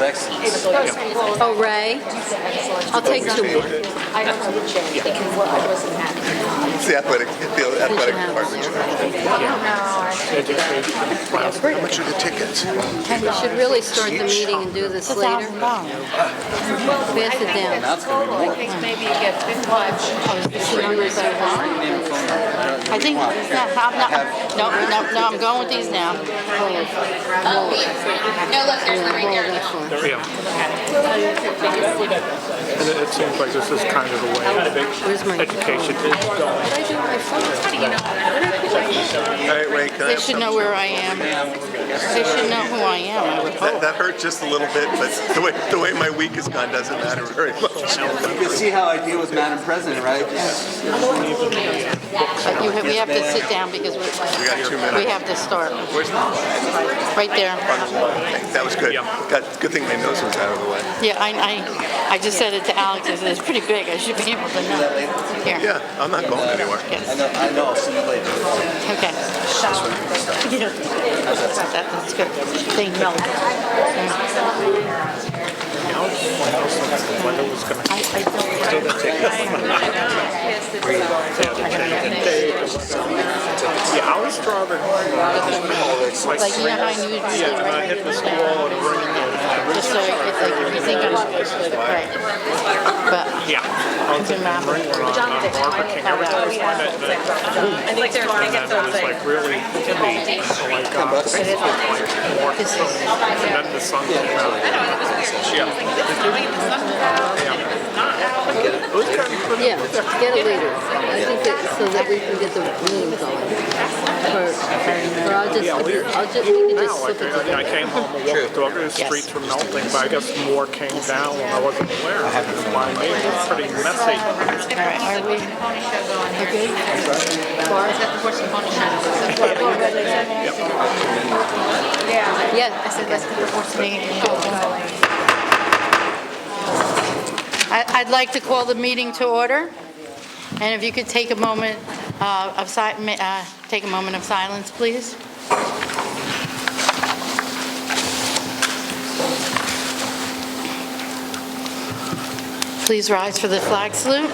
excellence. Oh, Ray? I'll take 2 more. I don't know the check because I wasn't happy. It's the athletic department. How much are the tickets? We should really start the meeting and do this later. Pass it down. That's going to be more. I think maybe you get 5. I think, no, I'm going with these now. No, look, there's one right there. And it seems like this is kind of the way education is going. All right, Ray, can I They have should some? know where I am. They should know who I am, I would hope. That hurt just a little bit, but the way my week has gone doesn't matter very much. You can see how I deal with Madam President, right? But we have to sit down because We got 2 minutes. we have to start. Where's the flag? Right there. That was good. Good thing my nose was out of the way. Yeah, I just said it to Alex. I said, it's pretty big. I should be able to know. Here. Yeah, I'm not going anywhere. Yes. I know. I'll see you later. Okay. That's good. Thank you. Yeah, I was driving. Like, you know how I knew you'd Yeah, and I hit the school and ringing just so if you think I'm right. But yeah, I was in Marvin King. Every time I find it, I think they're going to get and it was like really heavy. So like, more. And then the sun came out. Yeah, get it later. I think that so that we can get the meeting going. Or I'll just, we can just slip it together. I came home and walked over, the streets were melting, but I guess more came down when I wasn't aware. My neighborhood was pretty messy. all right, are we okay? Yeah. I said let's get the horse meeting. I'd like to call the meeting to order, and if you could take a moment of silence, please. Please rise for the flag salute.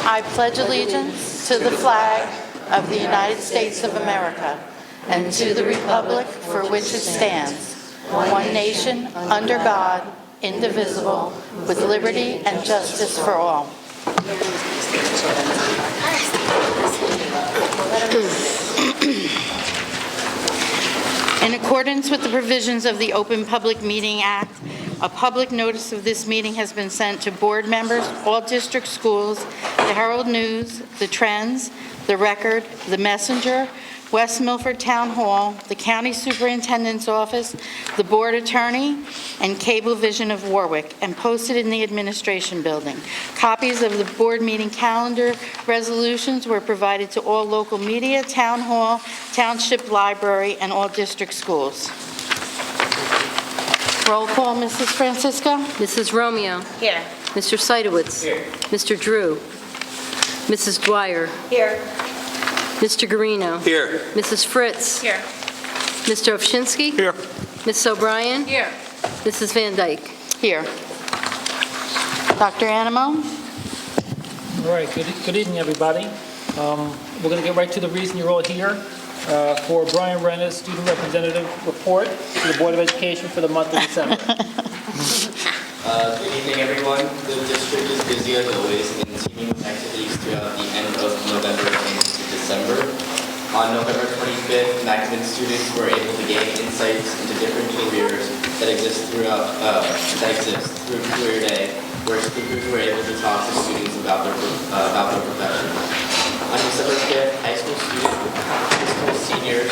I pledge allegiance to the flag of the United States of America and to the republic for which it stands, one nation, under God, indivisible, with liberty and justice for all. In accordance with the provisions of the Open Public Meeting Act, a public notice of this meeting has been sent to board members, all district schools, the Herald News, the Trends, the Record, the Messenger, West Milford Town Hall, the County Superintendent's Office, the Board Attorney, and Cablevision of Warwick, and posted in the Administration Building. Copies of the board meeting calendar resolutions were provided to all local media, Town Hall, Township Library, and all district schools. Roll call, Mrs. Francisco? Mrs. Romeo. Here. Mr. Seidowitz. Here. Mr. Drew. Mrs. Dwyer. Here. Mr. Garino. Here. Mrs. Fritz. Here. Mr. Ovshinsky. Here. Mrs. O'Brien. Here. Mrs. Van Dyke. Here. Dr. Animo? All right, good evening, everybody. We're going to get right to the reason you're all here for Brian Renner's student representative report to the Board of Education for the month of December. Good evening, everyone. The district is busy as always and teaming with activities throughout the end of November and into December. On November 25th, Macmillan students were able to gain insights into different careers that exist through Career Day, where speakers were able to talk to students about their profession. On December 5th, high school seniors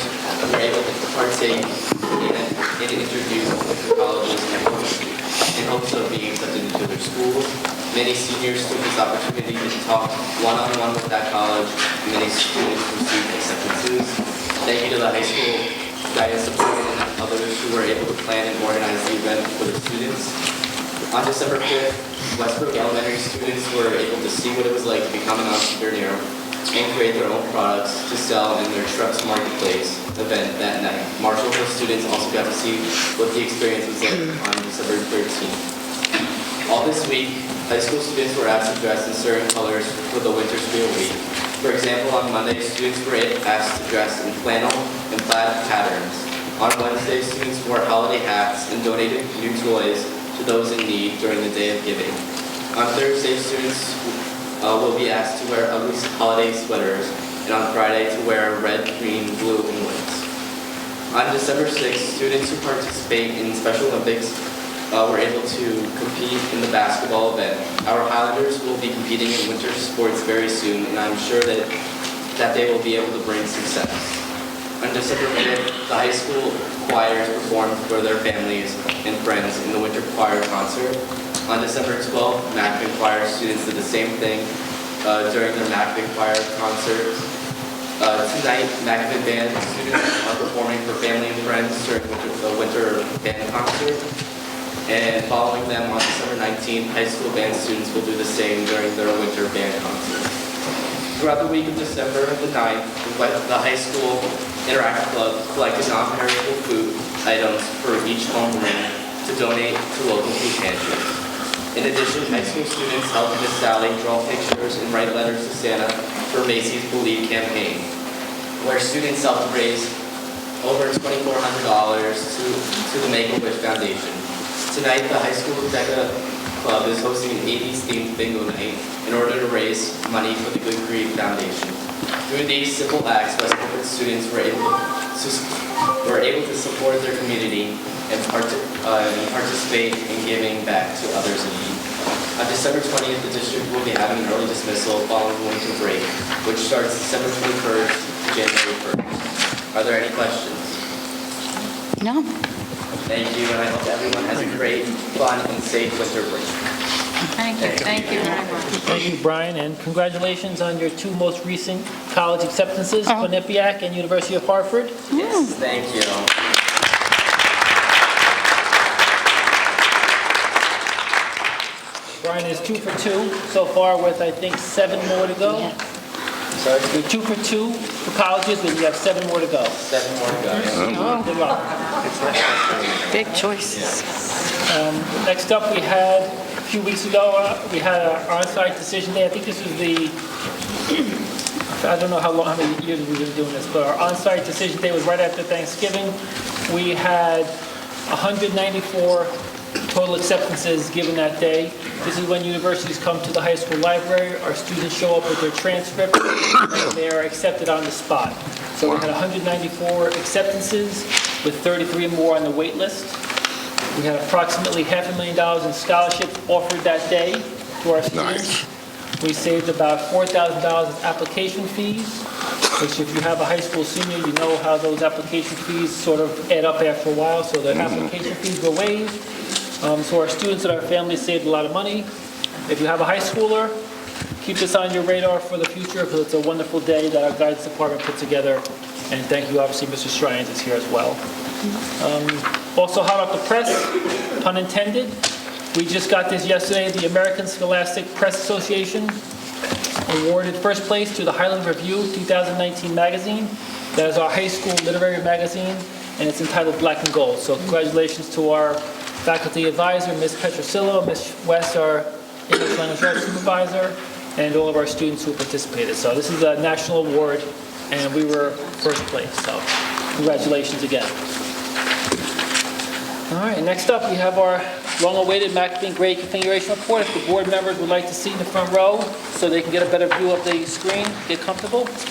were able to partake in interviews with colleges in hopes of being accepted into their schools. Many seniors took this opportunity to talk one-on-one with that college, and many students received acceptances. Thank you to the high school guidance department and others who were able to plan and organize the event for the students. On December 5th, Westbrook Elementary students were able to see what it was like to become an entrepreneur and create their own products to sell in their Trucks Marketplace event that night. Marshallville students also got to see what the experience was like on December 13th. All this week, high school students were asked to dress in certain colors for the Winter Spiel Week. For example, on Monday, students were asked to dress in flannel and plaid patterns. On Wednesday, students wore holiday hats and donated new toys to those in need during the Day of Giving. On Thursday, students will be asked to wear ugly holiday sweaters, and on Friday to wear red, green, blue, and white. On December 6th, students who participate in Special Olympics were able to compete in the basketball event. Our Highlanders will be competing in winter sports very soon, and I'm sure that they will be able to bring success. On December 5th, the high school choirs performed for their families and friends in the winter choir concert. On December 12th, Macvin Choir students did the same thing during their Macvin Choir concert. Tonight, Macvin Band students are performing for family and friends during the winter band concert. And following them on December 19th, high school band students will do the same during their winter band concert. Throughout the week of December the 9th, the high school Interact Club collected non-perishable food items for each homeroom to donate to local food pantries. In addition, high school students helped Miss Sally draw pictures and write letters to Santa for Macy's Believe campaign, where students helped raise over $2,400 to the Make-A-Wish Foundation. Tonight, the high school DECA Club is hosting an 80s themed bingo night in order to raise money for the Good Grief Foundation. Through these simple acts, West Milford students were able to support their community and participate in giving back to others in need. On December 20th, the district will be having an early dismissal following the winter break, which starts December 21st to January 1st. Are there any questions? No? Thank you, and I hope everyone has a great, fun, and safe winter break. Thank you very much. Thank you, Brian, and congratulations on your two most recent college acceptances, Quinnipiac and University of Hartford. Yes, thank you. Brian is 2 for 2 so far with, I think, 7 more to go. Sorry? You're 2 for 2 for colleges, and you have 7 more to go. 7 more to go, yes. Good luck. Big choices. Next up, we had, a few weeks ago, we had our on-site decision day. I think this was I don't know how many years we've been doing this, but our on-site decision day was right after Thanksgiving. We had 194 total acceptances given that day. This is when universities come to the high school library. Our students show up with their transcript, and they are accepted on the spot. So we had 194 acceptances with 33 more on the wait list. We had approximately $500,000 in scholarships offered that day to our students. We saved about $4,000 in application fees, which if you have a high school senior, you know how those application fees sort of add up after a while, so the application fees were waived. So our students and our families saved a lot of money. If you have a high schooler, keep this on your radar for the future, because it's a wonderful day that our guidance department put together. And thank you, obviously, Mr. Stryans is here as well. Also hot off the press, pun intended, we just got this yesterday. The American Scholastic Press Association awarded first place to the Highland Review 2019 magazine. That is our high school literary magazine, and it's entitled Black and Gold. So congratulations to our faculty advisor, Ms. Petrosillo, Ms. West, our English language arts supervisor, and all of our students who participated. So this is a national award, and we were first place. So congratulations again. All right, next up we have our long-awaited Macvin grade configuration report. If the board members would like to sit in the front row so they can get a better view of the screen, get comfortable. It's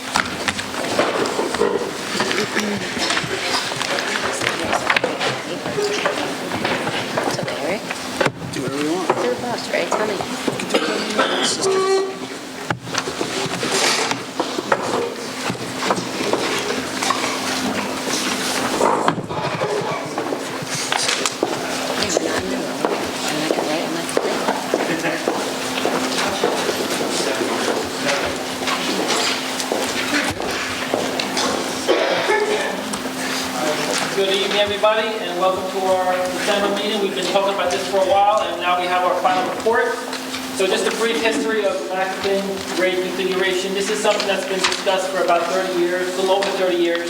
okay, right? Do whatever you want. Do the best, right? Tell me. Sister. Good evening, everybody, and welcome to our December meeting. We've been talking about this for a while, and now we have our final report. So just a brief history of Mackin grade configuration. This is something that's been discussed for about 30 years, a little over 30 years.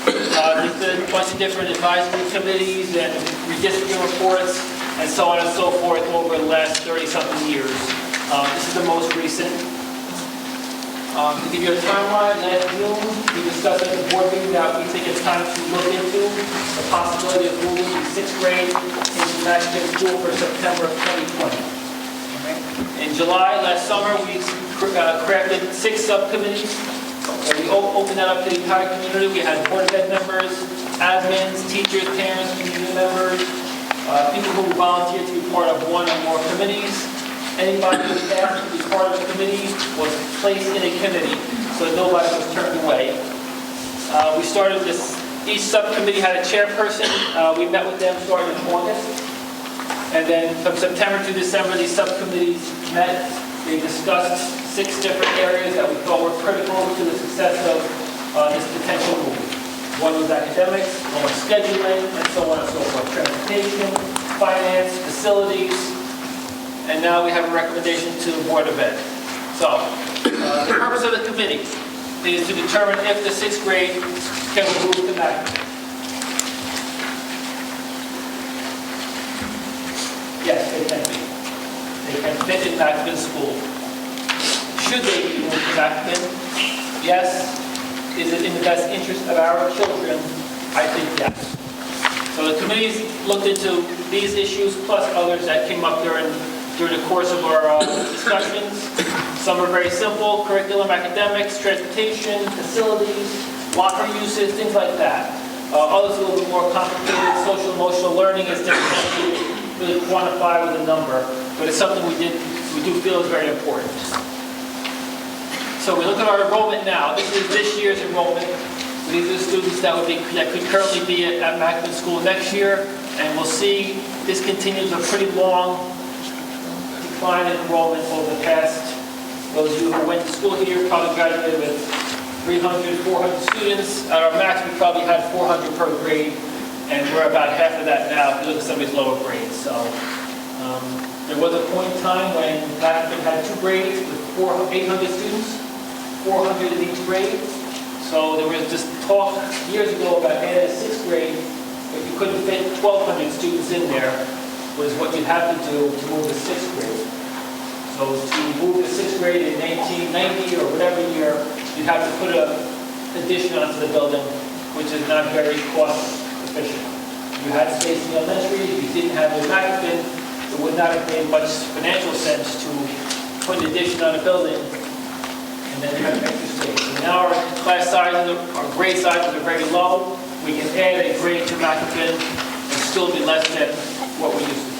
There's been a bunch of different advisory committees and redistricting reports and so on and so forth over the last 30-something years. This is the most recent. To give you a timeline, last June, we discussed at the board meeting that we think it's time to look into the possibility of moving the 6th grade into Mackin School for September of 2020. In July, last summer, we crafted 6 subcommittees. We opened that up to the entire community. We had Board of Ed members, admins, teachers, parents, community members, people who volunteered to be part of one or more committees. Anybody who was asked to be part of a committee was placed in a committee, so nobody was turned away. We started this, each subcommittee had a chairperson. We met with them starting in August. And then from September to December, these subcommittees met. They discussed 6 different areas that we thought were critical to the success of this potential move. One was academics, one was scheduling, and so on and so forth. Transportation, finance, facilities, and now we have a recommendation to the Board of Ed. So, the purpose of the committee is to determine if the 6th grade can be moved to Mackin. Yes, they can be. They can fit in Mackin School. Should they be moved to Mackin? Yes. Is it in the best interest of our children? I think yes. So the committees looked into these issues plus others that came up during the course of our discussions. Some are very simple: curriculum, academics, transportation, facilities, locker uses, things like that. Others a little bit more complicated. Social emotional learning is difficult to really quantify with a number, but it's something we do feel is very important. So we look at our enrollment now. This is this year's enrollment. These are the students that could currently be at Mackin School next year, and we'll see this continues a pretty long decline in enrollment over the past. Those of you who went to school here probably graduated with 300, 400 students. At our max, we probably had 400 per grade, and we're about half of that now if you look at some of these lower grades. So there was a point in time when Mackin had 2 grades with 800 students, 400 in each grade. So there was just talk years ago about adding a 6th grade. If you couldn't fit 1,200 students in there, was what you'd have to do to move the 6th grade. So to move the 6th grade in 1990 or whatever year, you'd have to put an addition onto the building, which is not very cost efficient. You had space in the elementary, if you didn't have the Mackin, it would not have made much financial sense to put an addition on a building and then you have extra space. So now our class sizes, our grade sizes are very low. We can add a grade to Mackin and still be less than what we used to do.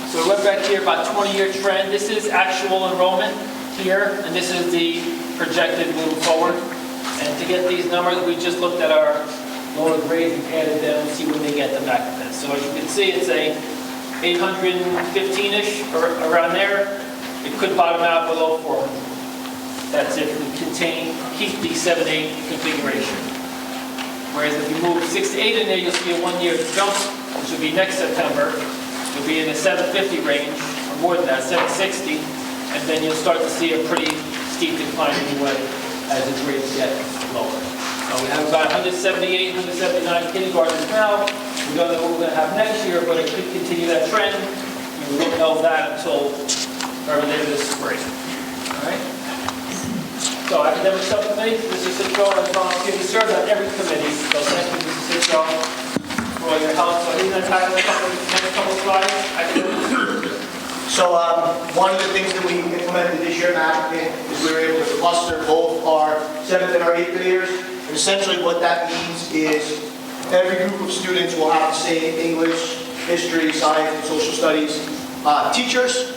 So we went back here about 20-year trend. This is actual enrollment here, and this is the projected moving forward. And to get these numbers, we just looked at our lower grades and added them and see when they get the Mackin. So as you can see, it's a 815-ish or around there. It could bottom out below 400. That's if we keep the 7-8 configuration. Whereas if you move 6 to 8 in there, you'll see a 1-year jump, which will be next September. You'll be in the 750 range, or more than that, 760, and then you'll start to see a pretty steep decline anyway as the grades get lower. We have about 178, 179 kindergartens now. We don't know what we're going to have next year, but it could continue that trend. We won't know that until later this spring. All right? So academic subcommittee, Mr. Citro has volunteered to serve on every committee. So thank you, Mr. Citro, for all your help. So he's going to tackle next couple slides. So one of the things that we implemented this year at Mackin is we were able to cluster both our 7th and our 8th graders. And essentially what that means is every group of students will have the same English, history, science, and social studies teachers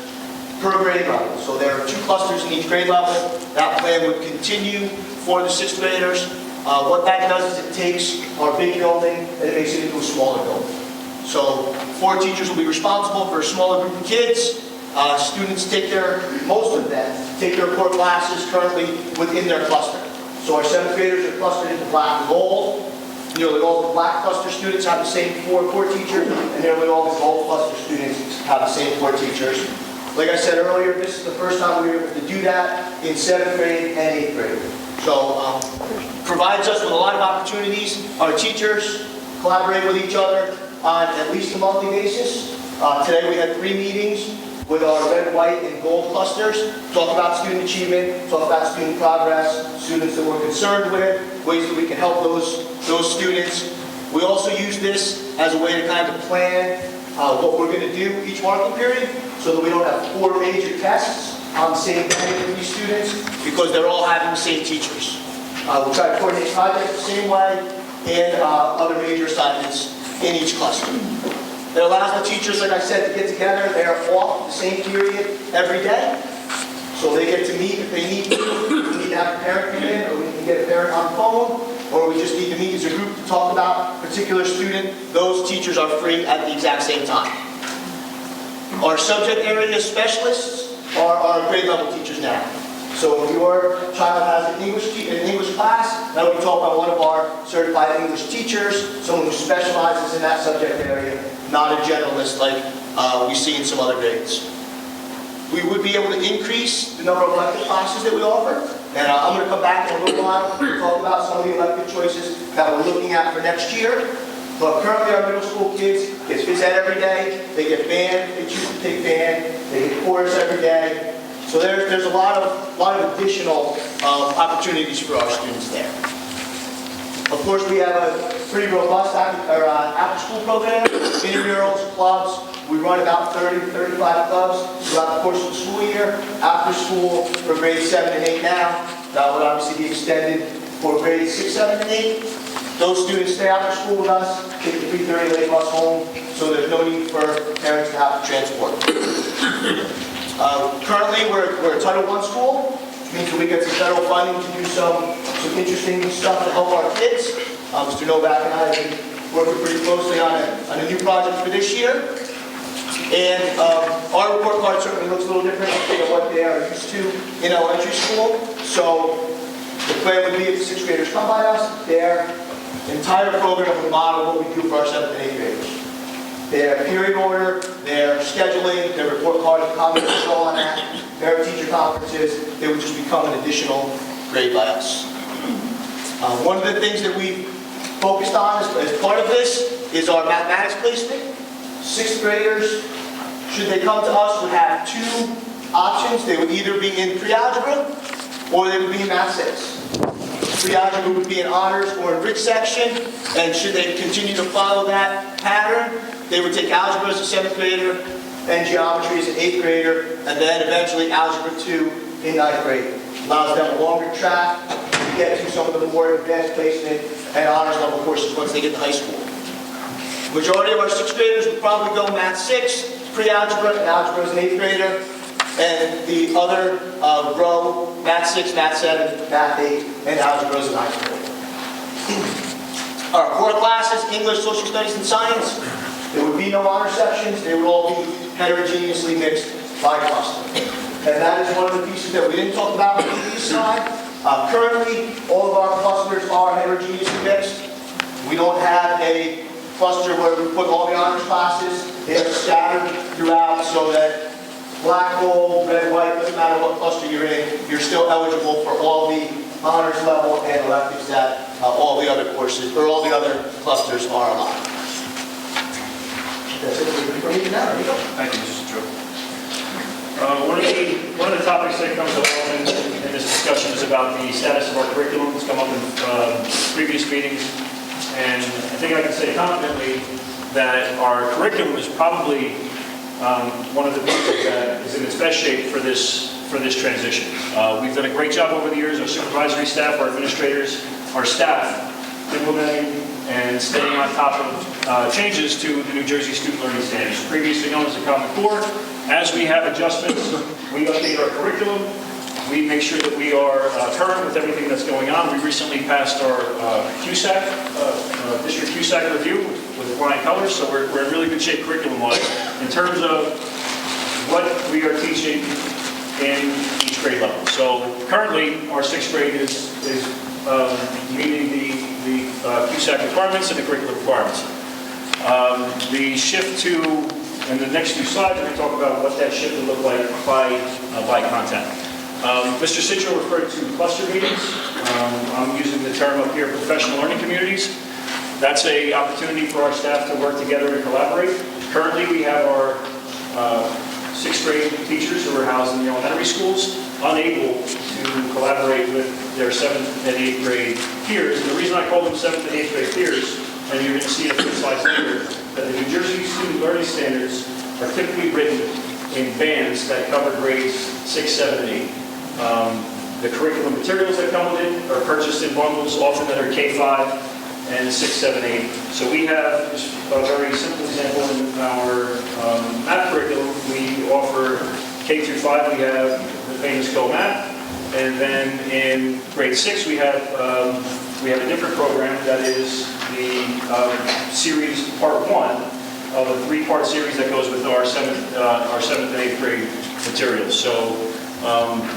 per grade level. So there are 2 clusters in each grade level. That plan would continue for the 6th graders. What that does is it takes our big building and it makes it into a smaller building. So 4 teachers will be responsible for a smaller group of kids. Students most of them take their core classes currently within their cluster. So our 7th graders are clustered into black and gold. Nearly all the black cluster students have the same 4 core teachers, and nearly all the gold cluster students have the same 4 teachers. Like I said earlier, this is the first time we were able to do that in 7th grade and 8th grade. So provides us with a lot of opportunities. Our teachers collaborate with each other on at least a monthly basis. Today we had 3 meetings with our red, white, and gold clusters. Talk about student achievement, talk about student progress, students that we're concerned with, ways that we can help those students. We also use this as a way to kind of plan what we're going to do each marking period so that we don't have 4 major tests on the same day for these students because they're all having the same teachers. We'll try to coordinate projects the same way and other major assignments in each cluster. It allows the teachers, like I said, to get together. They're off the same period every day. So they get to meet if they need to. We need to have a parent come in, or we can get a parent on the phone, or we just need to meet as a group to talk about a particular student. Those teachers are free at the exact same time. Our subject area specialists are our grade level teachers now. So if your child has an English class, that will be taught by one of our certified English teachers, someone who specializes in that subject area, not a generalist like we see in some other grades. We would be able to increase the number of elective classes that we offer, and I'm going to come back in a little while and talk about some of the elective choices that we're looking at for next year. But currently our middle school kids get phys ed every day, they get band, they choose to take band, they get chorus every day. So there's a lot of additional opportunities for our students there. Of course, we have a pretty robust after-school program, intramurals, clubs. We run about 30 to 35 clubs throughout the course of the school year. After school for grades 7 and 8 now, that would obviously be extended for grades 6, 7, and 8. Those students stay after school with us, take the 3:30 late bus home, so there's no need for parents to have to transport. Currently, we're a Title I school, which means that we get some federal funding to do some interesting stuff to help our kids. Mr. Novak and I have been working pretty closely on a new project for this year. And our report card certainly looks a little different than what they are used to in elementary school. So the plan would be if the 6th graders come by us, their entire program would model what we do for our 7th and 8th graders. Their period order, their scheduling, their report card and comments and all on that, their teacher conferences, they would just become an additional grade by us. One of the things that we focused on as part of this is our mathematics placement. 6th graders, should they come to us, would have 2 options. They would either be in pre-algebra or they would be in math 6. Pre-algebra would be in honors or in rich section, and should they continue to follow that pattern, they would take algebra as a 7th grader, and geometry as an 8th grader, and then eventually algebra 2 in 9th grade. Allows them a longer track to get to some of the more advanced placement and honors level courses once they get to high school. Majority of our 6th graders would probably go math 6, pre-algebra, and algebra as an 8th grader, and the other row, math 6, math 7, math 8, and algebra as a 9th grade. Our core classes, English, social studies, and science, there would be no honor sections. They would all be heterogeneously mixed by cluster. And that is one of the pieces that we didn't talk about on the previous slide. Currently, all of our clusters are heterogeneously mixed. We don't have a cluster where we put all the honors classes. They're scattered throughout so that black, gold, red, white, doesn't matter what cluster you're in, you're still eligible for all the honors level and electives that all the other courses, or all the other clusters are allowed. That's it for me now. There you go. Thank you, Mr. Drew. One of the topics that comes along in this discussion is about the status of our curriculum. It's come up in previous meetings, and I think I can say confidently that our curriculum is probably one of the pieces that is in its best shape for this transition. We've done a great job over the years. Our supervisory staff, our administrators, our staff, implementing and staying on top of changes to the New Jersey Student Learning Standards, previously known as the Common Core. As we have adjustments, we update our curriculum. We make sure that we are current with everything that's going on. We recently passed our CUSAC, District CUSAC review with flying colors, so we're in really good shape curriculum-wise in terms of what we are teaching in each grade level. So currently, our 6th grade is meeting the CUSAC requirements and the curriculum requirements. The shift to In the next few slides, we're going to talk about what that shift would look like by content. Mr. Citro referred to cluster meetings. I'm using the term up here, professional learning communities. That's an opportunity for our staff to work together and collaborate. Currently, we have our 6th grade teachers who are housed in the elementary schools unable to collaborate with their 7th and 8th grade peers. And the reason I call them 7th and 8th grade peers, and you're going to see it a few slides later, that the New Jersey Student Learning Standards are typically written in bands that cover grades 6, 7, and 8. The curriculum materials that come with it are purchased in bundles, often that are K-5 and 6, 7, 8. So we have just a very simple example in our math curriculum. We offer K through 5, we have the famous Go Math, and then in grade 6 we have a different program that is the series part 1 of a 3-part series that goes with our 7th and 8th grade materials. So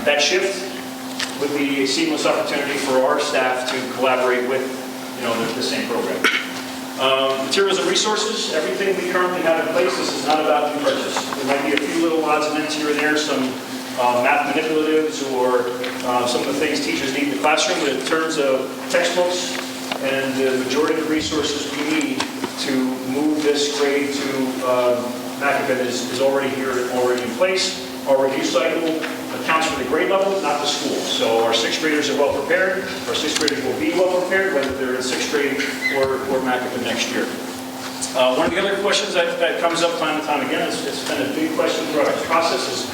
that shift would be a seamless opportunity for our staff to collaborate with the same program. Materials and resources, everything we currently have in place, this is not about new purchase. There might be a few little odds and ends here and there, some math manipulatives or some of the things teachers need in the classroom, but in terms of textbooks and the majority of the resources we need to move this grade to Macabin is already here, already in place. Our review cycle accounts for the grade level, not the school. So our 6th graders are well prepared. Our 6th graders will be well prepared, whether they're in 6th grade or Macabin next year. One of the other questions that comes up time and time again, it's been a big question throughout the process, is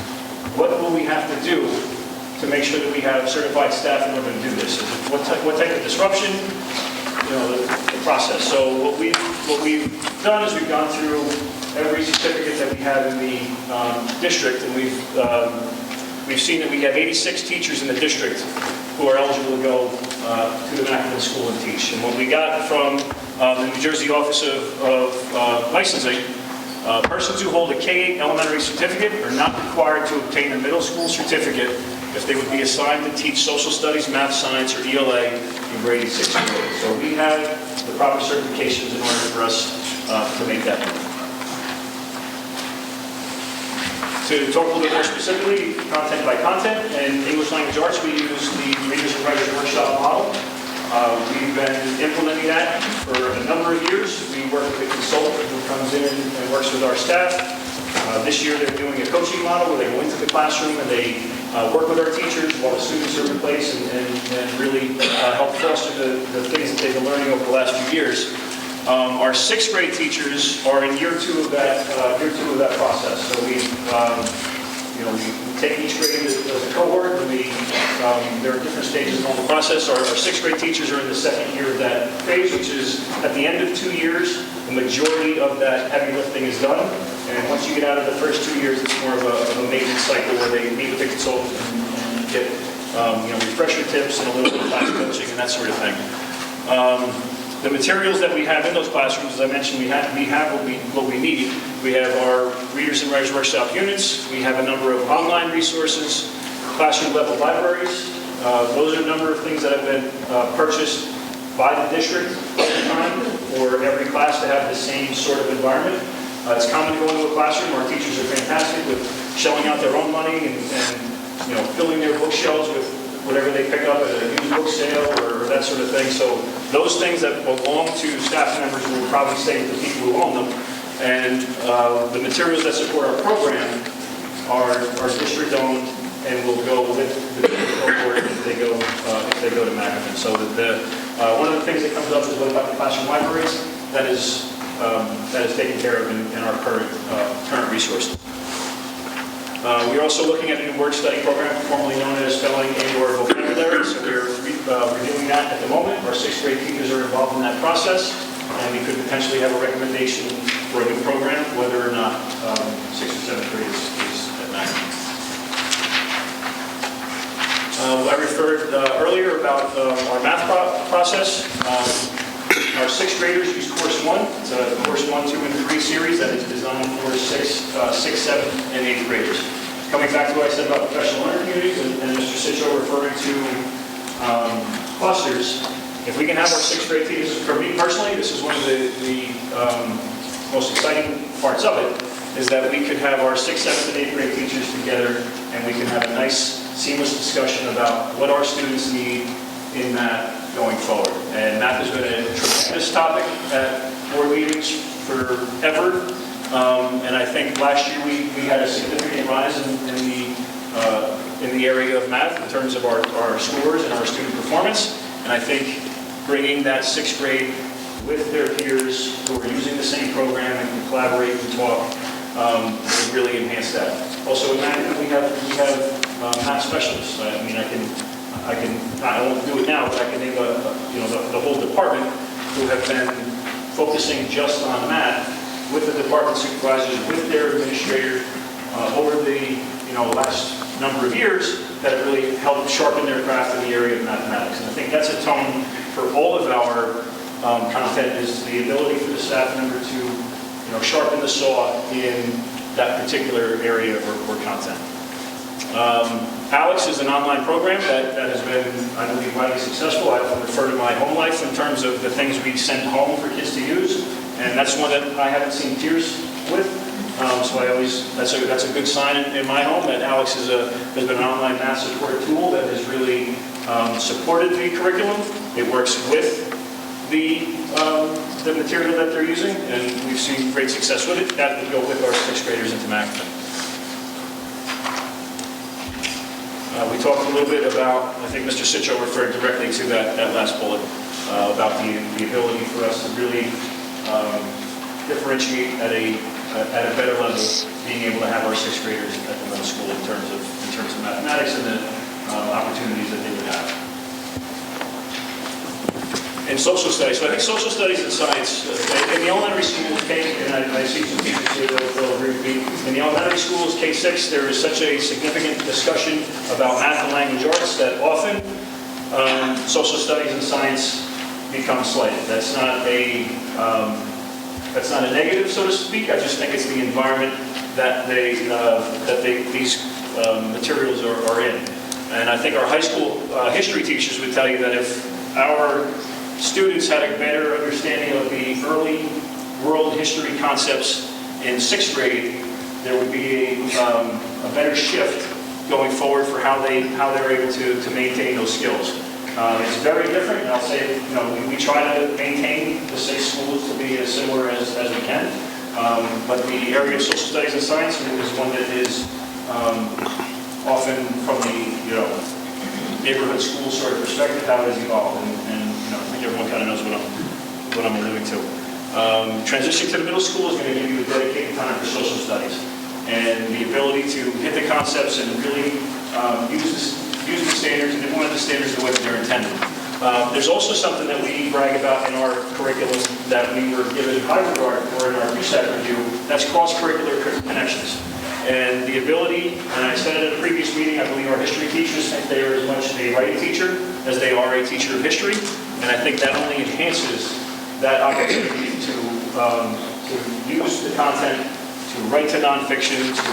what will we have to do to make sure that we have certified staff in order to do this? What type of disruption? The process. So what we've done is we've gone through every certificate that we have in the district, and we've seen that we have 86 teachers in the district who are eligible to go to the Macabin School and teach. And what we got from the New Jersey Office of Licensing, persons who hold a K-8 elementary certificate are not required to obtain a middle school certificate if they would be assigned to teach social studies, math, science, or ELA in grade 6 and grade. So we have the proper certifications in order for us to make that move. To talk a little bit more specifically, content by content, in English language arts, we use the Readers and Writers Workshop model. We've been implementing that for a number of years. We work with a consultant who comes in and works with our staff. This year they're doing a coaching model where they go into the classroom and they work with our teachers while the students are in place and really help foster the things that they've been learning over the last few years. Our 6th grade teachers are in year 2 of that process. So we take each grade as a cohort, and there are different stages along the process. Our 6th grade teachers are in the 2nd year of that phase, which is at the end of 2 years, the majority of that heavy lifting is done. And once you get out of the first 2 years, it's more of a maintenance cycle where they meet with the consultant and get refresher tips and a little bit of class coaching and that sort of thing. The materials that we have in those classrooms, as I mentioned, we have what we need. We have our Readers and Writers Workshop units. We have a number of online resources, classroom level libraries. Those are a number of things that have been purchased by the district over time for every class to have the same sort of environment. It's common to go into a classroom. Our teachers are fantastic with shelling out their own money and filling their bookshelves with whatever they pick up at a used book sale or that sort of thing. So those things that belong to staff members will probably stay with the people who own them. And the materials that support our program are district owned and will go with the cohort if they go to Macabin. So one of the things that comes up is what about the classroom libraries? That is taken care of in our current resources. We're also looking at a new word study program, formerly known as spelling and/or vocabulary. So we're reviewing that at the moment. Our 6th grade teachers are involved in that process, and we could potentially have a recommendation for a new program, whether or not 6th or 7th grade is at Macabin. I referred earlier about our math process. Our 6th graders use Course 1. It's a Course 1, 2, and 3 series that is designed for 6th, 7th, and 8th graders. Coming back to what I said about professional learning communities and Mr. Citro referring to clusters, if we can have our 6th grade teachers, for me personally, this is one of the most exciting parts of it, is that we could have our 6th, 7th, and 8th grade teachers together, and we can have a nice, seamless discussion about what our students need in math going forward. And math has been a tremendous topic at board meetings forever. And I think last year we had a significant rise in the area of math in terms of our scores and our student performance. And I think bringing that 6th grade with their peers who are using the same program and can collaborate and talk will really enhance that. Also in math, we have math specialists. I mean, I won't do it now, but I can name the whole department who have been focusing just on math with the department supervisors, with their administrator over the last number of years that have really helped sharpen their craft in the area of mathematics. And I think that's a tone for all of our content, is the ability for the staff member to sharpen the saw in that particular area or content. Alex is an online program that has been, I believe, widely successful. I refer to my home life in terms of the things we send home for kids to use, and that's one that I haven't seen tears with. So that's a good sign in my home that Alex has been an online math support tool that has really supported the curriculum. It works with the material that they're using, and we've seen great success with it. That would go with our 6th graders into math. We talked a little bit about, I think Mr. Sitcho referred directly to that last bullet, about the ability for us to really differentiate at a better level, being able to have our 6th graders at the middle school in terms of mathematics and the opportunities that they would have. In social studies, so I think social studies and science, in the elementary schools, and I see some teachers here that will agree with me, in the elementary schools, K-6, there is such a significant discussion about math and language arts that often social studies and science become slighted. That's not a negative, so to speak. I just think it's the environment that these materials are in. And I think our high school history teachers would tell you that if our students had a better understanding of the early world history concepts in 6th grade, there would be a better shift going forward for how they're able to maintain those skills. It's very different, and I'll say, we try to maintain the 6 schools to be as similar as we can, but the area of social studies and science is one that is often from the neighborhood school sort of perspective, how it has evolved, and I think everyone kind of knows what I'm alluding to. Transitioning to the middle school is going to give you a dedicated time for social studies, and the ability to hit the concepts and really use the standards and implement the standards the way that they're intended. There's also something that we brag about in our curriculum that we were given high regard for in our QSAT review. That's cross-curricular connections. And the ability, and I said it at a previous meeting, I believe our history teachers think they are as much a writing teacher as they are a teacher of history. And I think that only enhances that opportunity to use the content, to write to nonfiction, to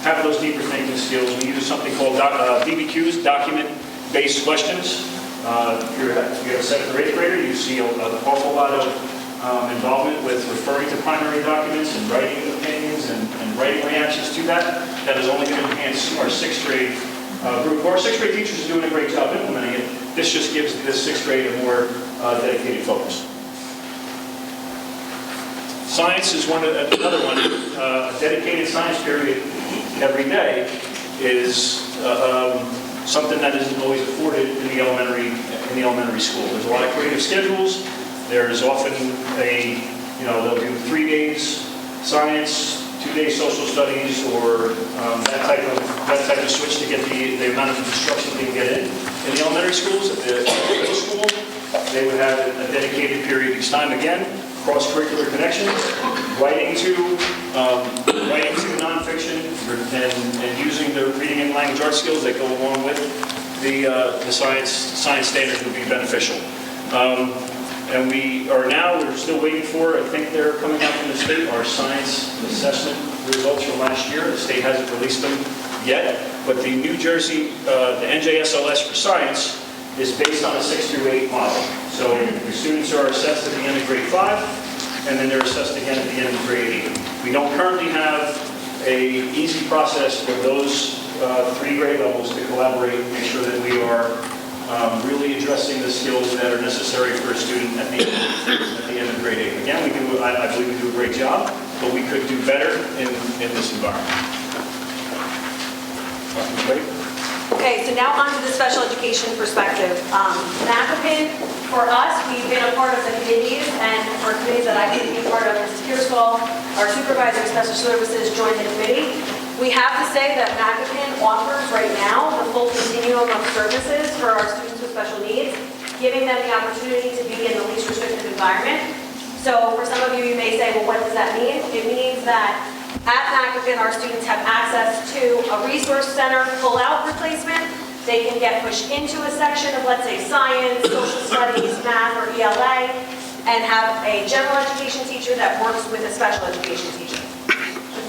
have those deeper thinking skills. We use something called DBQs, document-based questions. If you have a 7th or 8th grader, you see an awful lot of involvement with referring to primary documents and writing opinions and writing reactions to that. That is only going to enhance our 6th grade group. Our 6th grade teachers are doing a great job implementing it. This just gives the 6th grade a more dedicated focus. Science is another one. A dedicated science period every day is something that isn't always afforded in the elementary school. There's a lot of creative schedules. There's often they'll do 3 days science, 2 days social studies, or that type of switch to get the amount of instruction they can get in. In the elementary schools, at the middle school, they would have a dedicated period each time. Again, cross-curricular connections, writing to nonfiction, and using the reading and language arts skills that go along with the science standards would be beneficial. And we're still waiting for, I think they're coming out from the state, our science assessment results from last year. The state hasn't released them yet, but the New Jersey, the NJSLS for science is based on a 6 through 8 model. So the students are assessed at the end of grade 5. and then they're assessed again at the end of grade 8. We don't currently have a easy process for those 3 grade levels to collaborate and make sure that we are really addressing the skills that are necessary for a student at the end of grade 8. Again, I believe we do a great job, but we could do better in this environment. Great. Okay, so now on to the special education perspective. MACAPIN, for us, we've been a part of the committees, and for committees that I can be part of, Mrs. Pearsall, our supervisor of special services, joined the committee. We have to say that MACAPIN offers right now the full continuum of services for our students with special needs, giving them the opportunity to be in the least restrictive environment. So for some of you, you may say, well, what does that mean? It means that at MACAPIN, our students have access to a resource center pull-out replacement. They can get pushed into a section of, let's say, science, social studies, math, or ELA, and have a general education teacher that works with a special education teacher.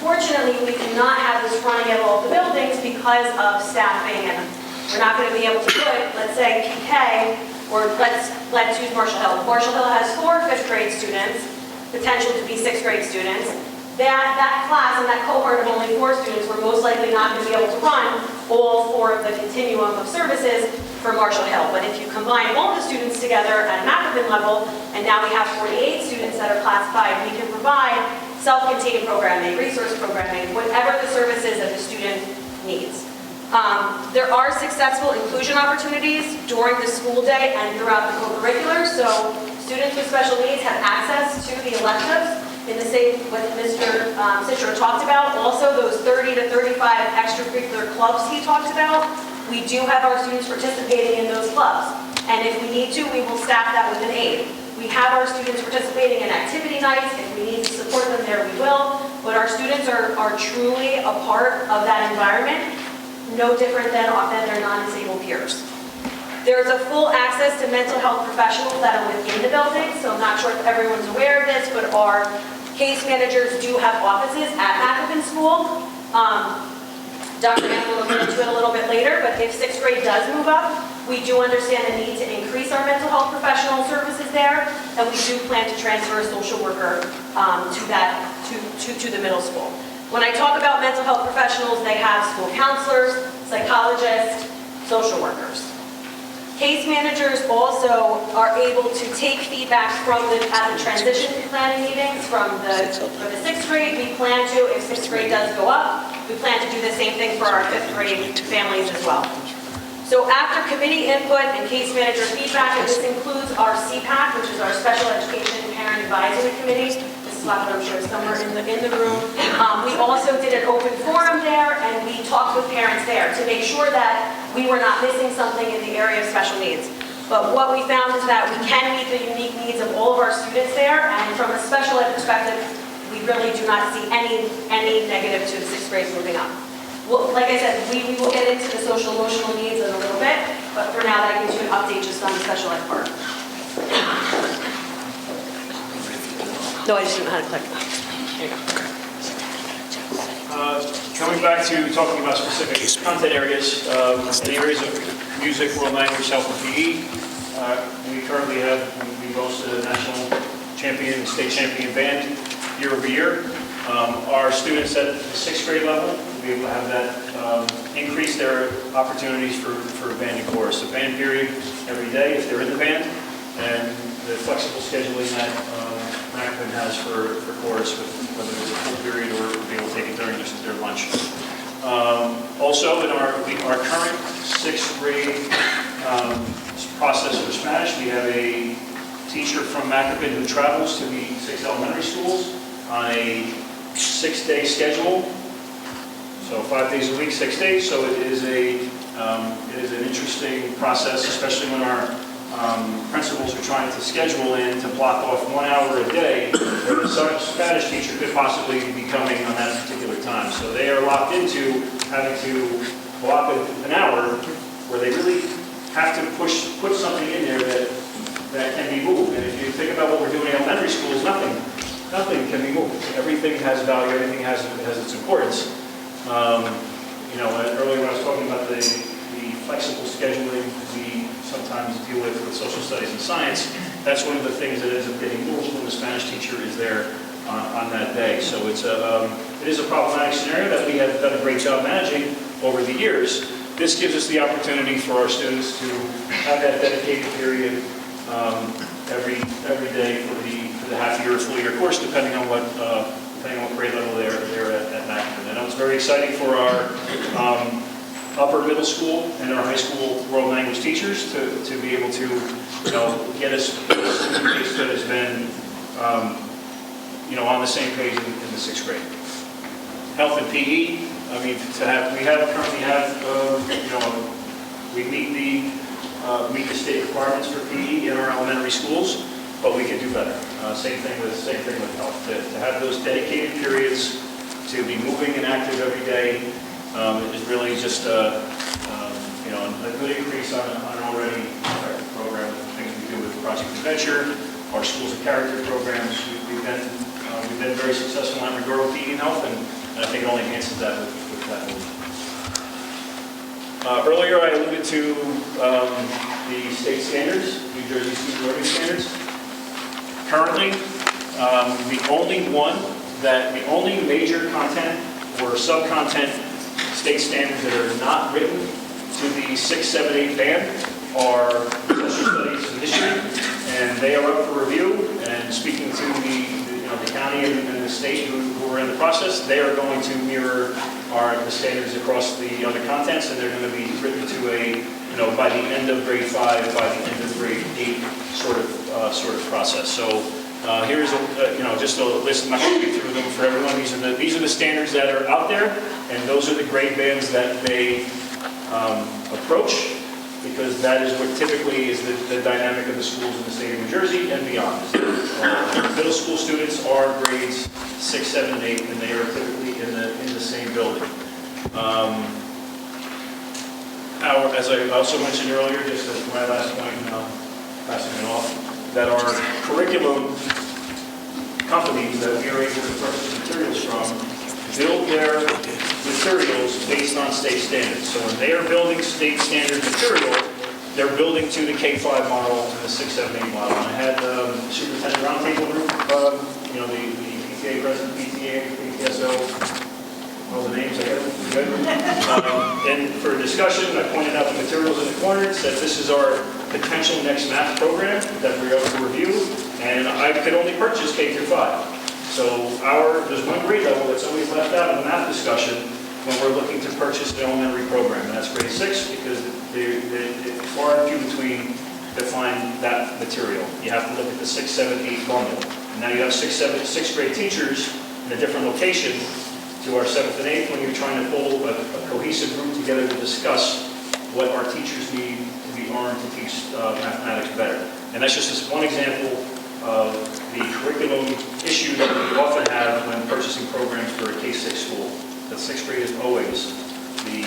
Unfortunately, we cannot have this running at all of the buildings because of staffing, and we're not going to be able to put, let's say, PK, or let's use Marshall Hill. Marshall Hill has 4 5th grade students, potential to be 6th grade students. That class and that cohort of only 4 students, we're most likely not going to be able to run all 4 of the continuum of services for Marshall Hill. But if you combine all the students together at a MACAPIN level, and now we have 48 students that are classified, we can provide self-contained programming, resource programming, whatever the services that the student needs. There are successful inclusion opportunities during the school day and throughout the co-curricular, so students with special needs have access to the electives in the same what Mr. Citro talked about. Also, those 30 to 35 extracurricular clubs he talked about, we do have our students participating in those clubs. And if we need to, we will staff that with an aide. We have our students participating in activity nights. If we need to support them there, we will. But our students are truly a part of that environment, no different than their non-disabled peers. There's a full access to mental health professionals that are within the building, so I'm not sure if everyone's aware of this, but our case managers do have offices at MACAPIN School. Dr. Ann will look into it a little bit later, but if 6th grade does move up, we do understand the need to increase our mental health professional services there, and we do plan to transfer a social worker to the middle school. When I talk about mental health professionals, they have school counselors, psychologists, social workers. Case managers also are able to take feedback from at the transition planning meetings for the 6th grade. We plan to, if 6th grade does go up, we plan to do the same thing for our 5th grade families as well. So after committee input and case manager feedback, and this includes our CPAC, which is our Special Education Parent Advisory Committee. This is what I'm sure is somewhere in the room. We also did an open forum there, and we talked with parents there to make sure that we were not missing something in the area of special needs. But what we found is that we can meet the unique needs of all of our students there, and from a special ed perspective, we really do not see any negative to the 6th grade moving up. Well, like I said, we will get into the social emotional needs in a little bit, but for now that gives you an update just on the special ed part. No, I just didn't know how to click. There you go. Coming back to talking about specific content areas, in the areas of music, world language, health, and PE, we currently we boast a national champion, state champion band year over year. Our students at the 6th grade level will be able to have that increase their opportunities for band and chorus. The band period every day if they're in the band, and the flexible scheduling that MACAPIN has for chorus, whether it's a full period or be able to take it during their lunch. Also, in our current 6th grade process for Spanish, we have a teacher from MACAPIN who travels to the 6 elementary schools on a 6-day schedule. So 5 days a week, 6 days. So it is an interesting process, especially when our principals are trying to schedule in to block off 1 hour a day where the Spanish teacher could possibly be coming on that particular time. So they are locked into having to block an hour where they really have to put something in there that can be moved. And if you think about what we're doing in elementary schools, nothing can be moved. Everything has value, everything has its importance. Earlier when I was talking about the flexible scheduling we sometimes deal with social studies and science, that's one of the things that ends up getting moved when the Spanish teacher is there on that day. So it is a problematic scenario that we have done a great job managing over the years. This gives us the opportunity for our students to have that dedicated period every day for the half year or full year course, depending on what grade level they're at Mackin. I know it's very exciting for our upper middle school and our high school world language teachers to be able to, get a student base that has been, on the same page in the 6th grade. Health and PE. I mean, we meet the state requirements for PE in our elementary schools, but we can do better. Same thing with health. To have those dedicated periods to be moving and active every day is really just a good increase on an already effective program. Things we do with Project Adventure, our Schools of Character programs. We've been very successful in that regard with PE and health, and I think it only enhances that with that move. Earlier I alluded to the state standards, New Jersey Student Learning Standards. Currently, the only major content or sub-content state standards that are not written to the 6, 7, 8 band are social studies and history, and they are up for review. And speaking to the county and the state who are in the process, they are going to mirror the standards across the other contents, and they're going to be written to by the end of grade 5, by the end of grade 8 sort of process. So here's just a list. I'm not going to read through them for everyone. These are the standards that are out there, and those are the grade bands that they approach, because that is what typically is the dynamic of the schools in the state of New Jersey and beyond. Middle school students are grades 6, 7, and 8, and they are typically in the same building. As I also mentioned earlier, just as my last point, passing it off, that our curriculum companies that we are able to purchase materials from build their materials based on state standards. So when they are building state standard material, they're building to the K-5 model and the 6, 7, 8 model. And I had the superintendent roundtable group, the PTA president, PTA, PTSO, all the names I have, good. And for discussion, I pointed out the materials in the corner, said this is our potential next math program that we're able to review, and I could only purchase K through 5. So there's one grade level that's always left out in the math discussion when we're looking to purchase the elementary program, and that's grade 6, because it's far and few between to find that material. You have to look at the 6, 7, 8 bundle. And now you have 6th grade teachers in a different location to our 7th and 8th when you're trying to pull a cohesive group together to discuss what our teachers need to be armed to teach mathematics better. And that's just one example of the curriculum issue that we often have when purchasing programs for a K-6 school. That 6th grade is always the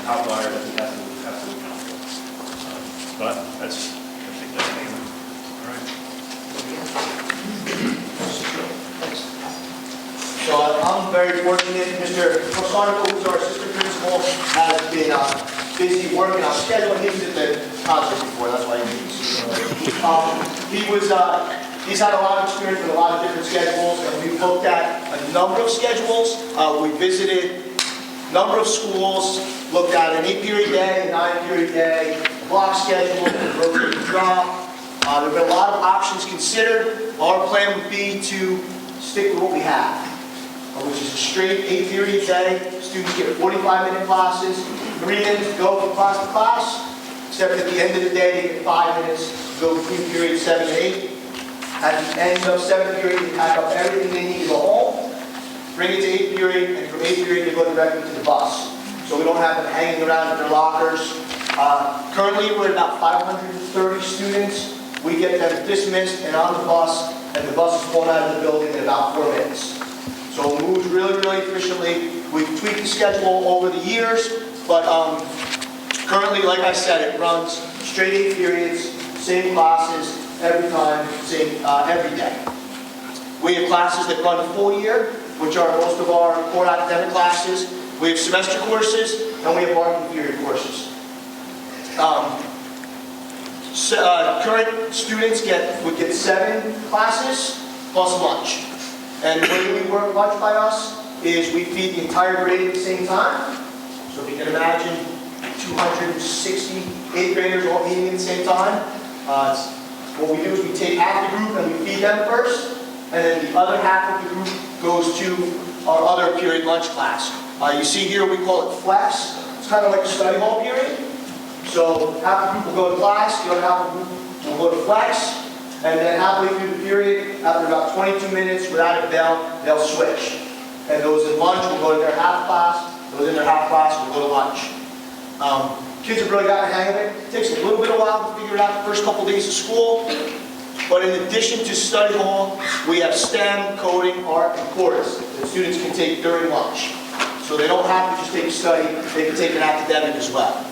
outlier that we have to account for. But I think that's me. All right. So I'm very fortunate. Mr. Rosano, who's our assistant principal, has been busy working on scheduling. He was at the concert before, that's why he's had a lot of experience with a lot of different schedules, and we've looked at a number of schedules. We visited a number of schools, looked at an 8-period day, a 9-period day, a block schedule, a rotating drop. There have been a lot of options considered. Our plan would be to stick with what we have, which is a straight 8-period day. Students get 45-minute classes, 3 minutes to go from class to class, except at the end of the day, they get 5 minutes to go between periods 7 and 8. At the end of 7th period, they pack up everything they need to go home, bring it to 8th period, and from 8th period, they go directly to the bus. So we don't have them hanging around at their lockers. Currently, we're at about 530 students. We get them dismissed and on the bus, and the bus is pulled out of the building in about 4 minutes. So it moves really, really efficiently. We've tweaked the schedule over the years, but currently, like I said, it runs straight 8 periods, same classes, every time, every day. We have classes that run a full year, which are most of our core academic classes. We have semester courses, and we have marking period courses. Current students would get 7 classes plus lunch. And the way we work lunch by us is we feed the entire grade at the same time. So if you can imagine 260 8th graders all eating at the same time. What we do is we take half the group and we feed them first, and then the other half of the group goes to our other period lunch class. You see here we call it flex. It's kind of like a study hall period. So half the group will go to class, the other half of the group will go to flex, and then halfway through the period, after about 22 minutes without a bell, they'll switch. And those in lunch will go to their half class, those in their half class will go to lunch. Kids have really gotten the hang of it. It takes a little bit of a while to figure it out the first couple days of school. But in addition to study hall, we have STEM, coding, art, and chorus that students can take during lunch. So they don't have to just take a study, they can take an academic as well.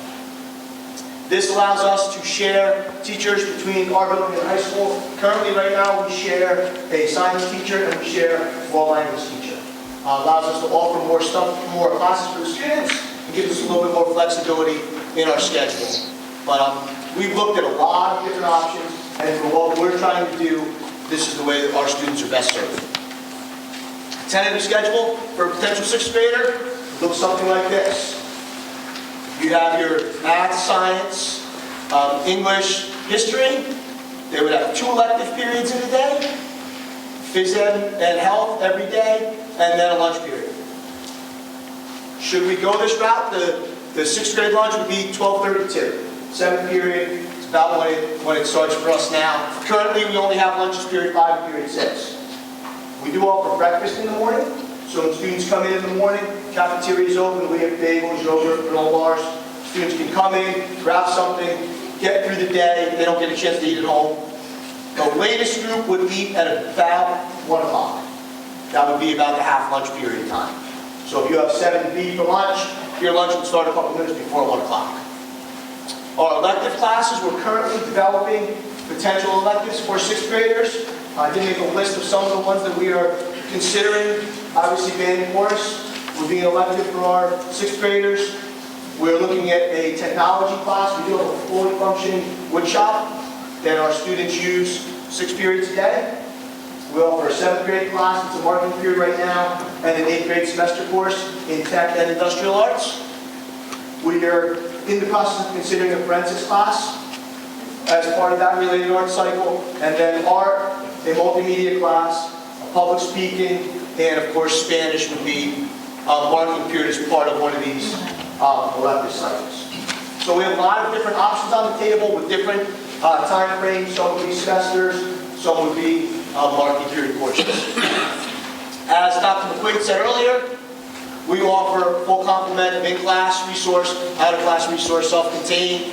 This allows us to share teachers between our building and high school. Currently, right now, we share a science teacher and we share a world language teacher. Allows us to offer more classes for the students and gives us a little bit more flexibility in our schedule. But we've looked at a lot of different options, and for what we're trying to do, this is the way that our students are best served. Tentative schedule for a potential 6th grader looks something like this. You have your math, science, English, history. They would have 2 elective periods in a day, phys ed and health every day, and then a lunch period. Should we go this route, the 6th grade lunch would be 12:32. 7th period, it's about when it starts for us now. Currently, we only have lunches period 5 and period 6. We do offer breakfast in the morning. So when students come in the morning, cafeteria is open, we have bagels, yogurt, granola bars. Students can come in, grab something, get through the day. They don't get a chance to eat at home. The latest group would eat at about 1 o'clock. That would be about the half lunch period time. So if you have 7B for lunch, your lunch would start a couple minutes before 1 o'clock. Our elective classes, we're currently developing potential electives for 6th graders. I did make a list of some of the ones that we are considering. Obviously, band and chorus would be an elective for our 6th graders. We're looking at a technology class. We do have a fully functioning wood shop that our students use 6 periods a day. We offer a 7th grade class, it's a marketing period right now, and an 8th grade semester course in tech and industrial arts. We are in the process of considering a forensics class as part of that related art cycle, and then art, a multimedia class, a public speaking, and of course Spanish would be a marketing period as part of one of these elective cycles. So we have a lot of different options on the table with different time frames. Some would be semesters, some would be marketing period courses. As Dr. McQuaid said earlier, we offer full complement of in-class resource, out-of-class resource, self-contained.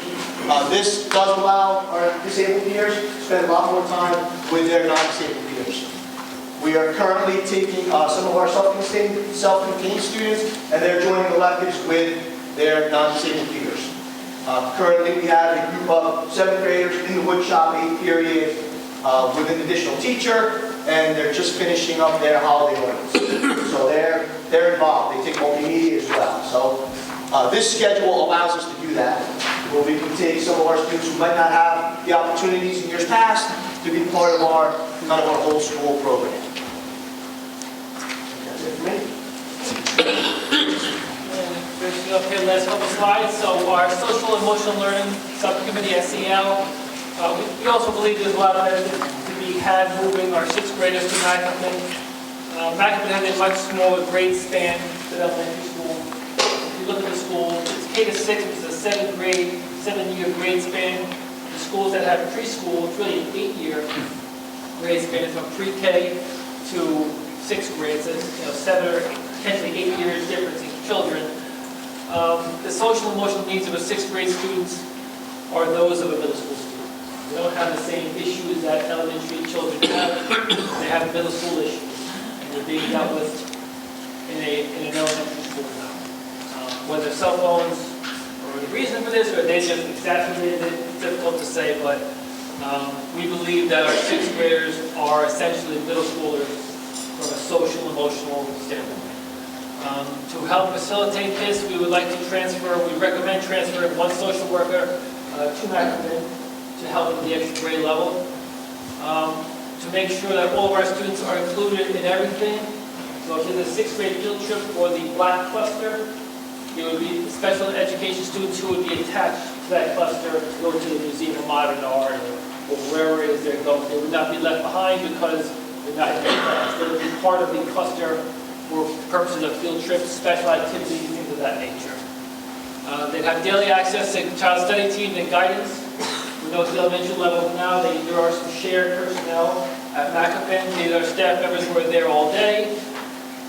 This does allow our disabled peers to spend a lot more time with their non-disabled peers. We are currently taking some of our self-contained students, and they're joining electives with their non-disabled peers. Currently, we have a group of 7th graders in the woodshop 8th period with an additional teacher, and they're just finishing up their holiday learnings. So they're involved. They take multimedia as well. So this schedule allows us to do that, where we can take some of our students who might not have the opportunities in years past to be part of our whole school program. That's it for me. Finishing up here, last couple slides. So our social emotional learning subcommittee, SEL, we also believe there's a lot of benefit to be had moving our 6th graders to Macapin. Macapin has a much smaller grade span than elementary school. If you look at the school, it's K to 6, which is a 7-year grade span. The schools that have preschool, it's really an 8-year grade span from pre-K to 6th grade. So it's 7 or potentially 8 years difference in children. The social emotional needs of a 6th grade students are those of a middle school student. They don't have the same issues that elementary children have. They have middle school issues, and they're being dealt with in an elementary school now. Whether cell phones are the reason for this, or they just exacerbated it, it's difficult to say, but we believe that our 6th graders are essentially middle schoolers from a social emotional standpoint. To help facilitate this, we would like to we recommend transferring 1 social worker to Macapin to help with the extra grade level. To make sure that all of our students are included in everything. So if there's a 6th grade field trip for the black cluster, it would be special education students who would be attached to that cluster to go to the Museum of Modern Art or wherever it is they're going. They would not be left behind because they're not in the class. They would be part of the cluster for purposes of field trips, special activities, things of that nature. They'd have daily access to child study teams and guidance. We know at the elementary level now, there are some shared personnel at McApin. These are staff members who are there all day.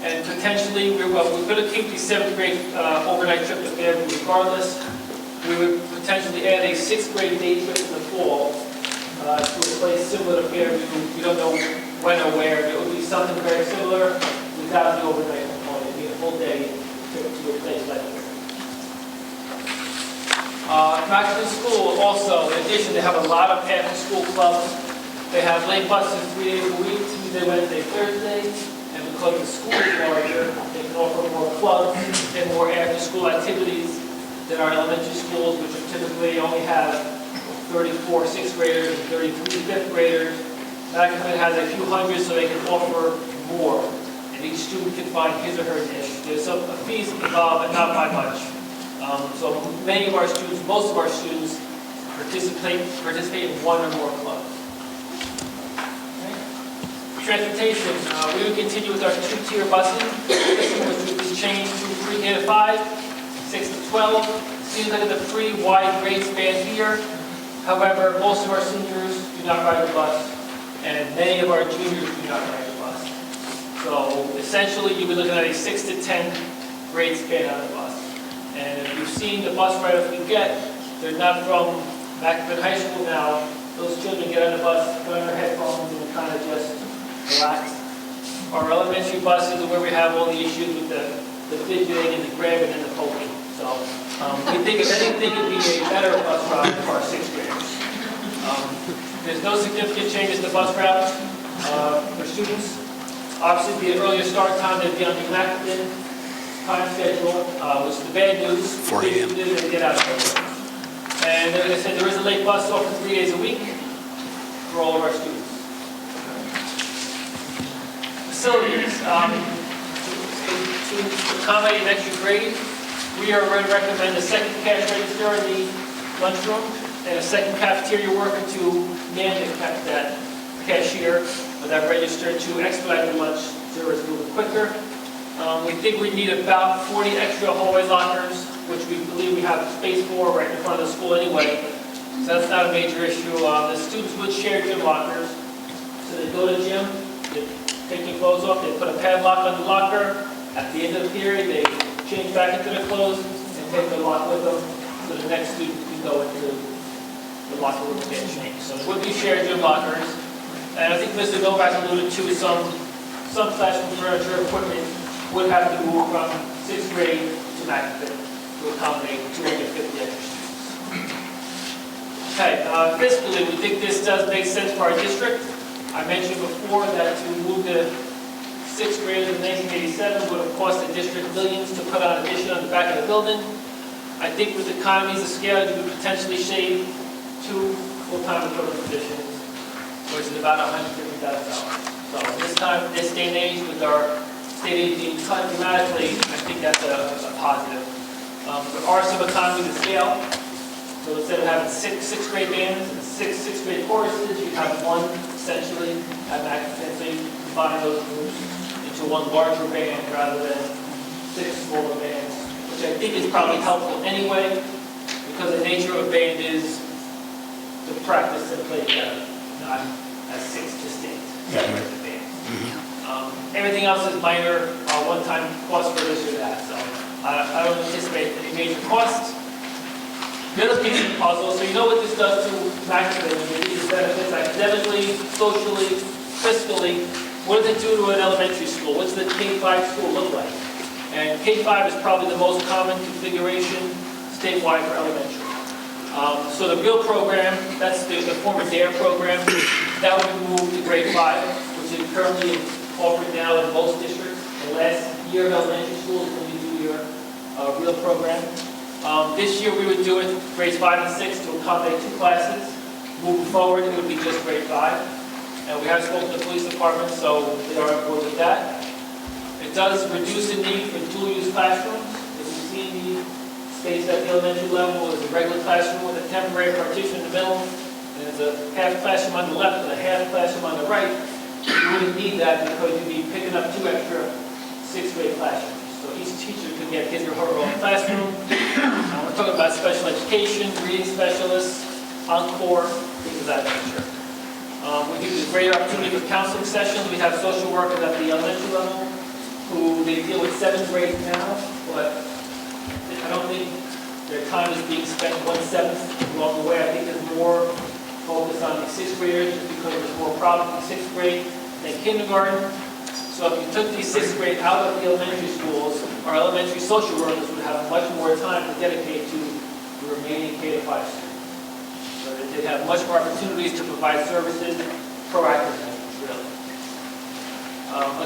And potentially, we're going to keep the 7th grade overnight trip to Fairview regardless. We would potentially add a 6th grade day trip in the fall to a place similar to Fairview. We don't know when or where, but it would be something very similar without the overnight component. It would be a full day trip to a place like this. McApin School also, in addition, they have a lot of after-school clubs. They have late buses 3 days a week, Tuesday, Wednesday, Thursday. And because the school is larger, they can offer more clubs and more after-school activities than our elementary schools, which typically only have 34 6th graders and 33 5th graders. McApin has a few hundred, so they can offer more. And each student can find his or her niche. There's some fees involved, but not by much. So many of our students, most of our students, participate in one or more clubs. Transportation, we would continue with our 2-tier busing. This one was changed to pre-K to 5, 6 to 12. Seems like it's a pretty wide grade span here. However, most of our seniors do not ride the bus, and many of our juniors do not ride the bus. So essentially, you'll be looking at a 6 to 10 grade span on the bus. And if you've seen the bus riders we get, they're not from McApin High School now. Those children get on the bus, put on their headphones, and kind of just relax. Our elementary buses are where we have all the issues with the fidgeting and the grabbing and the poking. So we think if anything, it'd be a better bus route for our 6th graders. There's no significant changes to bus routes for students. Obviously, the earlier start time, they'd be on the McApin time schedule, which is the bad news. 4 a.m. They get out early. And like I said, there is a late bus offered 3 days a week for all of our students. Facilities, to accommodate an extra grade, we are going to recommend a 2nd cash register in the lunchroom and a 2nd cafeteria worker to man that cashier or that register to expedite the lunch service a little quicker. We think we need about 40 extra hallway lockers, which we believe we have space for right in front of the school anyway. So that's not a major issue. The students would share gym lockers. So they go to the gym, they take their clothes off, they put a padlock on the locker. At the end of the period, they change back into their clothes and take the lock with them so the next student can go into the locker room and get changed. So it would be shared gym lockers. And I think Mr. Novak alluded to some classroom furniture equipment would have to move from 6th grade to McApin to accommodate 250 extra students. Okay, fiscally, we think this does make sense for our district. I mentioned before that to move the 6th graders in 1987 would have cost the district millions to put on addition on the back of the building. I think with economies of scale, you could potentially shave 2 full-time equivalent positions, which is about $150,000. So this day and age, with our state aid being cut dramatically, I think that's a positive. There are some economies of scale. So instead of having 6 6th grade bands and 6 6th grade choruses, you have 1 essentially at McApin. So you combine those groups into 1 larger band rather than 6 smaller bands, which I think is probably helpful anyway, because the nature of a band is to practice and play together, not as 6 distinct separate bands. Everything else is minor, one-time cost for this or that, so I don't anticipate any major costs. The other piece of the puzzle, so you know what this does to McApin, these benefits academically, socially, fiscally. What does it do to an elementary school? What's the K-5 school look like? And K-5 is probably the most common configuration statewide for elementary. So the real program, that's the former DARE program, that would be moved to grade 5, which is currently offered now in most districts. The last year of elementary school is when you do your real program. This year we would do it grades 5 and 6 to accommodate 2 classes. moving forward, it would be just grade 5. And we have spoken to the police department, so they are on board with that. It does reduce the need for dual-use classrooms. As you see, the space at the elementary level is a regular classroom with a temporary partition in the middle, and there's a half classroom on the left and a half classroom on the right. You wouldn't need that because you'd be picking up 2 extra 6th grade classrooms. So each teacher could get his or her own classroom. We're talking about special education, reading specialists, encore, things of that nature. We give you a great opportunity for counseling sessions. We have social workers at the elementary level who they deal with 7th grade now, but I don't think their time is being spent 1/7 along the way. I think there's more focus on the 6th graders just because there's more problems in 6th grade than kindergarten. So if you took the 6th grade out of the elementary schools, our elementary social workers would have much more time to dedicate to the remaining K-5 students. So that they'd have much more opportunities to provide services proactively, really.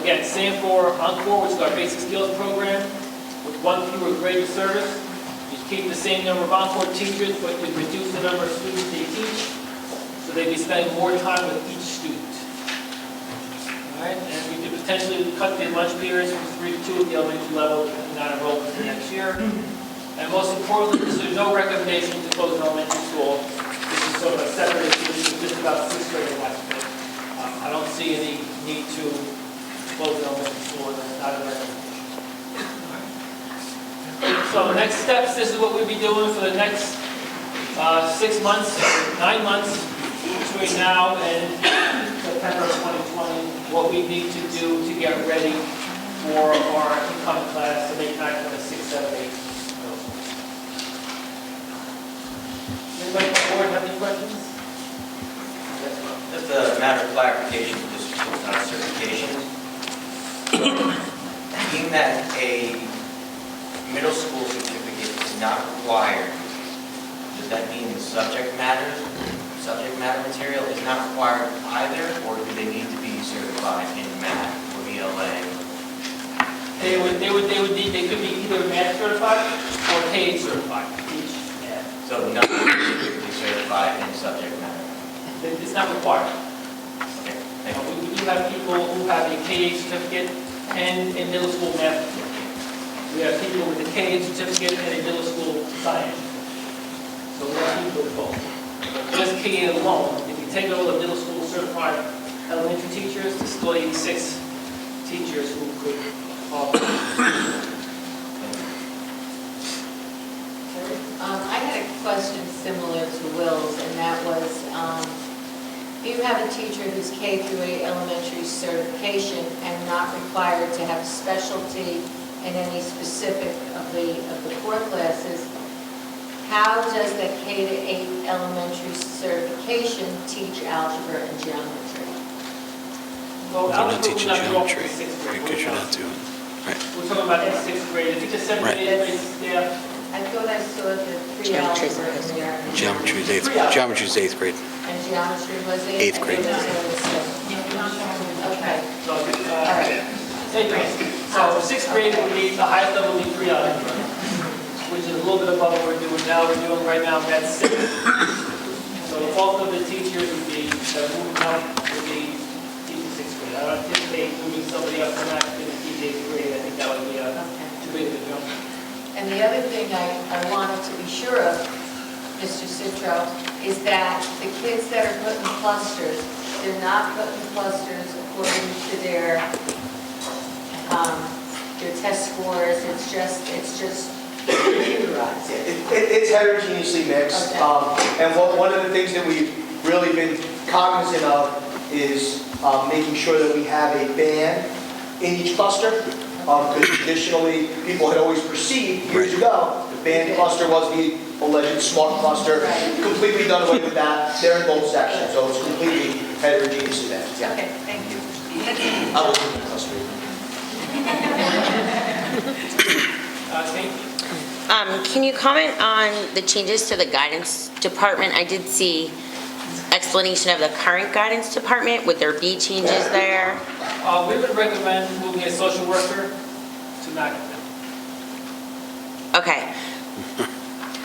Again, same for Encore, which is our basic skills program, with 1 fewer grade of service. You keep the same number of Encore teachers, but you reduce the number of students they teach, so they'd be spending more time with each student. All right, and we could potentially cut the lunch periods from 3 to 2 at the elementary level, depending on enrollment for next year. And most importantly, there's no recommendation to close an elementary school. This is sort of a separate issue. This is just about 6th grade and last grade. I don't see any need to close an elementary school, and that's not a recommendation. So next steps, this is what we'll be doing for the next 6 months, 9 months, between now and September 2020, what we need to do to get ready for our incoming class to make time for the 6, 7, 8. Anybody on the board have any questions? Just a matter of clarification for this certification. Being that a middle school certificate is not required, does that mean the subject matter material is not required either, or do they need to be certified in math or ELA? They could be either math certified or K certified. Each. Yeah. So none specifically certified in subject matter. It's not required. Okay, thank you. We do have people who have a K certificate and a middle school math certificate. We have people with a K certificate and a middle school science. So we have people with both. But just K alone, if you take all the middle school certified elementary teachers, there's still 86 teachers who could offer. I had a question similar to Will's, and that was, you have a teacher who's K through 8 elementary certification and not required to have specialty in any specific of the core classes. How does the K to 8 elementary certification teach algebra and geometry? Well, They're not algebra teaching we're not doing geometry in 6th grade. because you're not doing. Right. We're talking about in 6th grade. If it's a 7th Right. grade staff, I thought I saw the pre-algebra in there. Geometry's 8th grade. And geometry was 8th grade. Okay. so, All right. so 6th grade would be, the highest level would be pre-algebra, which is a little bit above what we're doing now. We're doing right now math 6. So the bulk of the teachers would be, that are moving up would be teaching 6th grade. I don't anticipate moving somebody up from that to teach 8th grade. I think that would be too big of a jump. And the other thing I wanted to be sure of, Mr. Citro, is that the kids that are put in clusters, they're not put in clusters according to their test scores. It's just computerized. It's heterogeneously mixed. Okay. And one of the things that we've really been cognizant of is making sure that we have a band in each cluster. Because traditionally, people had always perceived years ago, the band cluster was the alleged smart cluster. Right. Completely done away with that. They're in both sections, so it's completely heterogeneously mixed. Yeah. Okay, thank you. I was in the cluster. Can you comment on the changes to the guidance department? I did see explanation of the current guidance department. Would there be changes there? We would recommend moving a social worker to Mackin. Okay.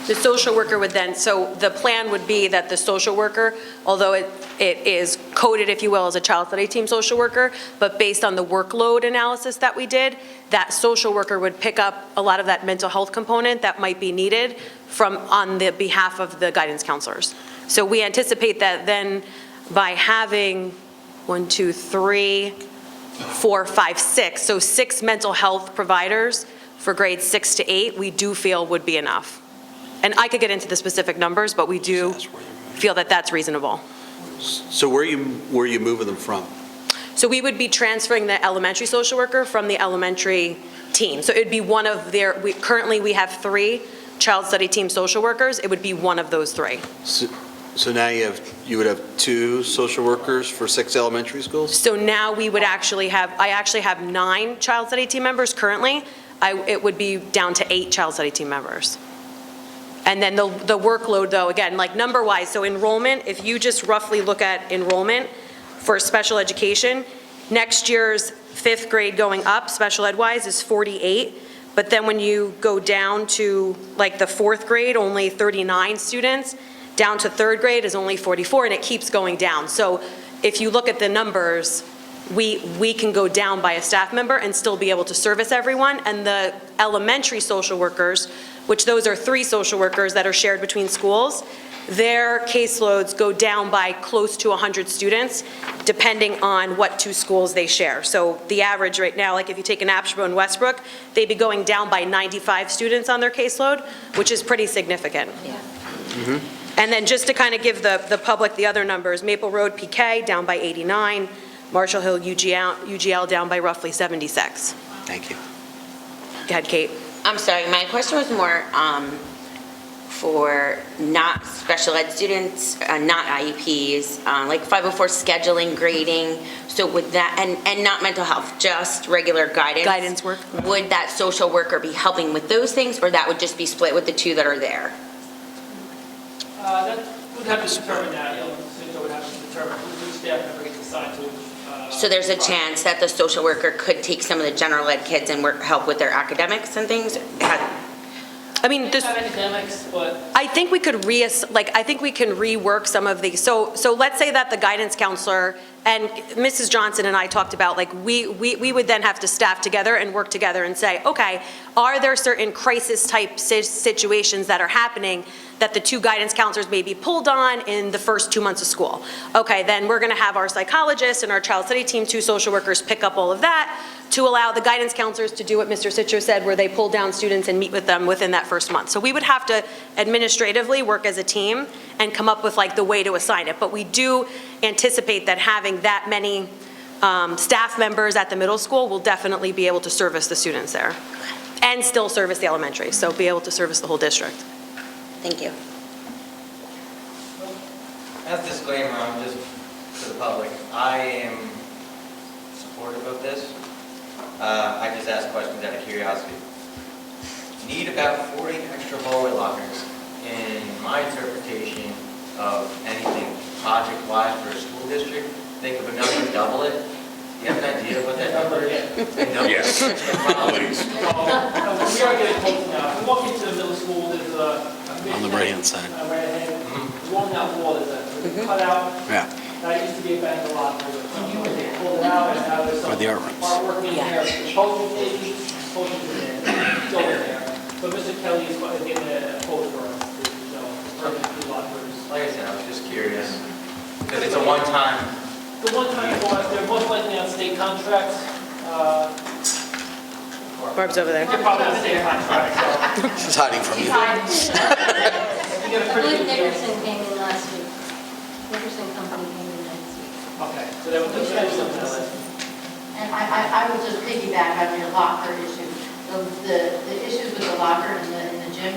The social worker would then, so the plan would be that the social worker, although it is coded, if you will, as a child study team social worker, but based on the workload analysis that we did, that social worker would pick up a lot of that mental health component that might be needed on the behalf of the guidance counselors. So we anticipate that then by having 1, 2, 3, 4, 5, 6, so 6 mental health providers for grades 6 to 8, we do feel would be enough. And I could get into the specific numbers, but we do feel that that's reasonable. So where are you moving them from? So we would be transferring the elementary social worker from the elementary team. So it would be one of currently we have 3 child study team social workers. It would be one of those 3. So now you would have 2 social workers for 6 elementary schools? So now we would actually have, I actually have 9 child study team members currently. It would be down to 8 child study team members. And then the workload, though, again, like number-wise, so enrollment, if you just roughly look at enrollment for special education, next year's 5th grade going up, special ed-wise, is 48. But then when you go down to like the 4th grade, only 39 students, down to 3rd grade is only 44, and it keeps going down. So if you look at the numbers, we can go down by a staff member and still be able to service everyone. And the elementary social workers, which those are 3 social workers that are shared between schools, their caseloads go down by close to 100 students, depending on what 2 schools they share. So the average right now, like if you take an Ashboro and Westbrook, they'd be going down by 95 students on their caseload, which is pretty significant. Yeah. And then just to kind of give the public the other numbers, Maple Road PK down by 89, Marshall Hill UGL down by roughly 76. Thank you. Go ahead, Kate. I'm sorry, my question was more for not special ed students, not IEPs, like 504 scheduling, grading, so would that, and not mental health, just regular guidance? Guidance work. Would that social worker be helping with those things, or that would just be split with the 2 that are there? That would have to determine that, Cynthia would have to determine which staff member gets assigned to. So there's a chance that the social worker could take some of the general ed kids and help with their academics and things? I mean, this, academics, but I think we could I think we can rework some of these. So let's say that the guidance counselor and Mrs. Johnson and I talked about, like, we would then have to staff together and work together and say, okay, are there certain crisis type situations that are happening that the 2 guidance counselors may be pulled on in the first 2 months of school? Okay, then we're gonna have our psychologist and our child study team, 2 social workers pick up all of that to allow the guidance counselors to do what Mr. Sitcher said, where they pull down students and meet with them within that first month. So we would have to administratively work as a team and come up with like the way to assign it. But we do anticipate that having that many staff members at the middle school will definitely be able to service the students there and still service the elementary, so be able to service the whole district. Thank you. As a disclaimer, I'm just, to the public, I am supportive of this. I just ask questions out of curiosity. Need about 40 extra hallway lockers. In my interpretation of anything project-wise for a school district, think of a number, double it. Do you have an idea of what that number is? Yes. Please. we are getting close now. If you walk into the middle school, there's On the right-hand side. right ahead. Along that wall, there's a cutout. Yeah. That used to be a bank a lot. They pulled it out, and now there's some Where the art rooms. artwork in there. The poster stations, posters in there, still in there. But Mr. Kelly is getting a quote for us to show permanent lockers. Like I said, I was just curious. Because it's a one-time. The one-time ones, they're most likely on state contracts. Barb's over there. They're probably on state contracts, so. She's hiding from you. You get a I pretty believe good deal. Nickerson came in last week. Nickerson Company came in last week. Okay, so that was something else. And I will just piggyback on your locker issue. The issues with the locker in the gym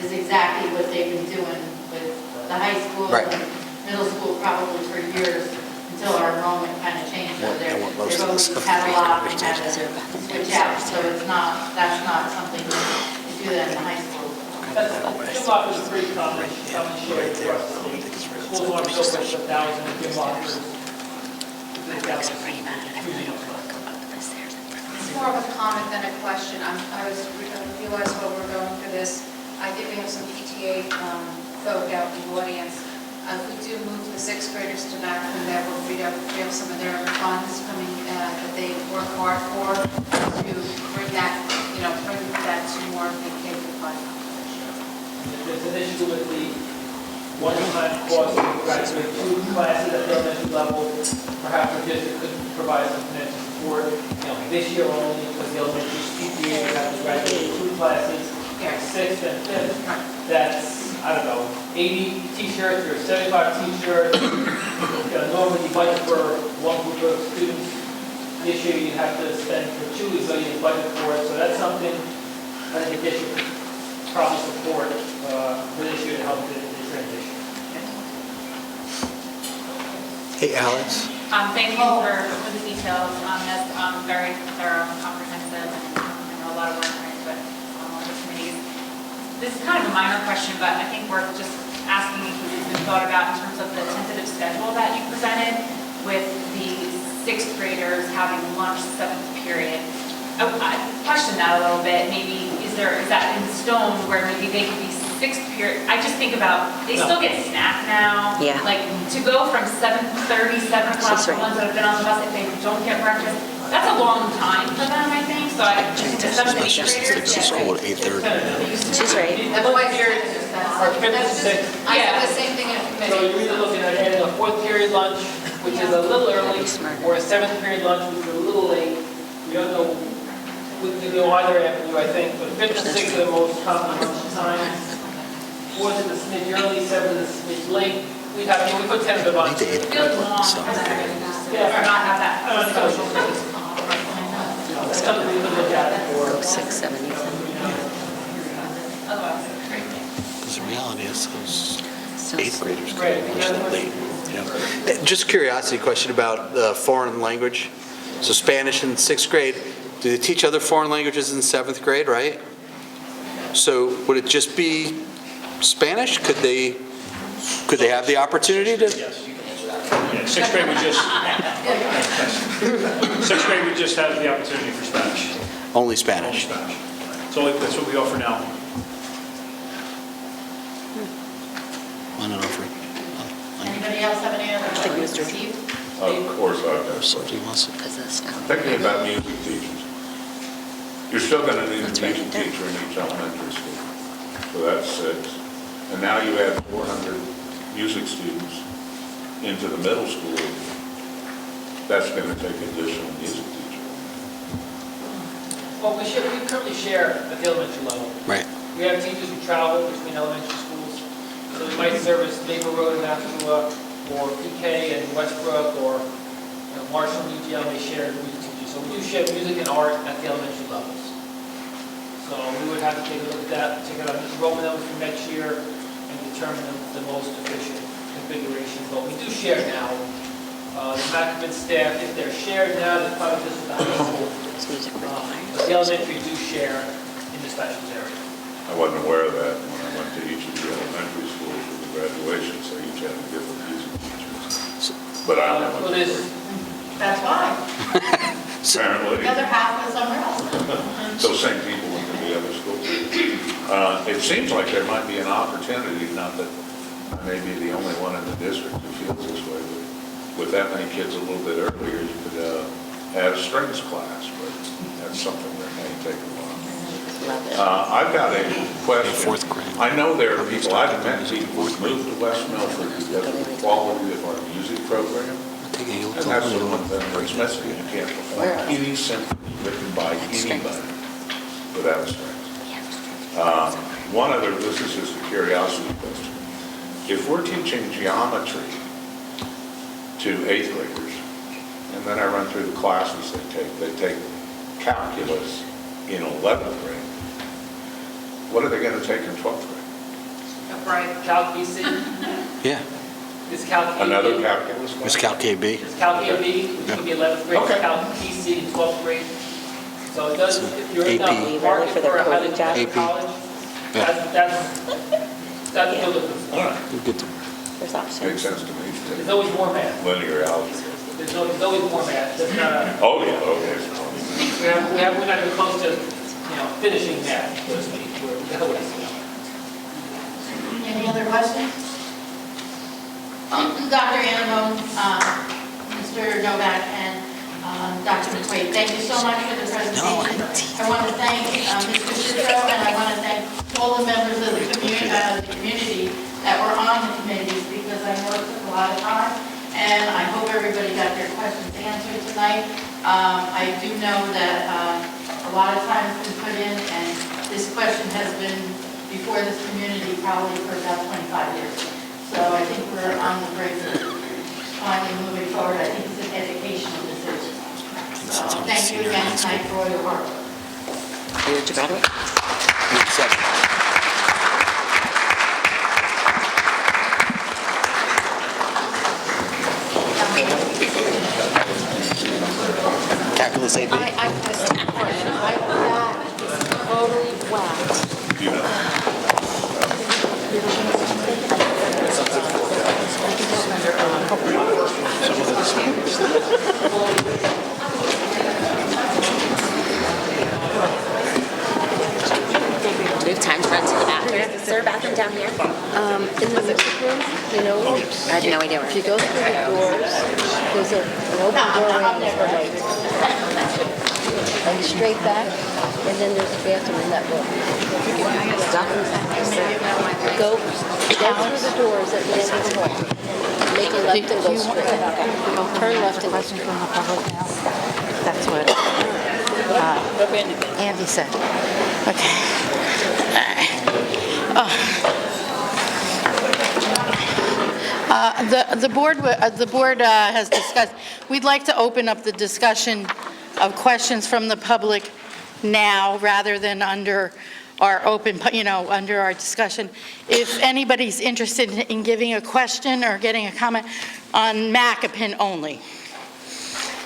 is exactly what they've been doing with the high school Right. and middle school probably for years until our enrollment kind of changed. So They want most they've of always this stuff had a free, lock which and had is- to switch out. So that's not something you do that in the high school. Gym lockers are pretty common shared across the state. Schools want to go for 1,000 gym lockers. It's more of a comment than a question. I realized while we're going through this, I think we have some PTA folk out in the audience. If we do move the sixth graders to back from that, we'll free up some of their funds coming that they work hard for to bring that, bring that to more of the K-5 population. There's an issue with the one-time cost of graduating 2 classes at the elementary level. Perhaps the district could provide some financial support, this year only, because the elementary PTA would have to graduate 2 classes, 6th and 5th. That's, I don't know, 80 t-shirts or 75 t-shirts. Normally you budget for one group of students. This year you have to spend for 2, so you budget for it. So that's something I think the district could probably support for this year to help the transition. Hey, Alex. Thank you for the details. That's very thorough, comprehensive, and I know a lot of work went into it on all the committees. This is kind of a minor question, but I think worth just asking if it's been thought about in terms of the tentative schedule that you presented with the 6th graders having lunch 7th period. I question that a little bit. Maybe is that in stone where maybe they could be 6th period? I just think about they still get snack now. Yeah. Like to go from 7:30, 7 o'clock to ones that have been on the bus if they don't get breakfast. That's a long time for them, I think. So I think the 7th and 8th graders. School at 8:30. She's right. That's why that's just, I said the same thing in a committee. So you're either looking at adding a 4th period lunch, which is a little early, or a 7th period lunch, which is a little late. We don't know, we can do either avenue, I think, but 5th and 6th are the most common lunch times. 4th is a smidge early, 7th is a smidge late. We put tentative on. It feels long. Yeah, or not have that. That's something we could look at for 6, 7, 8, 7. Otherwise, Because the reality is those 8th graders go that late. Just a curiosity question about foreign language. So Spanish in 6th grade, do they teach other foreign languages in 7th grade, right? So would it just be Spanish? Could they have the opportunity to? Yes. Yeah, 6th grade would just have the opportunity for Spanish. Only Spanish. Only Spanish. So that's what we offer now. I don't know if Anybody else have any other questions? Steve? Of course I've got somebody wants to. Thinking about music teachers. You're still going to need a music teacher in each elementary school. So that's 6. And now you add 400 music students into the middle school. That's going to take additional music teachers. Well, we currently share at the elementary level. Right. We have teachers who travel between elementary schools. So we might service Maple Road in Nashua, or PK and Westbrook, or Marshall and UGL may share music teachers. So we do share music and art at the elementary levels. So we would have to take a look at that, take out enrollment numbers for next year, and determine the most efficient configuration. But we do share now. The Macabin staff, if they're shared now, they're probably just the high school. But the elementary do share in the specials area. I wasn't aware of that when I went to each of the elementary schools for the graduation, so each had different music teachers. But I don't know. That's why. Apparently. The other half is somewhere else. Those same people went to the other schools. It seems like there might be an opportunity, not that I may be the only one in the district who feels this way, but with that many kids a little bit earlier, you could add a strings class, but that's something that may take a while. I've got a question. I know there are people, I've met people who've moved to West Milford because of the quality of our music program. And that's the one thing that's missing. You can't perform any symphony written by anybody without strings. One other, this is just a curiosity question. If we're teaching geometry to 8th graders, and then I run through the classes they take calculus in 11th grade, what are they going to take in 12th grade? Right, Calc BC. Yeah. It's Calc KB. Another calculus? It's Calc KB. It's Calc KB, which would be 11th grade, Okay. Calc BC in 12th grade. So it does, if you're in AP. the market for a highly competitive AP. college, that's what they're looking for. All right. Good. There's options. Makes sense to me. There's always more math. Linear algebra. There's always more math. That's not a, Oh, yeah, okay. we're not even close to, finishing math, so to speak. We're always, Any other questions? Dr. Annabone, Mr. Novak, and Dr. McQuaid, thank you so much for the presentation. I want to thank Mr. Citro, and I want to thank all the members of the community that were on the committees, because I know it took a lot of time, and I hope everybody got their questions answered tonight. I do know that a lot of time has been put in, and this question has been before this community probably for about 25 years. So I think we're on the brink of finally moving forward. I think it's an educational decision. So thank you again tonight for all your hard work. Did you graduate? Calculus AB. I missed a portion. That is totally whacked. Do we have time to run to the bathroom? Is there a bathroom down here? In the music room, you know, I have no idea where. if you go through the doors, there's an open doorway on the right. And straight back, and then there's a bathroom in that room. Go through the doors at the end of the hall. Make a left and go straight. Turn left and go straight. From the public now. That's what Andy said. Okay. The board has discussed, we'd like to open up the discussion of questions from the public now rather than under our open, under our discussion. If anybody's interested in giving a question or getting a comment on Macoupin only.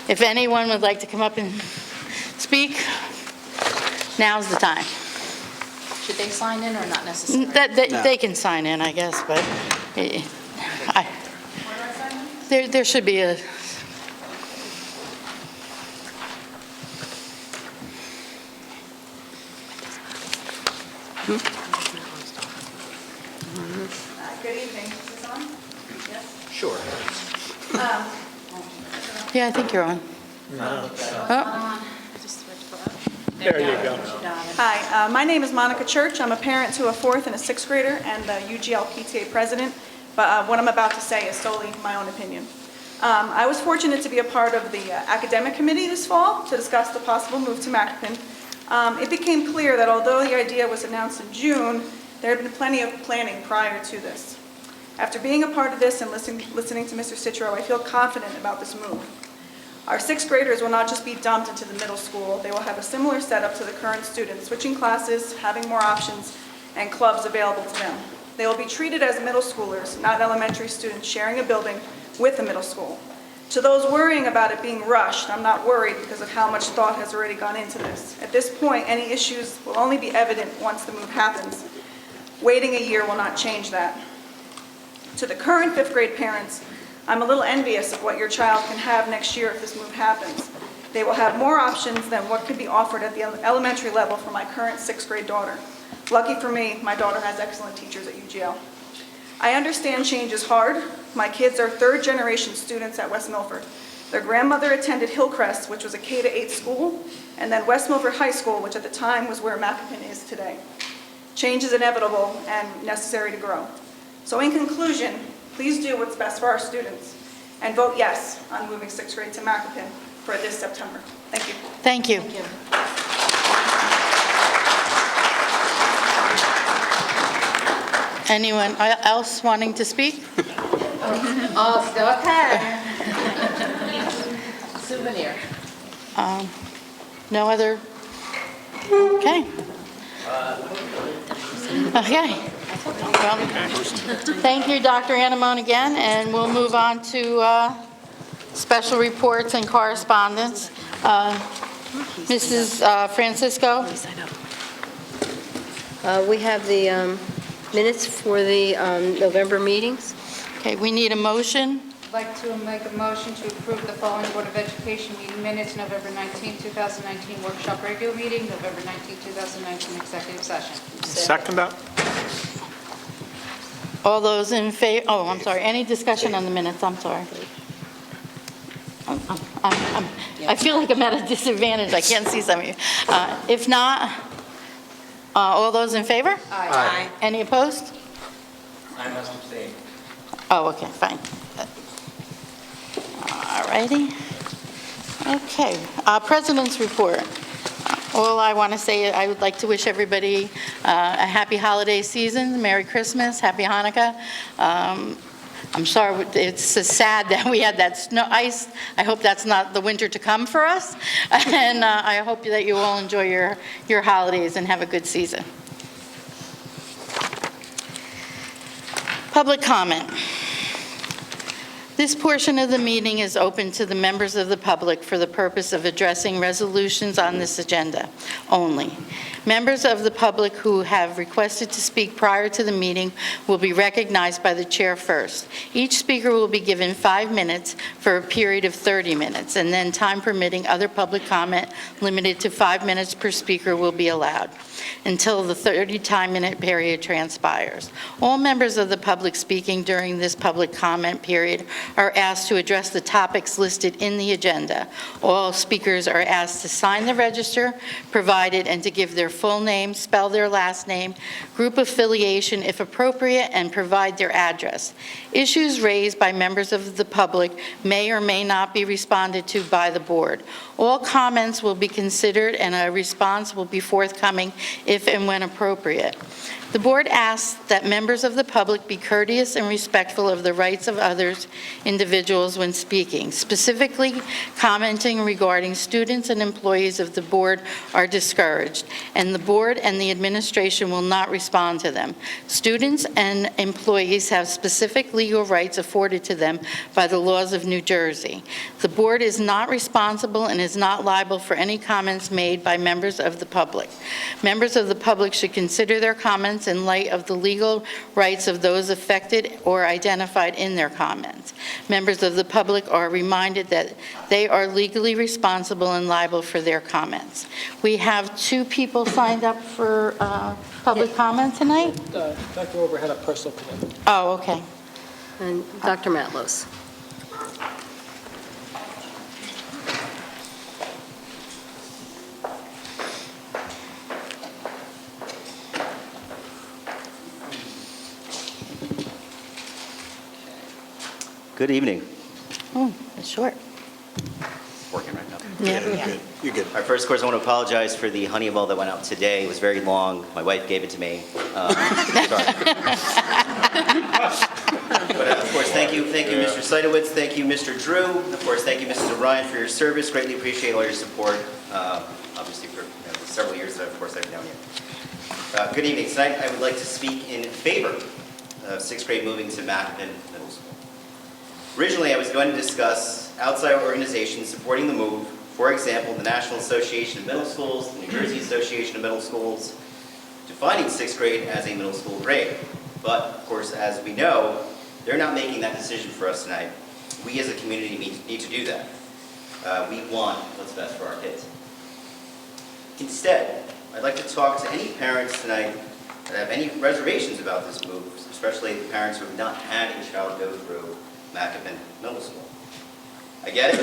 If anyone would like to come up and speak, now's the time. Should they sign in or not necessarily? They can sign in, I guess, but there should be a... Good evening. Is this on? Yes? Sure. Yeah, I think you're on. There you go. Hi, my name is Monica Church. I'm a parent to a 4th and a 6th grader and the UGL PTA president, but what I'm about to say is solely my own opinion. I was fortunate to be a part of the academic committee this fall to discuss the possible move to Macoupin. It became clear that although the idea was announced in June, there had been plenty of planning prior to this. After being a part of this and listening to Mr. Citro, I feel confident about this move. Our 6th graders will not just be dumped into the middle school, they will have a similar setup to the current students, switching classes, having more options, and clubs available to them. They will be treated as middle schoolers, not elementary students sharing a building with the middle school. To those worrying about it being rushed, I'm not worried because of how much thought has already gone into this. At this point, any issues will only be evident once the move happens. Waiting a year will not change that. To the current 5th grade parents, I'm a little envious of what your child can have next year if this move happens. They will have more options than what could be offered at the elementary level for my current 6th grade daughter. Lucky for me, my daughter has excellent teachers at UGL. I understand change is hard. My kids are 3rd generation students at West Milford. Their grandmother attended Hillcrest, which was a K-8 school, and then West Milford High School, which at the time was where Macoupin is today. Change is inevitable and necessary to grow. So in conclusion, please do what's best for our students and vote yes on moving 6th grade to Macoupin for this September. Thank you. Thank you. Anyone else wanting to speak? Oh, okay. Souvenir. No other? Okay. Okay. Well, thank you, Dr. Annamone, again, and we'll move on to special reports and correspondence. Mrs. Francisco? We have the minutes for the November meetings. Okay, we need a motion. I'd like to make a motion to approve the following Board of Education meeting minutes: November 19, 2019 workshop regular meeting, November 19, 2019 executive session. Second that? All those in favor, oh, I'm sorry, any discussion on the minutes? I'm sorry. I feel like I'm at a disadvantage, I can't see some of you. If not, all those in favor? Aye. Any opposed? I must abstain. Oh, okay, fine. All righty. Okay, President's report. All I want to say, I would like to wish everybody a happy holiday season, Merry Christmas, Happy Hanukkah. I'm sorry, it's so sad that we had that snow, ice. I hope that's not the winter to come for us. And I hope that you all enjoy your holidays and have a good season. Public comment. This portion of the meeting is open to the members of the public for the purpose of addressing resolutions on this agenda only. Members of the public who have requested to speak prior to the meeting will be recognized by the chair first. Each speaker will be given 5 minutes for a period of 30 minutes, and then time permitting, other public comment limited to 5 minutes per speaker will be allowed until the 30-minute period transpires. All members of the public speaking during this public comment period are asked to address the topics listed in the agenda. All speakers are asked to sign the register provided and to give their full name, spell their last name, group affiliation if appropriate, and provide their address. Issues raised by members of the public may or may not be responded to by the board. All comments will be considered and a response will be forthcoming if and when appropriate. The board asks that members of the public be courteous and respectful of the rights of others individuals when speaking. Specifically, commenting regarding students and employees of the board are discouraged, and the board and the administration will not respond to them. Students and employees have specific legal rights afforded to them by the laws of New Jersey. The board is not responsible and is not liable for any comments made by members of the public. Members of the public should consider their comments in light of the legal rights of those affected or identified in their comments. Members of the public are reminded that they are legally responsible and liable for their comments. We have 2 people signed up for public comment tonight. Dr. Ober had a personal commitment. Oh, okay. And Dr. Matlos. Good evening. Oh, it's short. Working right now. Yeah. You're good. All right, first, of course, I want to apologize for the Honeywell that went out today. It was very long. My wife gave it to me. Sorry. But of course, thank you, Mr. Seidowitz. Thank you, Mr. Drew. Of course, thank you, Mrs. O'Brien, for your service. Greatly appreciate all your support, obviously, for the several years that, of course, I've known you. Good evening. Tonight, I would like to speak in favor of 6th grade moving to Macapin Middle School. Originally, I was going to discuss outside organizations supporting the move, for example, the National Association of Middle Schools, the New Jersey Association of Middle Schools, defining 6th grade as a middle school grade. But, of course, as we know, they're not making that decision for us tonight. We as a community need to do that. We want what's best for our kids. Instead, I'd like to talk to any parents tonight that have any reservations about this move, especially the parents who have not had a child go through Macapin Middle School. I get it.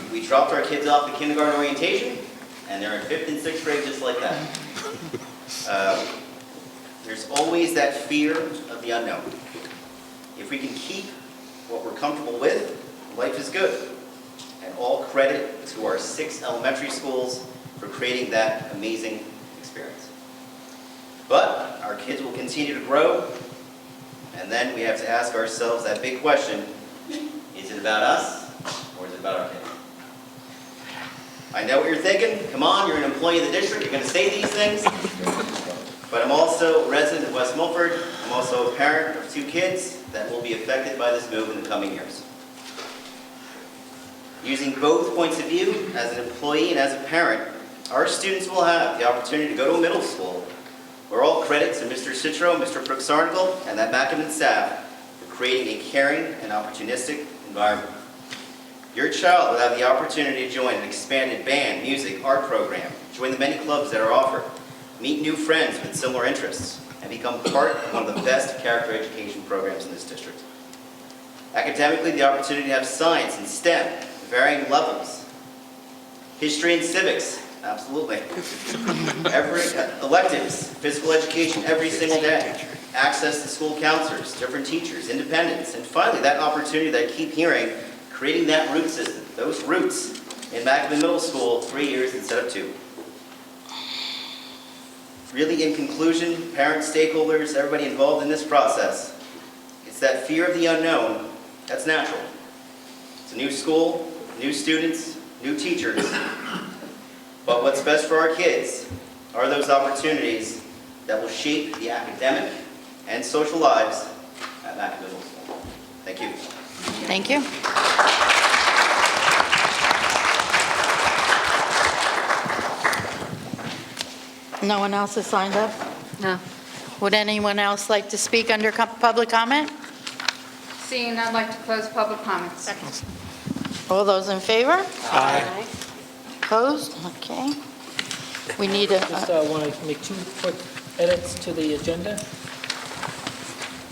We dropped our kids off at kindergarten orientation, and they're in 5th and 6th grade just like that. There's always that fear of the unknown. If we can keep what we're comfortable with, life is good. And all credit to our 6 elementary schools for creating that amazing experience. But our kids will continue to grow, and then we have to ask ourselves that big question, is it about us, or is it about our kids? I know what you're thinking. Come on, you're an employee of the district, you're going to say these things. But I'm also a resident of West Milford. I'm also a parent of 2 kids that will be affected by this move in the coming years. Using both points of view, as an employee and as a parent, our students will have the opportunity to go to a middle school where all credit to Mr. Citro, Mr. Brooks-Arnicle, and that Macapin staff for creating a caring and opportunistic environment. Your child will have the opportunity to join an expanded band, music, art program, join the many clubs that are offered, meet new friends with similar interests, and become part of one of the best character education programs in this district. Academically, the opportunity to have science and STEM at varying levels. History and civics, absolutely. Every electives, physical education every single day. Access to school counselors, different teachers, independence, and finally that opportunity that I keep hearing, creating that root system, those roots in Macklin Middle School, 3 years instead of 2. Really, in conclusion, parents, stakeholders, everybody involved in this process, it's that fear of the unknown that's natural. It's a new school, new students, new teachers. But what's best for our kids are those opportunities that will shape the academic and social lives at Macklin Middle School. Thank you. Thank you. No one else has signed up? No. Would anyone else like to speak under public comment? Seeing none, I'd like to close public comments. All those in favor? Aye. Opposed? Okay. We need a, Just want to make 2 quick edits to the agenda.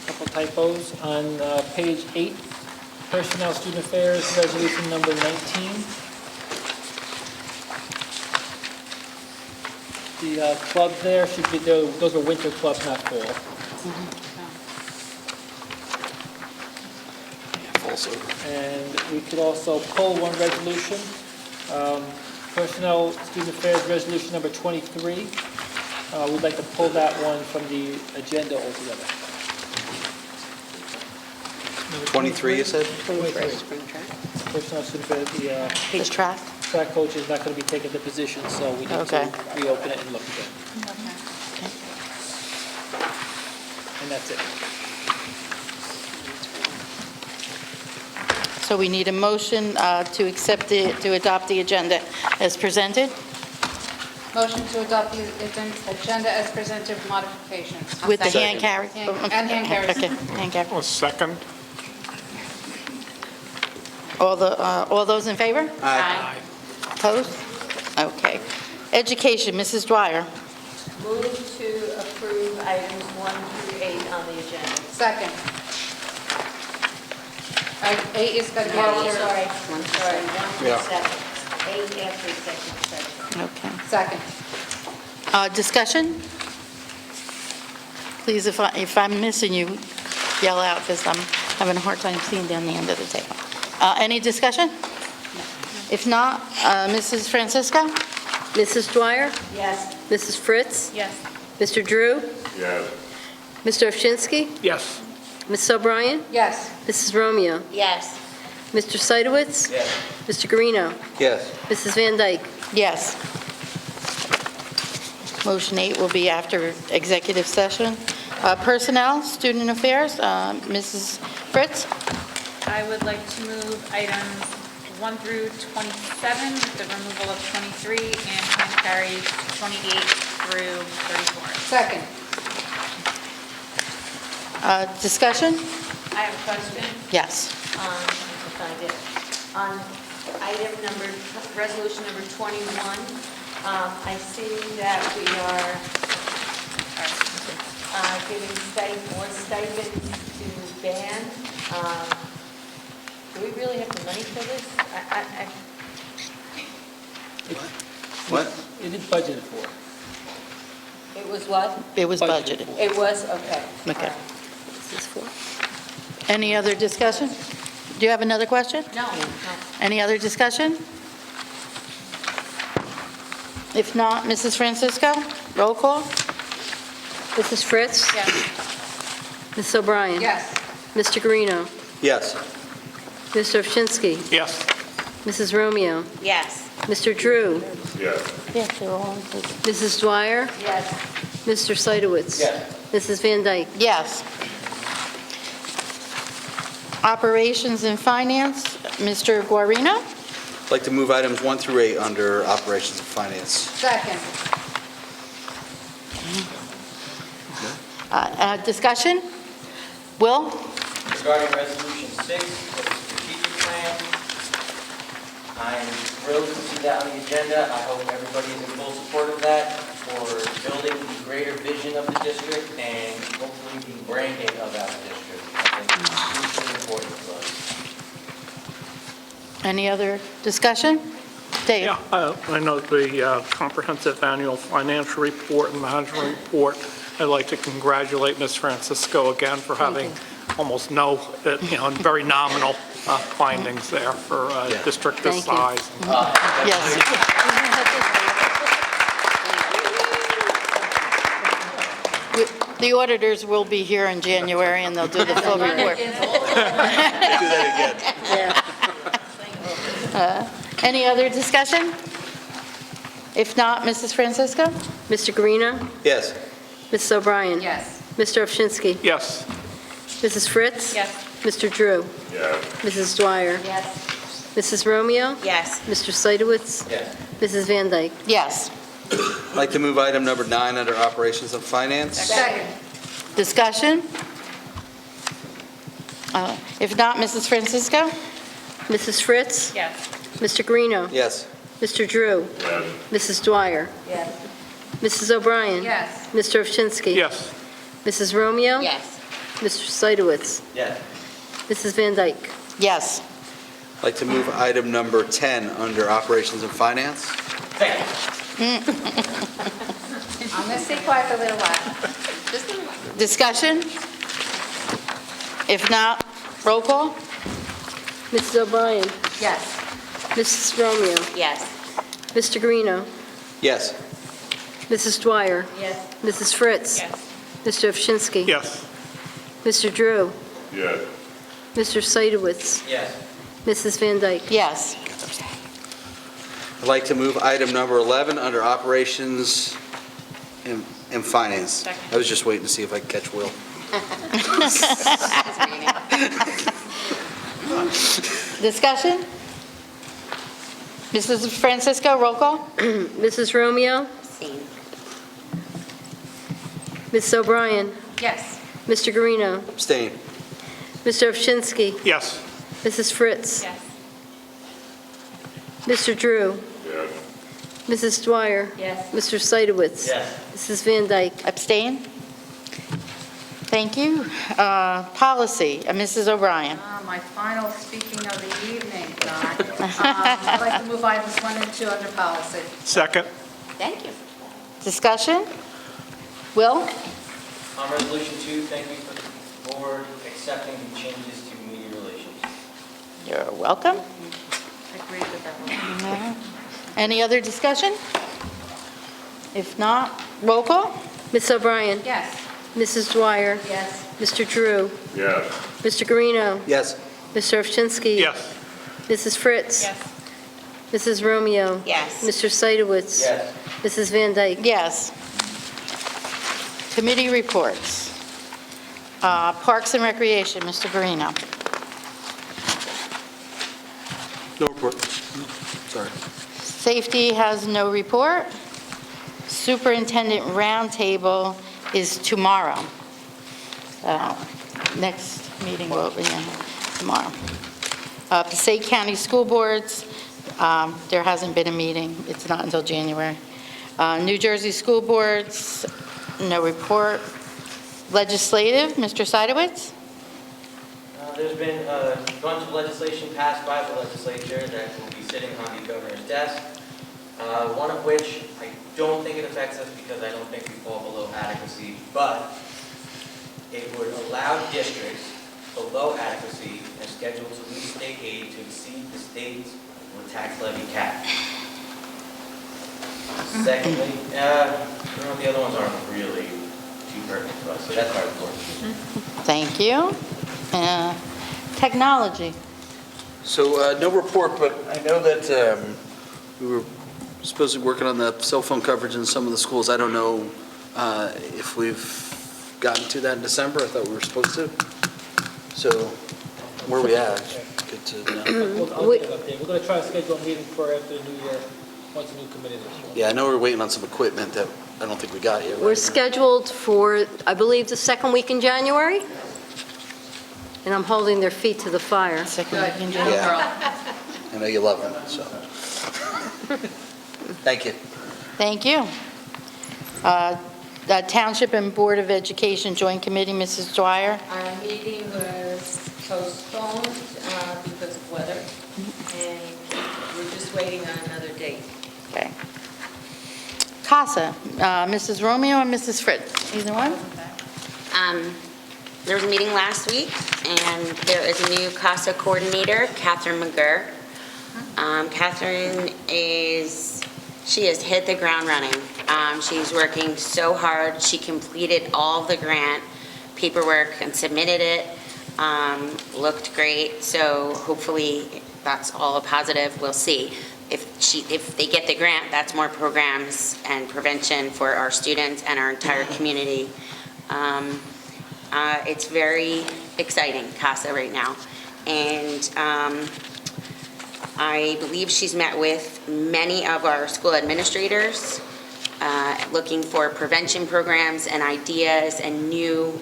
Couple typos on page 8, Personnel Student Affairs, Resolution number 19. The club there should be, those are winter clubs, not fall. And we could also pull one resolution, Personnel Student Affairs Resolution number 23. We'd like to pull that one from the agenda altogether. 23, you said? 23. Personnel Student Affairs, the track? track coach is not going to be taking the position, so we need Okay. to reopen it and look again. And that's it. So we need a motion to accept to adopt the agenda as presented. Motion to adopt the agenda as presented with modifications. With the hand carry. And hand carries. Okay, hand carry. A second. All those in favor? Aye. Opposed? Okay. Education, Mrs. Dwyer. Move to approve items 1 through 8 on the agenda. Second. 8 is going to be No, after. sorry, 1 through Yeah. 7. 8 after executive session. Okay. Second. Discussion? Please, if I'm missing you, yell out, because I'm having a hard time seeing down the end of the table. Any discussion? If not, Mrs. Francisco? Mrs. Dwyer? Yes. Mrs. Fritz? Yes. Mr. Drew? Yes. Mr. Ovchinsky? Yes. Mrs. O'Brien? Yes. Mrs. Romeo? Yes. Mr. Seidowitz? Yes. Mr. Guarino? Yes. Mrs. Van Dyke? Yes. Motion 8 will be after executive session. Personnel, Student Affairs, Mrs. Fritz? I would like to move items 1 through 27, with the removal of 23, and hand carry 28 through 34. Second. Discussion? I have a question. Yes. If I did. On item number, resolution number 21, I see that we are giving more stipends to band. Do we really have the money for this? What? It is budgeted for. It was what? It was budgeted. It was, okay. Okay. Any other discussion? Do you have another question? No, no. Any other discussion? If not, Mrs. Francisco, roll call? Mrs. Fritz? Yes. Mrs. O'Brien? Yes. Mr. Guarino? Yes. Mr. Ovchinsky? Yes. Mrs. Romeo? Yes. Mr. Drew? Yes. Yes, they're all included. Mrs. Dwyer? Yes. Mr. Seidowitz? Yes. Mrs. Van Dyke? Yes. Operations and Finance, Mr. Guarino? I'd like to move items 1 through 8 under Operations and Finance. Second. Discussion? Will? Regarding Resolution 6, the strategic plan, I am thrilled to see that on the agenda. I hope everybody is in full support of that for building the greater vision of the district and hopefully the branding of our district. I think it's hugely important for us. Any other discussion? Dave? Yeah, I know the comprehensive annual financial report and management report. I'd like to congratulate Ms. Francisco again for having almost no, and very nominal findings there for a district this size. Yes. The auditors will be here in January, and they'll do the full report. Do that again. Any other discussion? If not, Mrs. Francisco? Mr. Guarino? Yes. Mrs. O'Brien? Yes. Mr. Ovchinsky? Yes. Mrs. Fritz? Yes. Mr. Drew? Yes. Mrs. Dwyer? Yes. Mrs. Romeo? Yes. Mr. Seidowitz? Yes. Mrs. Van Dyke? Yes. I'd like to move item number 9 under operations and finance. Second. Discussion? If not, Mrs. Francisco? Mrs. Fritz? Yes. Mr. Guarino? Yes. Mr. Drew? Yes. Mrs. Dwyer? Yes. Mrs. O'Brien? Yes. Mr. Ovchinsky? Yes. Mrs. Romeo? Yes. Mr. Seidowitz? Yes. Mrs. Van Dyke? Yes. I'd like to move item number 10 under operations and finance. Second. I'm going to stay quiet for a little while. Just a little while. Discussion? If not, roll call? Mrs. O'Brien? Yes. Mrs. Romeo? Yes. Mr. Guarino? Yes. Mrs. Dwyer? Yes. Mrs. Fritz? Yes. Mr. Ovchinsky? Yes. Mr. Drew? Yes. Mr. Seidowitz? Yes. Mrs. Van Dyke? Yes. I'd like to move item number 11 under operations and finance. Second. I was just waiting to see if I could catch Will. Discussion? Mrs. Francisco, roll call? Mrs. Romeo? Same. Mrs. O'Brien? Yes. Mr. Guarino? Abstain. Mr. Ovchinsky? Yes. Mrs. Fritz? Yes. Mr. Drew? Yes. Mrs. Dwyer? Yes. Mr. Seidowitz? Yes. Mrs. Van Dyke? Abstain? Thank you. Policy, Mrs. O'Brien. My final speaking of the evening, Doc. I'd like to move items 1 and 2 under policy. Second. Thank you. Discussion? Will? On resolution 2, thank you for the board accepting the changes to media relations. You're welcome. Agree with that one. Any other discussion? If not, roll call? Ms. O'Brien? Yes. Mrs. Dwyer? Yes. Mr. Drew? Yes. Mr. Guarino? Yes. Mr. Ovchinsky? Yes. Mrs. Fritz? Yes. Mrs. Romeo? Yes. Mr. Seidowitz? Yes. Mrs. Van Dyke? Yes. Committee reports. Parks and Recreation, Mr. Guarino. No report. Sorry. Safety has no report. Superintendent roundtable is tomorrow. Next meeting will be tomorrow. Passaic County School Boards, there hasn't been a meeting. It's not until January. New Jersey School Boards, no report. Legislative, Mr. Seidowitz? There's been a bunch of legislation passed by the legislature that will be sitting on the governor's desk, one of which I don't think it affects us because I don't think we fall below adequacy, but it would allow districts below adequacy and scheduled to lose state aid to exceed the state's tax levy cap. Secondly, the other ones aren't really too pertinent to us, so that's my report. Thank you. Technology. So no report, but I know that we were supposed to be working on the cell phone coverage in some of the schools. I don't know if we've gotten to that in December. I thought we were supposed to. So where are we at? Good to know. I'll get an update. We're going to try to schedule a meeting for after the new year, once the new committee is formed. Yeah, I know we're waiting on some equipment that I don't think we got yet. We're scheduled for, I believe, the second week in January, and I'm holding their feet to the fire. Second week in January. Yeah. I know you love them, so. Thank you. Thank you. The Township and Board of Education Joint Committee, Mrs. Dwyer. Our meeting was postponed because of weather, and we're just waiting on another date. Okay. CASA, Mrs. Romeo and Mrs. Fritz, either one? There was a meeting last week, and there is a new CASA coordinator, Catherine McGurr. Catherine she has hit the ground running. She's working so hard. She completed all of the grant paperwork and submitted it. Looked great, so hopefully that's all a positive. We'll see. If they get the grant, that's more programs and prevention for our students and our entire community. It's very exciting, CASA, right now. And I believe she's met with many of our school administrators, looking for prevention programs and ideas and new,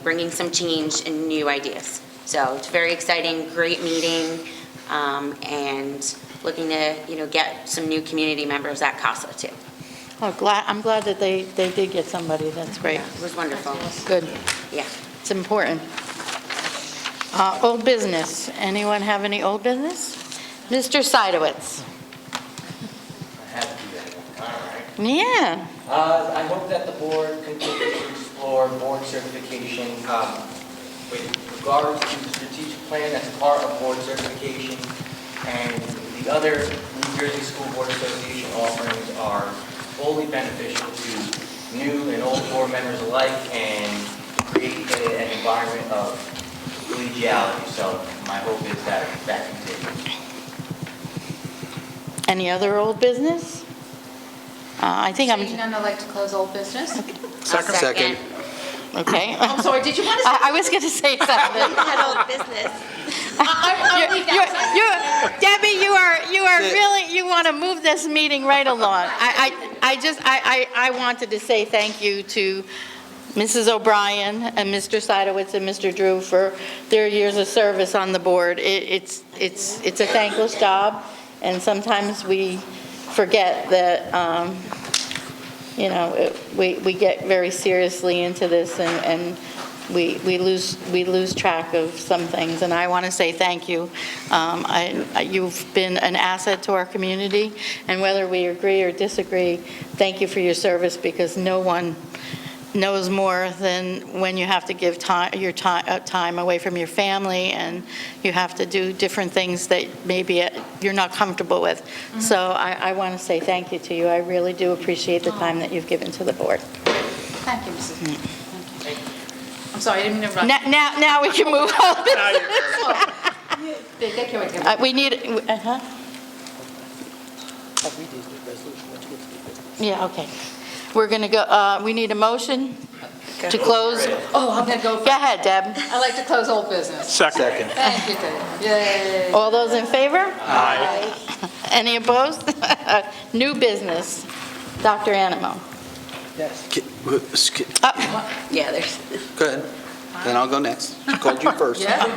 bringing some change and new ideas. So it's very exciting, great meeting, and looking to, get some new community members at CASA too. Oh, I'm glad that they did get somebody. That's great. Yeah, it was wonderful. Good. Yeah. It's important. Old business. Anyone have any old business? Mr. Seidowitz. I had to do that one. All right. Yeah. I hope that the board continues to explore board certification with regards to the strategic plan that's part of board certification, and the other New Jersey School Board Association offerings are fully beneficial to new and old board members alike and create an environment of collegiality. So my hope is that that continues. Any other old business? I think Seeing none, I'd like to close old business. Second. Okay. I'm sorry, did you want to say? I was going to say something. Had old business. Debbie, you are really, you want to move this meeting right along. I wanted to say thank you to Mrs. O'Brien and Mr. Seidowitz and Mr. Drew for their years of service on the board. It's a thankless job, and sometimes we forget that, we get very seriously into this, and we lose track of some things, and I want to say thank you. You've been an asset to our community, and whether we agree or disagree, thank you for your service, because no one knows more than when you have to give your time away from your family, and you have to do different things that maybe you're not comfortable with. Mm-hmm. So I want to say thank you to you. I really do appreciate the time that you've given to the board. Thank you, Mrs. Thank you. I'm sorry, I didn't mean to rush. Now we can move on. We need, yeah, okay. We're going to go, we need a motion to close. Oh, I'm going to go. Go ahead, Deb. I'd like to close old business. Second. Thank you, Deb. Yay. All those in favor? Aye. Any opposed? New business. Dr. Animo. Yeah, there's. Go ahead. Then I'll go next. She called you first. Yeah?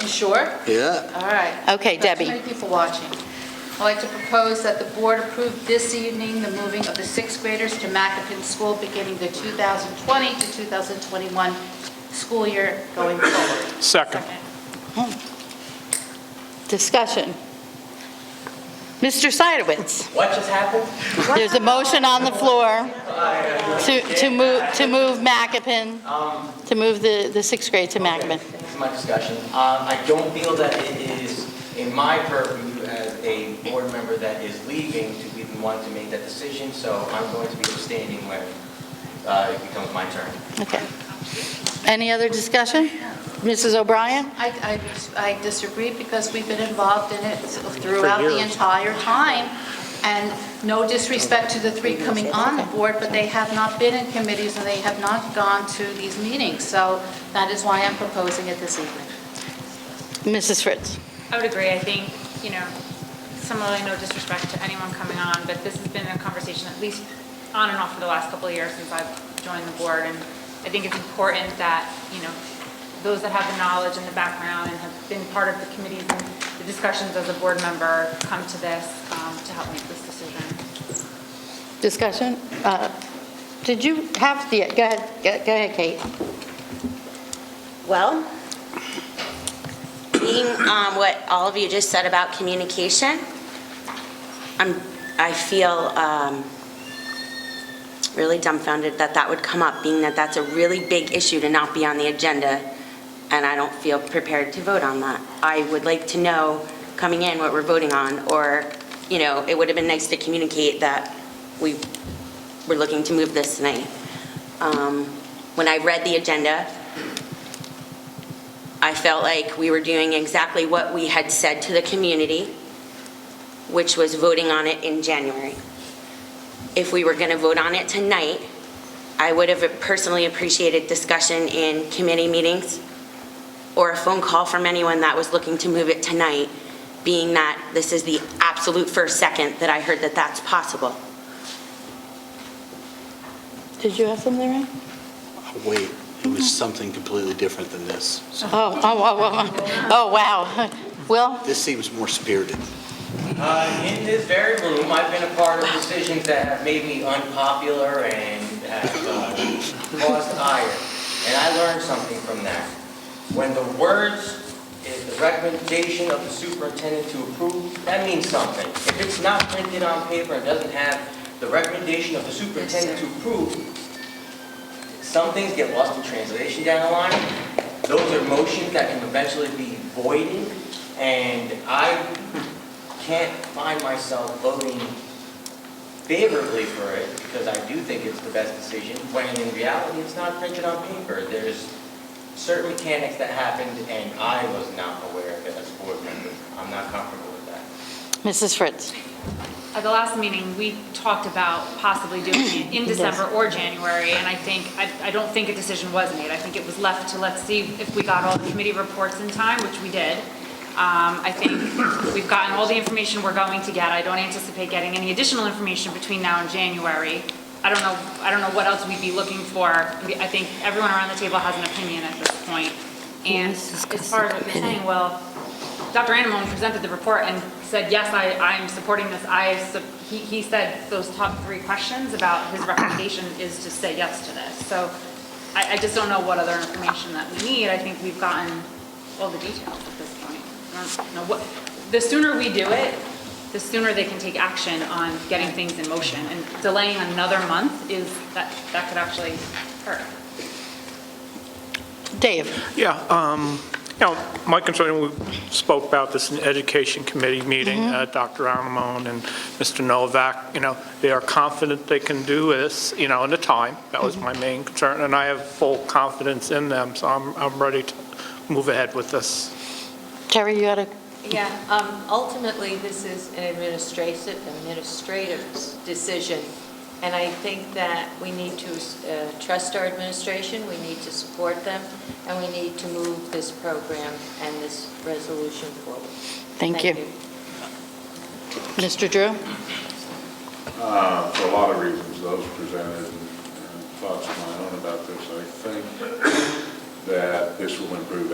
You sure? Yeah. All right. Okay, Got Debbie. too many people watching. I'd like to propose that the board approve this evening the moving of the sixth graders to Macapin School beginning the 2020 to 2021 school year going forward. Second. Discussion. Mr. Seidowitz. What just happened? There's a motion on the floor to move Macapin, to move the sixth grade to Macapin. This is my discussion. I don't feel that it is in my purview as a board member that is leaving to be the one to make that decision, so I'm going to be abstaining when it becomes my turn. Okay. Any other discussion? Mrs. O'Brien? I disagree because we've been involved in it throughout the entire time. And no disrespect to the three coming on the board, but they have not been in committees and they have not gone to these meetings. So that is why I'm proposing it this evening. Mrs. Fritz? I would agree. I think, similarly, no disrespect to anyone coming on, but this has been a conversation at least on and off for the last couple of years since I've joined the board. And I think it's important that, those that have the knowledge and the background and have been part of the committees and the discussions as a board member come to this to help make this decision. Discussion? Did you have the, go ahead, Kate. Well, being what all of you just said about communication, I feel really dumbfounded that that would come up, being that that's a really big issue to not be on the agenda, and I don't feel prepared to vote on that. I would like to know coming in what we're voting on, or, it would have been nice to communicate that we were looking to move this tonight. When I read the agenda, I felt like we were doing exactly what we had said to the community, which was voting on it in January. If we were going to vote on it tonight, I would have personally appreciated discussion in committee meetings or a phone call from anyone that was looking to move it tonight, being that this is the absolute first second that I heard that that's possible. Did you have something, Ray? Wait, it was something completely different than this. Oh, wow. Will? This seems more spirited. In this very room, I've been a part of decisions that have made me unpopular and have caused ire. And I learned something from that. When the words is the recommendation of the superintendent to approve, that means something. If it's not printed on paper and doesn't have the recommendation of the superintendent to approve, some things get lost in translation down the line. Those are motions that can eventually be voided, and I can't find myself voting favorably for it because I do think it's the best decision, when in reality it's not printed on paper. There's certain mechanics that happened, and I was not aware of it as a board member. I'm not comfortable with that. Mrs. Fritz. At the last meeting, we talked about possibly doing it in December or January, and I don't think a decision was made. I think it was left to let's see if we got all the committee reports in time, which we did. I think we've gotten all the information we're going to get. I don't anticipate getting any additional information between now and January. I don't know what else we'd be looking for. I think everyone around the table has an opinion at this point. And as far as what you're saying, well, Dr. Anamone presented the report and said, yes, I'm supporting this. He said those top 3 questions about his recommendation is to say yes to this. So I just don't know what other information that we need. I think we've gotten all the details at this point. I don't know what, the sooner we do it, the sooner they can take action on getting things in motion. And delaying another month that could actually hurt. Dave. Yeah, my concern, we spoke about this in the Education Committee meeting, Dr. Anamone and Mr. Novak, they are confident they can do this, in the time. That was my main concern, and I have full confidence in them, so I'm ready to move ahead with this. Terry, you had a... Yeah, ultimately, this is an administrative decision, and I think that we need to trust our administration, we need to support them, and we need to move this program and this resolution forward. Thank you. Mr. Drew? For a lot of reasons, those presented and thoughts of my own about this, I think that this will improve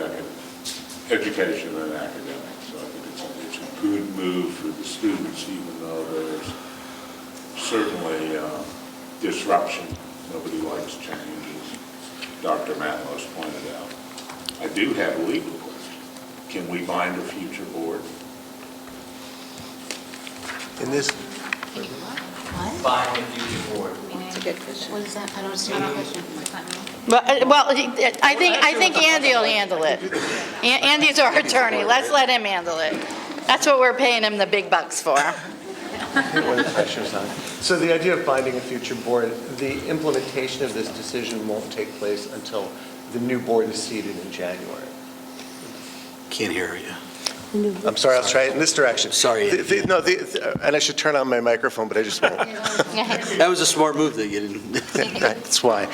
education and academics. So I think it's a good move for the students, even though there's certainly disruption. Nobody likes change, as Dr. Matlos pointed out. I do have a legal question. Can we bind a future board? In this, Bind a future board. That's a good question. What is that? I don't see the question. Well, I think Andy will handle it. Andy's our attorney. Let's let him handle it. That's what we're paying him the big bucks for. when the pressure's on. So the idea of binding a future board, the implementation of this decision won't take place until the new board is seated in January. Can't hear you. I'm sorry, I'll try it in this direction. Sorry. And I should turn on my microphone, but I just won't. That was a smart move that you didn't. That's why.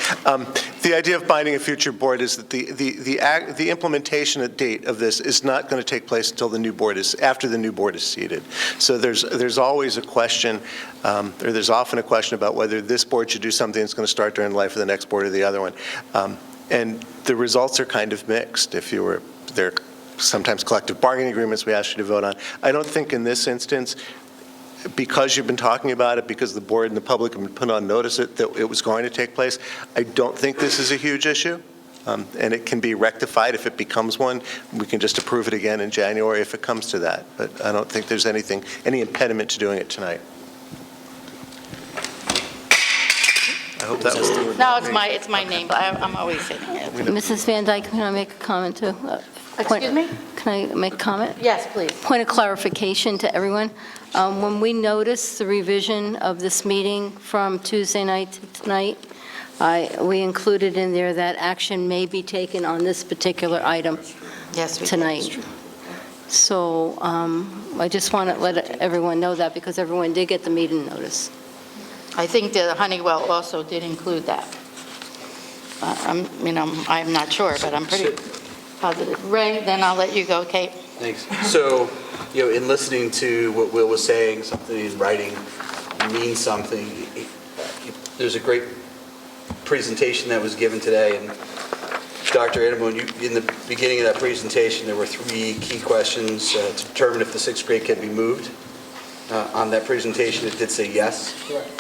The idea of binding a future board is that the implementation date of this is not going to take place until after the new board is seated. So there's always a question, or there's often a question about whether this board should do something that's going to start during the life of the next board or the other one. And the results are kind of mixed. They're sometimes collective bargaining agreements we ask you to vote on. I don't think in this instance, because you've been talking about it, because the board and the public have been put on notice that it was going to take place, I don't think this is a huge issue, and it can be rectified if it becomes one. We can just approve it again in January if it comes to that, but I don't think there's any impediment to doing it tonight. I hope that was the... No, it's my name, but I'm always saying it. Mrs. Van Dyke, can I make a comment too? Excuse me? Can I make a comment? Yes, please. Point of clarification to everyone. When we noticed the revision of this meeting from Tuesday night to tonight, we included in there that action may be taken on this particular item tonight. So I just want to let everyone know that because everyone did get the meeting notice. I think the Honeywell also did include that. I'm not sure, but I'm pretty positive. Ray, then I'll let you go, Kate. Thanks. So, in listening to what Will was saying, something in writing means something. There's a great presentation that was given today, and Dr. Anamone, in the beginning of that presentation, there were 3 key questions to determine if the 6th grade can be moved. On that presentation, it did say yes. Correct.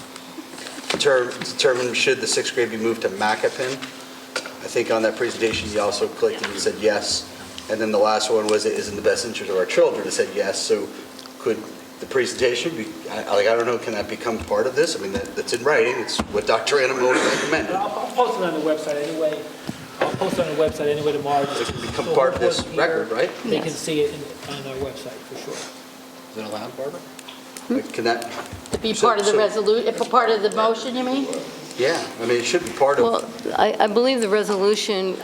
Determine should the 6th grade be moved to Macapin. I think on that presentation, you also clicked and you said yes. And then the last one was, it is in the best interest of our children. It said yes. So could the presentation be, I don't know, can that become part of this? I mean, that's in writing. It's what Dr. Anamone recommended. I'll post it on the website anyway. Tomorrow. It can become part of this record, right? They can see it on our website, for sure. Is it allowed, Barbara? Can that? Be part of the resolution, part of the motion, you mean? Yeah, I mean, it should be part of. Well, I believe the resolution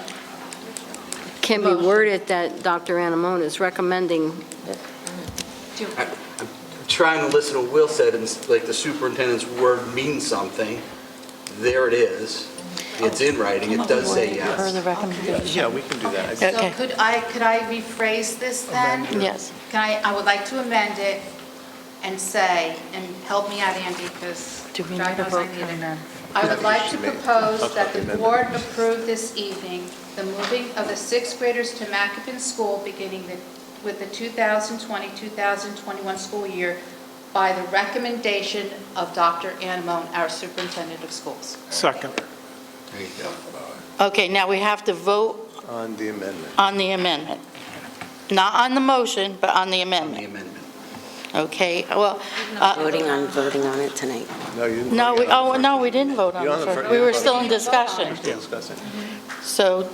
can be worded that Dr. Anamone is recommending. I'm trying to listen to what Will said, and like the superintendent's word means something. There it is. It's in writing. It does say yes. Per the recommendation. Yeah, we can do that. So could I rephrase this then? Yes. I would like to amend it and say, and help me out, Andy, because Do we God need a knows vote I need on it. that? I would like to propose that the board approve this evening the moving of the 6th graders to Macapin School beginning with the 2020-2021 school year by the recommendation of Dr. Anamone, our superintendent of schools. Second. There you go. Okay, now we have to vote On the amendment. on the amendment. Not on the motion, but on the The amendment. amendment. Okay, well, Voting on it tonight. No, you didn't. no, we didn't vote on You're on it the first. fir- We were still in discussion. Still discussing. So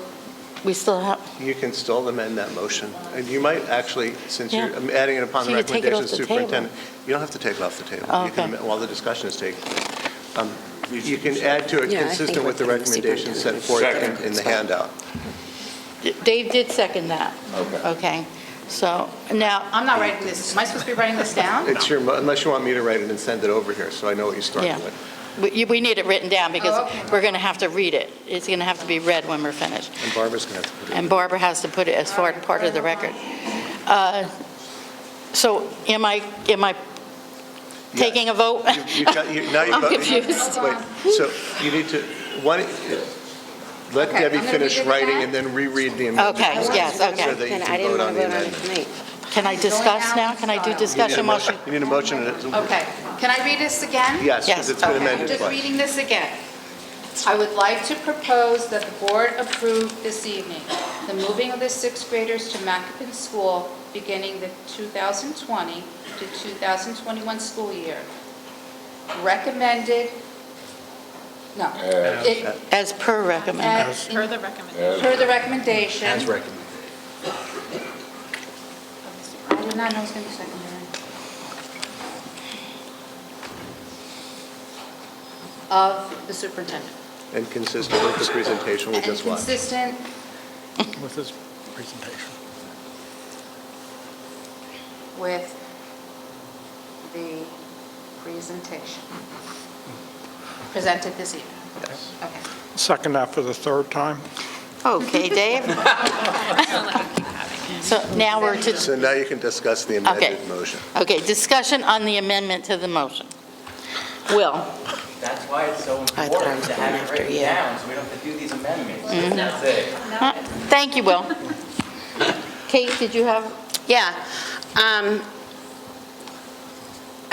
we still have, You can still amend that motion. And you might actually, since you're Yeah. adding it upon So the you take it recommendation off of the superintendent, you don't have to take it off the table. Oh, You can okay. while the discussion is taking place. You can add to it Yeah, I consistent think with the we're putting the recommendations set forth in the handout. Dave did second that. Okay, so now, I'm not writing this. Am I supposed to be writing this down? It's your, unless you want me to write it and send it over here, so I know what you're starting Yeah. with. we need it written down because Oh, okay. we're going to have to read it. It's going to have to be read when we're finished. And Barbara's going to have to put it in. And Barbara has to put it as part of the record. So am I taking a vote? Now you've I'm got- confused. Wait, so you need to, let Okay, Debbie I'm gonna finish read it writing again. and then reread the amendment. Okay, yes, okay. So that you I can didn't vote want on to the vote on it amendment. tonight. Can I discuss now? Can I do discussion motion? You need a motion and a... Okay. Can I read this again? Yes, Yes. because it's been Okay, I'm amended just twice. reading this again. I would like to propose that the board approve this evening the moving of the 6th graders to Macapin School beginning the 2020 to 2021 school year. Recommended, no. it- As per recommended. as- Per the recommendation. As recommended. I did not know it was going to be secondary. Of the superintendent. And consistent with the presentation we And just watched. consistent With this presentation. with the presentation presented this evening. Okay. Second that for the third time. Okay, Dave? So now we're to, So now you can discuss the amended motion. okay, discussion on the amendment to the motion. Will? That's why it's so I thought I important was to going have it after written you. down, so we don't have to do these amendments. Mhm. That's it. Thank you, Will. Kate, did you have? Yeah.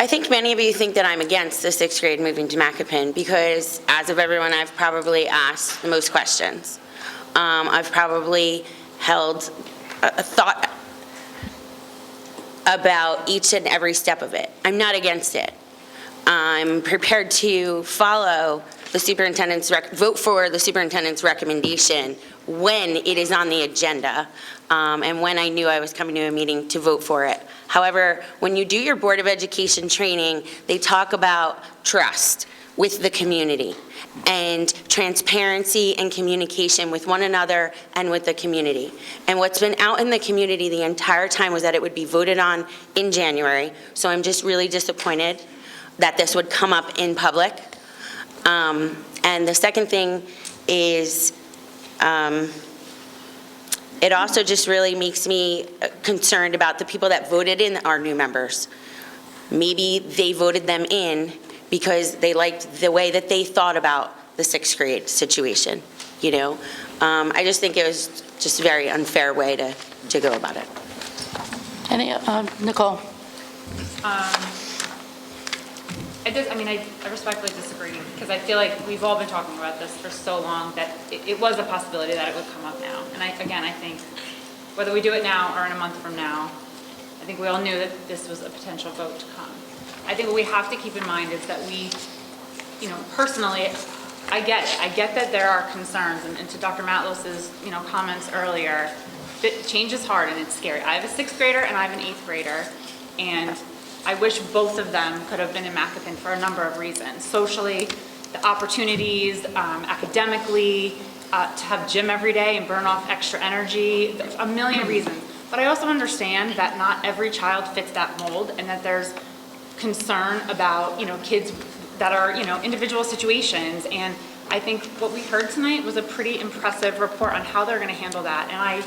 I think many of you think that I'm against the sixth grade moving to Macoupin because, as of everyone, I've probably asked the most questions. I've probably held a thought about each and every step of it. I'm not against it. I'm prepared to follow the superintendent's, vote for the superintendent's recommendation when it is on the agenda, and when I knew I was coming to a meeting to vote for it. However, when you do your Board of Education training, they talk about trust with the community and transparency and communication with one another and with the community. And what's been out in the community the entire time was that it would be voted on in January. So I'm just really disappointed that this would come up in public. And the second thing is, it also just really makes me concerned about the people that voted in our new members. Maybe they voted them in because they liked the way that they thought about the sixth grade situation, you know? I just think it was just a very unfair way to go about it. Nicole? I respectfully disagree because I feel like we've all been talking about this for so long that it was a possibility that it would come up now. And I think whether we do it now or in a month from now, I think we all knew that this was a potential vote to come. I think what we have to keep in mind is that we, personally, I get it. I get that there are concerns, and to Dr. Matlos's, comments earlier, that change is hard and it's scary. I have a sixth grader and I have an eighth grader, and I wish both of them could have been in Macoupin for a number of reasons. Socially, the opportunities, academically, to have gym every day and burn off extra energy, a million reasons. But I also understand that not every child fits that mold and that there's concern about, kids that are, individual situations. And I think what we heard tonight was a pretty impressive report on how they're going to handle that. And I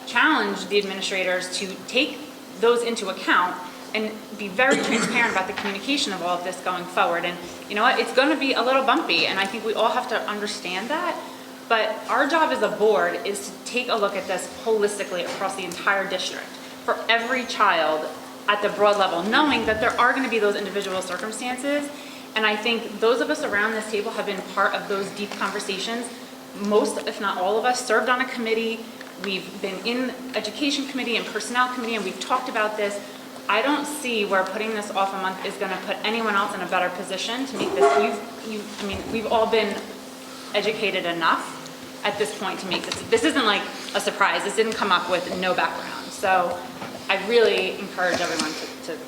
challenge the administrators to take those into account and be very transparent about the communication of all of this going forward. And you know what, it's going to be a little bumpy, and I think we all have to understand that. But our job as a board is to take a look at this holistically across the entire district for every child at the broad level, knowing that there are going to be those individual circumstances. And I think those of us around this table have been part of those deep conversations. Most, if not all of us, served on a committee. We've been in education committee and personnel committee, and we've talked about this. I don't see where putting this off a month is going to put anyone else in a better position to make this. We've all been educated enough at this point to make this. This isn't like a surprise. This didn't come up with no background. So I really encourage everyone to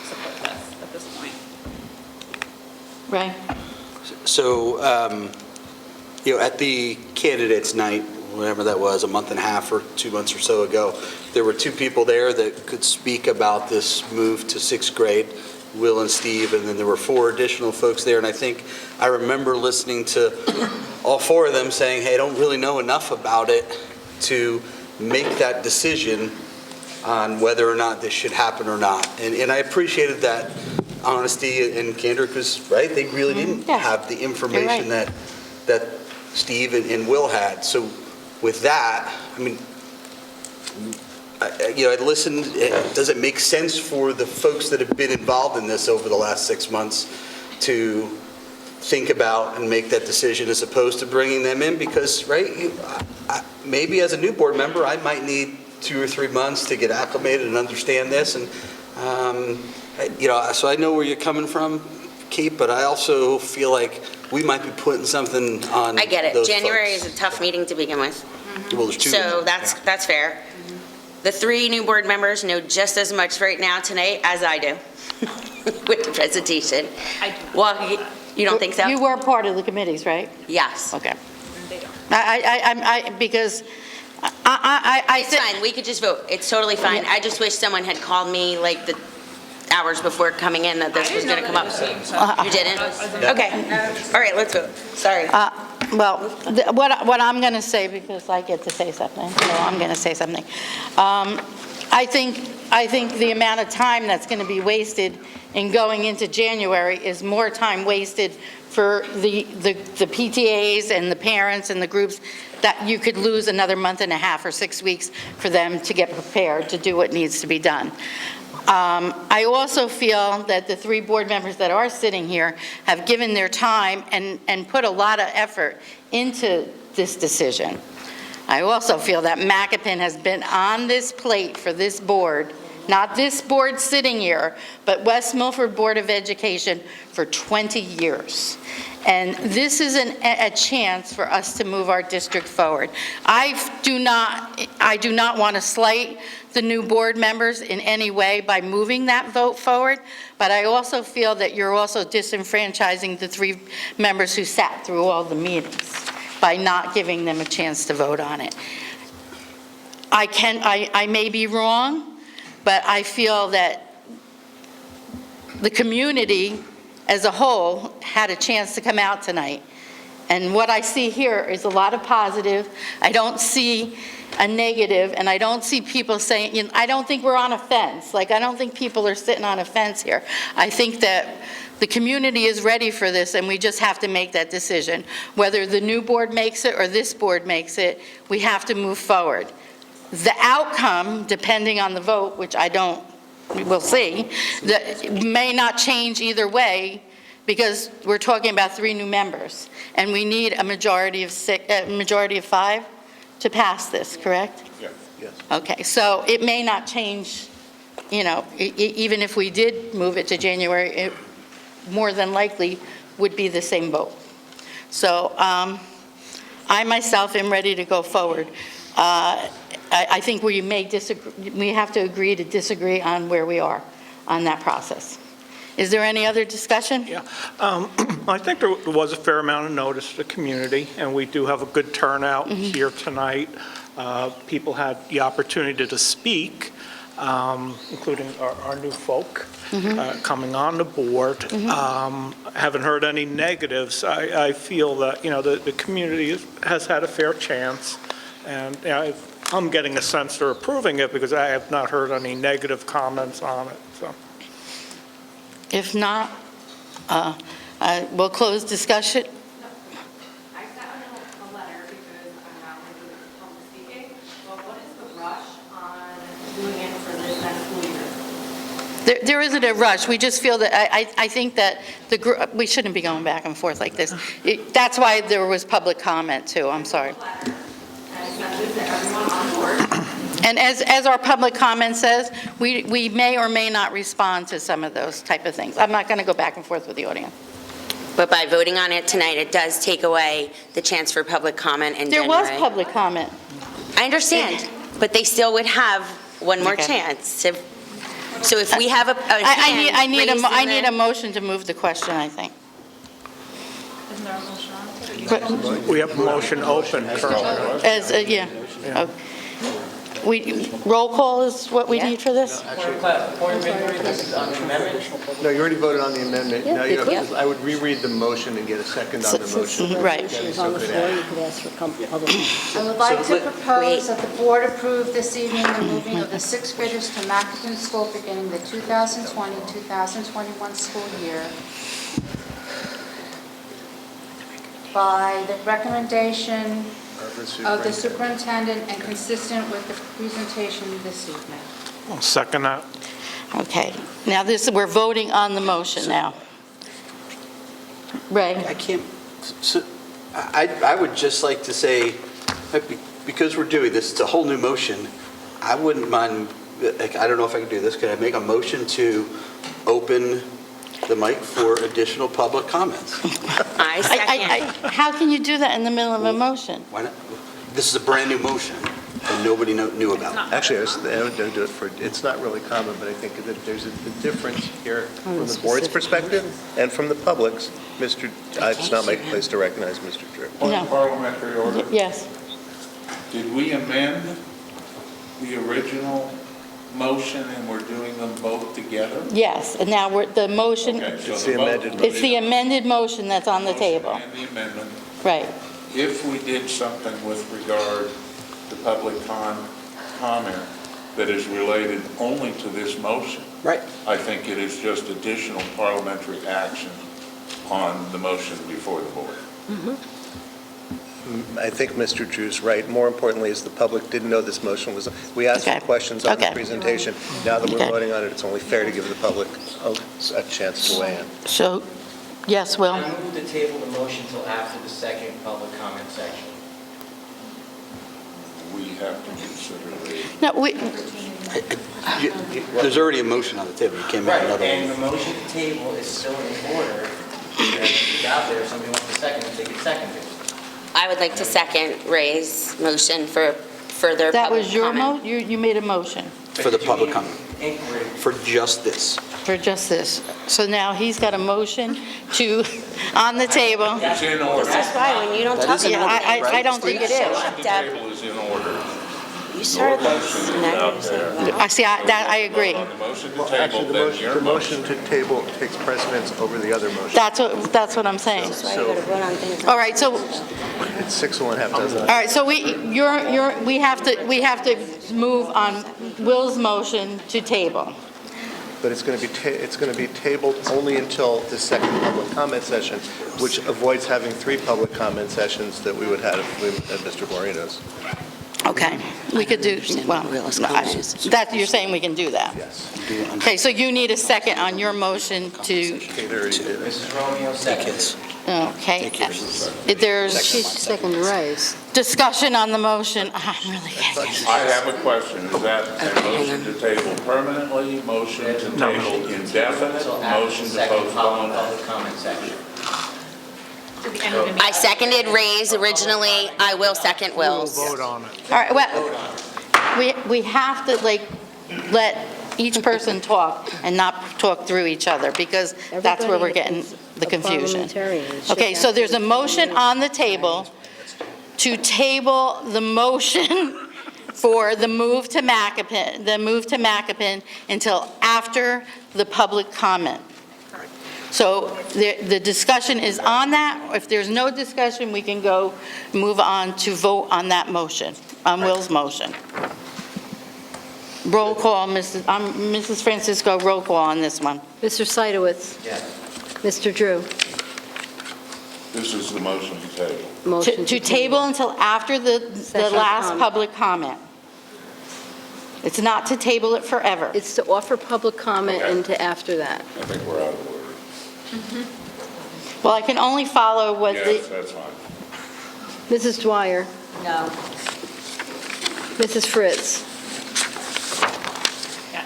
support this at this point. Ray? So, at the candidates night, whatever that was, a month and a half or 2 months or so ago, there were two people there that could speak about this move to sixth grade, Will and Steve, and then there were four additional folks there. And I think I remember listening to all four of them saying, hey, I don't really know enough about it to make that decision on whether or not this should happen or not. And I appreciated that honesty and candor because, right, they really didn't have the information that Steve and Will had. So with that, I listened. Does it make sense for the folks that have been involved in this over the last 6 months to think about and make that decision as opposed to bringing them in? Because, right, maybe as a new board member, I might need 2 or 3 months to get acclimated and understand this. And, so I know where you're coming from, Kate, but I also feel like we might be putting something on. I get it. Those January folks. is a tough meeting to begin with. Well, there's two. So that's fair. The 3 new board members know just as much right now tonight as I do with the presentation. Well, you don't think so? You were part of the committees, right? Yes. Okay. They don't. Because It's fine. We could just vote. It's totally fine. I just wish someone had called me like the hours before coming in that this was going to come up. You didn't? Okay. All right, let's vote. Sorry. What I'm going to say, because I get to say something, so I'm going to say something. I think the amount of time that's going to be wasted in going into January is more time wasted for the PTAs and the parents and the groups that you could lose another month and a half or 6 weeks for them to get prepared to do what needs to be done. I also feel that the 3 board members that are sitting here have given their time and put a lot of effort into this decision. I also feel that Macapan has been on this plate for this board, not this board sitting here, but West Milford Board of Education for 20 years. And this is a chance for us to move our district forward. I do not want to slight the new board members in any way by moving that vote forward, but I also feel that you're also disenfranchising the 3 members who sat through all the meetings by not giving them a chance to vote on it. I may be wrong, but I feel that the community as a whole had a chance to come out tonight. And what I see here is a lot of positive. I don't see a negative, and I don't see people saying, you know, I don't think we're on a fence. Like, I don't think people are sitting on a fence here. I think that the community is ready for this, and we just have to make that decision. Whether the new board makes it or this board makes it, we have to move forward. The outcome, depending on the vote, which we'll see, that may not change either way, because we're talking about 3 new members, and we need a majority of 5 to pass this, correct? Yeah. Yes. Okay, so it may not change, you know, even if we did move it to January, it more than likely would be the same vote. So I myself am ready to go forward. I think we may disagree, we have to agree to disagree on where we are on that process. Is there any other discussion? Yeah. I think there was a fair amount of notice to the community, and we do have a good turnout here tonight. People had the opportunity to speak, including our new folk coming on the board. Haven't heard any negatives. I feel that, you know, the community has had a fair chance, and you know, I'm getting a sense they're approving it because I have not heard any negative comments on it. So. If not, we'll close discussion. I sent a letter because I'm not going to do public speaking, but what is the rush on doing it for this next school year? There isn't a rush. We just feel that, I think that we shouldn't be going back and forth like this. That's why there was public comment too, I'm sorry. And I sent it to everyone on board. And as our public comment says, we may or may not respond to some of those type of things. I'm not going to go back and forth with the audience. But by voting on it tonight, it does take away the chance for public comment in There January. was public comment. I understand, but they still would have one more Okay. chance. So if we have a hand I need raised a motion to move the question, I think. Isn't there a motion on it? We have a motion open currently. Yeah. Okay. Roll call is what we need for this? No, you already voted on the amendment. Yeah, Now you yeah. have, I would reread the motion and get a second on the motion. Right. If it's on the floor, you could ask for public. I would like to propose that the board approve this evening the moving of the 6th graders to Macapan School beginning the 2020-2021 school year by the recommendation of the superintendent and consistent with the presentation this evening. I'll second that. Okay. Now we're voting on the motion now. Ray? I can't, so, I would just like to say, because we're doing this, it's a whole new motion, I wouldn't mind, like, I don't know if I can do this, could I make a motion to open the mic for additional public comments? I second. How can you do that in the middle of a motion? Why not? This is a brand-new motion that nobody knew about. Actually, I would do it for, it's not really common, but I think that there's a difference here from the board's perspective and from the public's. It's not my place to recognize Mr. Drew. Point of parliamentary order. Yes. Did we amend the original motion and we're doing them both together? Yes, and now the motion, Okay, so It's the amended it's the amended motion that's on the table. And the amendment. Right. If we did something with regard to public comment that is related only to this motion, Right. I think it is just additional parliamentary action on the motion before the board. I think Mr. Drew's right. More importantly is the public didn't know this motion was, we asked for questions on the Okay. presentation. Now that we're Okay. voting on it, it's only fair to give the public a chance to weigh in. So, yes, Will? I move to table the motion till after the second public comment section. We have to consider the... No, we, There's already a motion on the table, you can't make Right, another and one. the motion to table is still in order. And it's out there, if somebody wants to second it, they can second it. I would like to second Ray's motion for further that public was your comment. you made a motion For the public comment, Inquiry. for just this. for just this. So now he's got a motion to, on the table. It's in order. That's why when you don't That talk is in Yeah, about order. I don't think it is. The table is in order. You started this. Your motion is out there. I see, I agree. On the motion to Actually, table, then your the motion to table takes precedence over the other motion. That's what I'm saying. That's why you gotta vote on things. All right, so, It's 6 of one, half dozen. all right, so we have to move on Will's motion to table. But it's going to be tabled only until the second public comment session, which avoids having 3 public comment sessions that we would have if we had Mr. Moreno's. Okay, we could do, well, that, you're saying we can do that? Yes. Okay, so you need a second on your motion to, Okay, they already did it. Mrs. Romeo seconds. okay. There's She's second Ray's. discussion on the motion. I'm really getting I have a question. Is that a motion to table permanently, motion to table indefinite, Till after motion the to second postpone? public comment section. To the end of the meeting. I seconded Ray's originally, I will second Will's. Vote on it. All right, well, we have to, like, let each person talk and not talk through each other, because that's where we're getting the confusion. Okay, so there's a motion on the table to table the motion for the move to Macapin until after the public comment. So the discussion is on that. If there's no discussion, we can move on to vote on that motion, on Will's motion. Roll call, Mrs. Francisco, roll call on this one. Mr. Seidowitz. Yes. Mr. Drew. This is the motion to table. Motion To table until after the Session last comment. public comment. It's not to table it forever. It's to offer public comment Okay. and to after that. I think we're out of order. Well, I can only follow what Yes, the, that's fine. Mrs. Dwyer. No. Mrs. Fritz. Yes.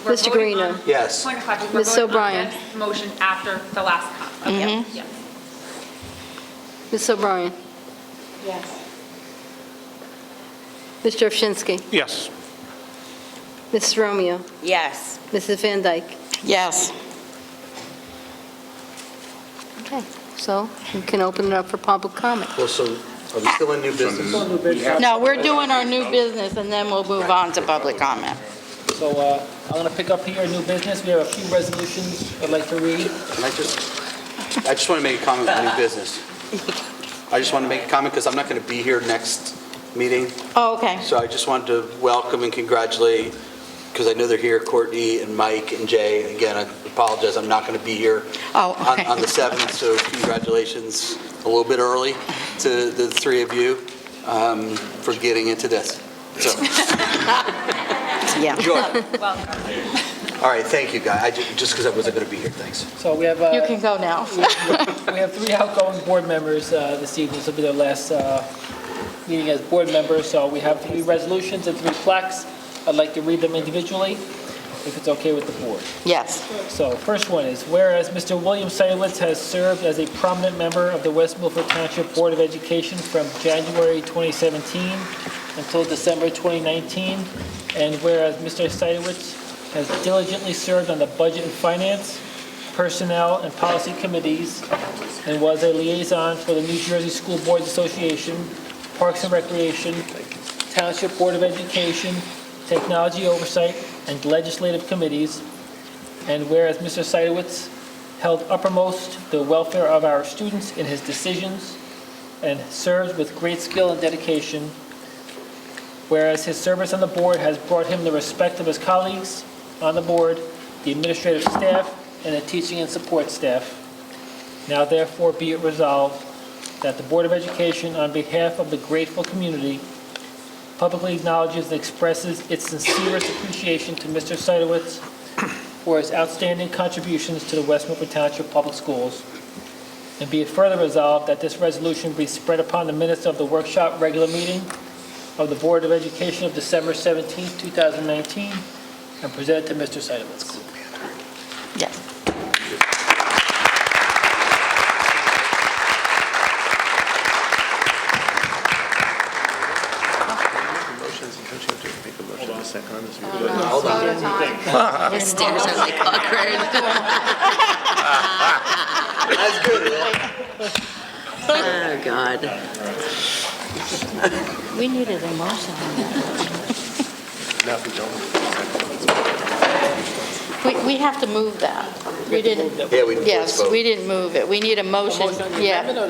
We're Mr. voting Guarino. on- Yes. Point of question, we're Ms. voting on O'Brien. this motion after the last comment. Mhm. Yes. Ms. O'Brien. Yes. Mr. Ovchinsky. Yes. Mrs. Romeo. Yes. Mrs. Van Dyke. yes. Okay, so we can open it up for public comment. Well, so are we still in new business? No, we're doing our new business, and then we'll move on to public comment. So I'm going to pick up here, new business. We have a few resolutions I'd like to read. Can I just want to make a comment on new business. I just want to make a comment because I'm not going to be here next meeting. Oh, okay. So I just wanted to welcome and congratulate, because I know they're here, Courtney and Mike and Jay. Again, I apologize, I'm not going to be here Oh, okay. on the 7th, so congratulations a little bit early to the 3 of you for getting into this. So, Yeah. enjoy. Welcome. All right, thank you, guys. Just because I wasn't going to be here, thanks. So we have, You can go now. we have 3 outgoing board members this evening. This will be their last meeting as board members. So we have 3 resolutions and 3 plaques. I'd like to read them individually, if it's okay with the board. Yes. So first one is, whereas Mr. William Seidowitz has served as a prominent member of the West Milford Township Board of Education from January 2017 until December 2019, and whereas Mr. Seidowitz has diligently served on the Budget and Finance, Personnel, and Policy Committees, and was a liaison for the New Jersey School Boards Association, Parks and Recreation, Township Board of Education, Technology Oversight, and Legislative Committees, and whereas Mr. Seidowitz held uppermost the welfare of our students in his decisions and served with great skill and dedication, whereas his service on the board has brought him the respect of his colleagues on the board, the administrative staff, and the teaching and support staff, Now therefore be it resolved that the Board of Education, on behalf of the grateful community, publicly acknowledges and expresses its sincerest appreciation to Mr. Seidowitz for his outstanding contributions to the West Milford Township Public Schools. And be it further resolved that this resolution be spread upon the minutes of the workshop regular meeting of the Board of Education of December 17, 2019, and presented to Mr. Seidowitz. Yes. Hold on. His stares are like awkward. That's good, Will. Oh, God. We needed a motion on that. We have to move that. We didn't. Yeah, we did. Yes, we didn't move it. We need a motion. Yeah. No.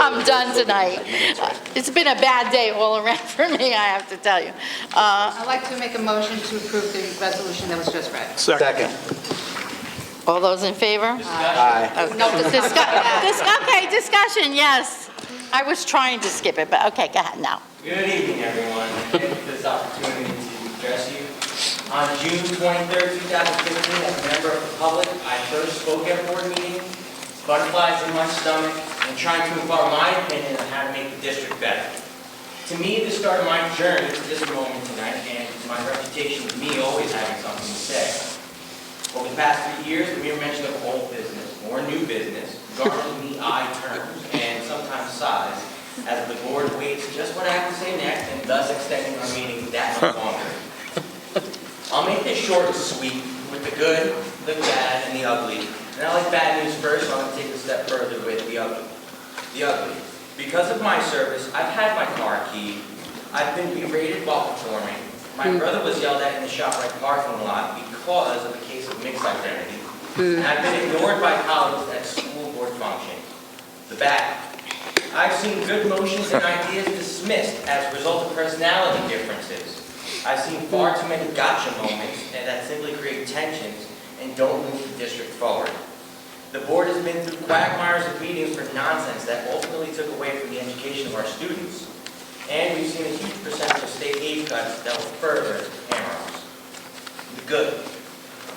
I'm done tonight. It's been a bad day all around for me, I have to tell you. I'd like to make a motion to approve the resolution that was just read. Second. All those in favor? Aye. No, Okay, discussion, yes. I was trying to skip it, but okay, go ahead now. Good evening, everyone. Thank you for this opportunity to address you. On June 23rd, 2015, as a member of the public, I first spoke at a board meeting, butterflies in my stomach, and trying to impart my opinion on how to make the district better. To me, this started my journey to this moment tonight, and my reputation with me always having something to say. Over the past 3 years, the mere mention of old business or new business garnered me eye terms and sometimes sighs as the board waits just what I have to say next, and thus extending our meeting that much longer. I'll make this short and sweet with the good, the bad, and the ugly. And I like bad news first, so I'm going to take a step further with the ugly. The ugly. Because of my service, I've had my car keyed. I've been berated while performing. My brother was yelled at in the ShopRite parking lot because of a case of mixed identity. And I've been ignored by colleagues at school board function. The bad. I've seen good motions and ideas dismissed as a result of personality differences. I've seen far too many gotcha moments and that simply create tensions and don't move the district forward. The board has been through quagmires of meetings for nonsense that ultimately took away from the education of our students. And we've seen a huge percentage of state aid cuts that will further hammer-ons. The good.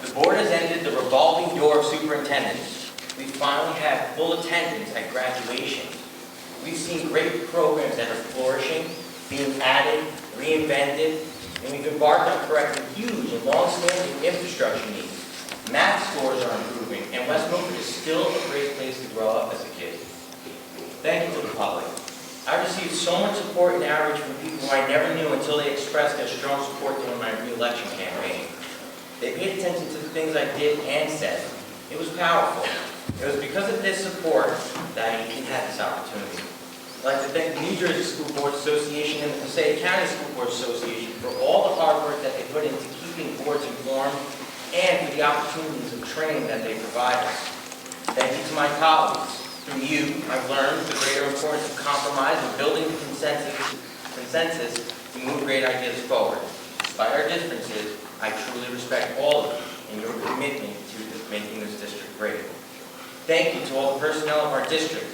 The board has ended the revolving door of superintendents. We finally have full attendance at graduations. We've seen great programs that are flourishing, being added, reinvented, and we've embarked on correcting huge and long-standing infrastructure needs. Math scores are improving, and West Milford is still a great place to grow up as a kid. Thank you to the public. I received so much support and outreach from people who I never knew until they expressed their strong support during my re-election campaign. They paid attention to the things I did and said. It was powerful. It was because of this support that I even had this opportunity. I'd like to thank the New Jersey School Board Association and the Passaic County School Board Association for all the hard work that they put into keeping boards informed and for the opportunities of training that they provide us. Thank you to my colleagues. Through you, I've learned the greater importance of compromise and building consensus to move great ideas forward. Despite our differences, I truly respect all of you and your commitment to making this district great. Thank you to all the personnel of our district.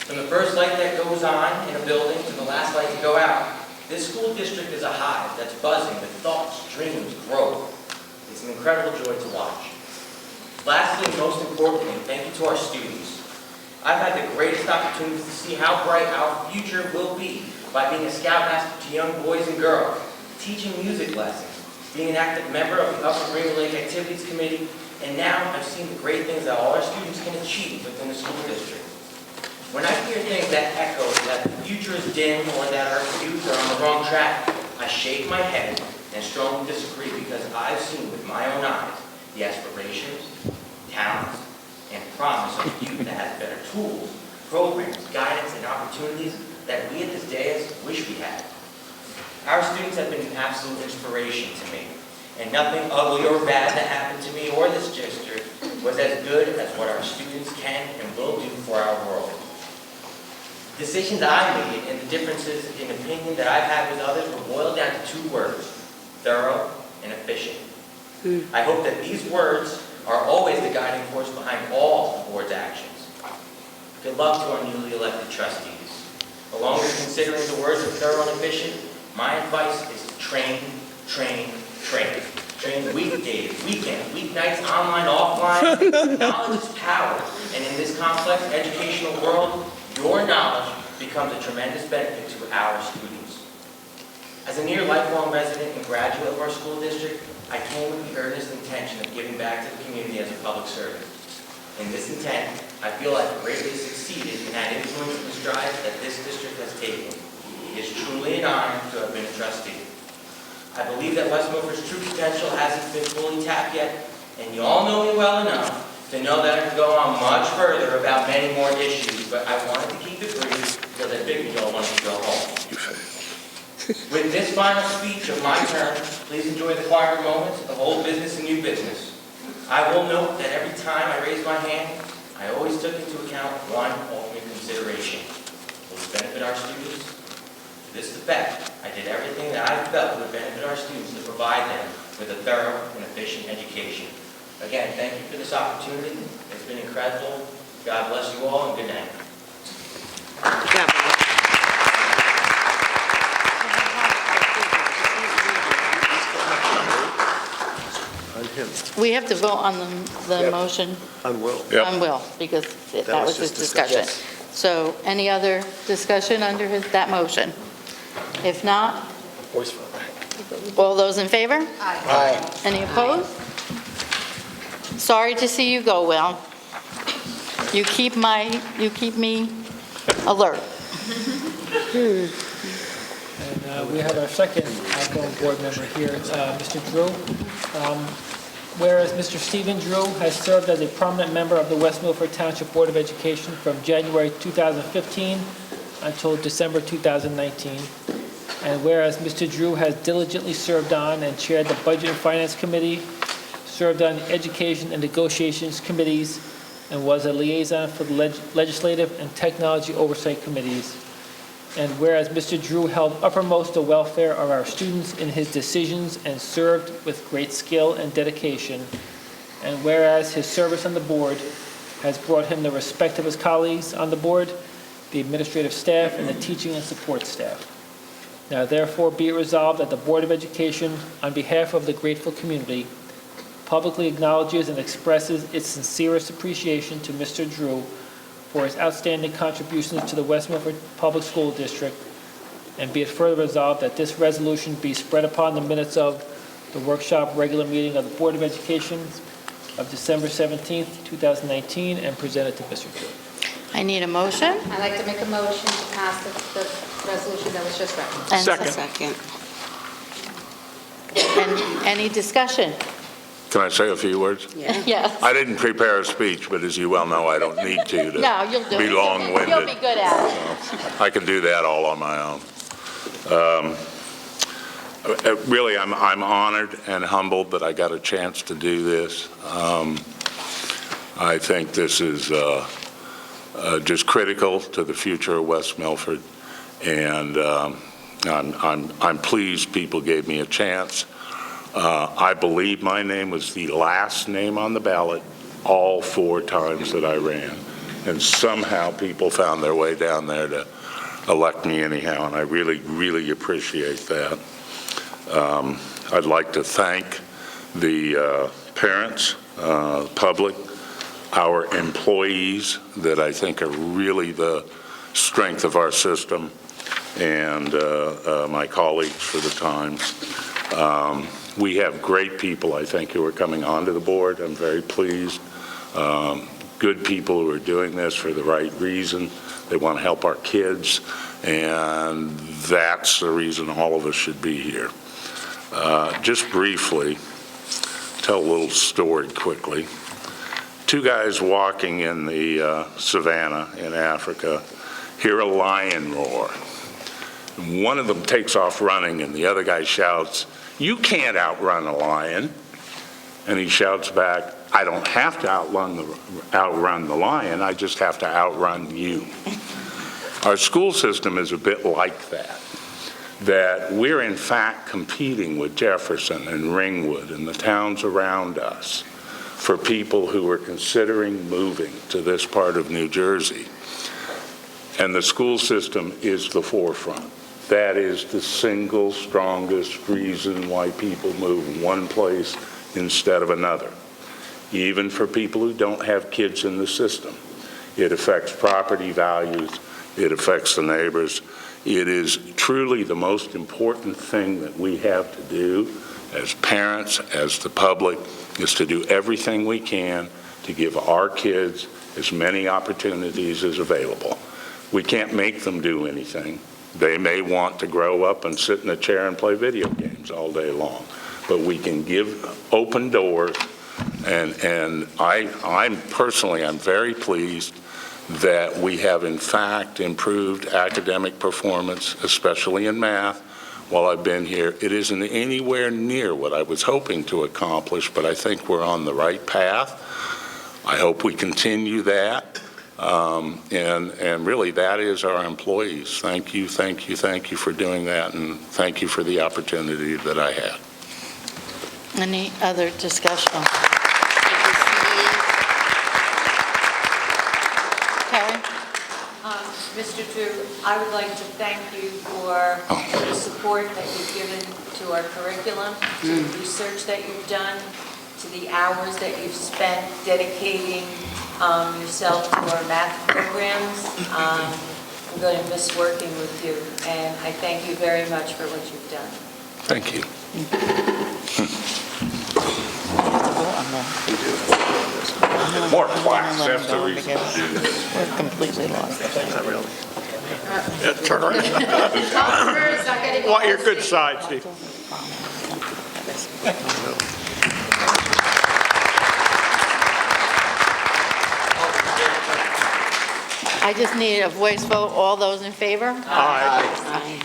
From the first light that goes on in a building to the last light to go out, this school district is a hive that's buzzing with thoughts, dreams, growth. It's an incredible joy to watch. Lastly, and most importantly, thank you to our students. I've had the greatest opportunity to see how bright our future will be by being a scoutmaster to young boys and girls, teaching music lessons, being an active member of the Upper Green Lake Activities Committee, and now I've seen the great things that all our students can achieve within the school district. When I hear things that echo that the future is dim or that our youth are on the wrong track, I shake my head and strongly disagree because I've seen with my own eyes the aspirations, talents, and promise of youth that has better tools, programs, guidance, and opportunities that we at this dais wish we had. Our students have been an absolute inspiration to me, and nothing ugly or bad that happened to me or this district was as good as what our students can and will do for our world. Decisions I made and the differences in opinion that I've had with others were boiled down to two words: thorough and efficient. I hope that these words are always the guiding force behind all the board's actions. Good luck to our newly elected trustees. Along with considering the words of thorough and efficient, my advice is to train, train, train. Train weekdays, weekends, weeknights, online, offline. Knowledge is power, and in this complex educational world, your knowledge becomes a tremendous benefit to our students. As a near lifelong resident and graduate of our school district, I came with the earnest intention of giving back to the community as a public servant. In this intent, I feel I've greatly succeeded in that influence and strides that this district has taken. It is truly an honor to have been a trustee. I believe that West Milford's true potential hasn't been fully tapped yet, and you all know me well enough to know that I could go on much further about many more issues, but I wanted to keep it brief because I figured you all wanted to go home. With this final speech of my term, please enjoy the quieter moments of old business and new business. I will note that every time I raised my hand, I always took into account one ultimate consideration. Will it benefit our students? To this effect, I did everything that I felt would benefit our students to provide them with a thorough and efficient education. Again, thank you for this opportunity. It's been incredible. God bless you all, and good night. We have to vote on the motion. On Will. On Will, because that was his discussion. So any other discussion under that motion? If not, all those in favor? Aye. Any opposed? Sorry to see you go, Will. You keep me alert. And we have our second outgoing board member here, Mr. Drew. Whereas Mr. Stephen Drew has served as a prominent member of the West Milford Township Board of Education from January 2015 until December 2019. And whereas Mr. Drew has diligently served on and chaired the Budget and Finance Committee, served on the Education and Negotiations Committees, and was a liaison for the Legislative and Technology Oversight Committees. And whereas Mr. Drew held uppermost the welfare of our students in his decisions and served with great skill and dedication. And whereas his service on the board has brought him the respect of his colleagues on the board, the administrative staff, and the teaching and support staff. Now therefore be it resolved that the Board of Education, on behalf of the grateful community, publicly acknowledges and expresses its sincerest appreciation to Mr. Drew for his outstanding contributions to the West Milford Public School District, and be it further resolved that this resolution be spread upon the minutes of the workshop regular meeting of the Board of Education of December 17th, 2019, and presented to Mr. Drew. I need a motion. I'd like to make a motion to pass the resolution that was just read. And Second. And any discussion? Can I say a few words? Yes. I didn't prepare a speech, but as you well know, I don't need to No, you'll do it. be long-winded. You'll be good at it. I can do that all on my own. Really, I'm honored and humbled that I got a chance to do this. I think this is just critical to the future of West Milford, and I'm pleased people gave me a chance. I believe my name was the last name on the ballot all 4 times that I ran, and somehow people found their way down there to elect me anyhow, and I really, really appreciate that. I'd like to thank the parents, public, our employees that I think are really the strength of our system, and my colleagues for the time. We have great people, I think, who are coming onto the board. I'm very pleased. Good people who are doing this for the right reason. They want to help our kids, and that's the reason all of us should be here. Just briefly, tell a little story quickly. 2 guys walking in the savannah in Africa hear a lion roar. One of them takes off running, and the other guy shouts, "You can't outrun a lion." And he shouts back, "I don't have to outrun the lion, I just have to outrun you." Our school system is a bit like that we're in fact competing with Jefferson and Ringwood and the towns around us for people who are considering moving to this part of New Jersey. And the school system is the forefront. That is the single strongest reason why people move one place instead of another. Even for people who don't have kids in the system. It affects property values. It affects the neighbors. It is truly the most important thing that we have to do as parents, as the public, is to do everything we can to give our kids as many opportunities as available. We can't make them do anything. They may want to grow up and sit in a chair and play video games all day long, but we can give open doors, and I'm very pleased that we have in fact improved academic performance, especially in math, while I've been here. It isn't anywhere near what I was hoping to accomplish, but I think we're on the right path. I hope we continue that. And really, that is our employees. Thank you for doing that, and thank you for the opportunity that I had. Any other discussion? Karen? Mr. Drew, I would like to thank you for the support that you've given to our curriculum, to the research that you've done, to the hours that you've spent dedicating yourself to our math programs. I'm going to miss working with you, and I thank you very much for what you've done. Thank you. More class, that's the reason to do this. We're completely lost. Not really. Yeah, turn around. Want your good side, Steve. I just need a voice vote. All those in favor? Aye.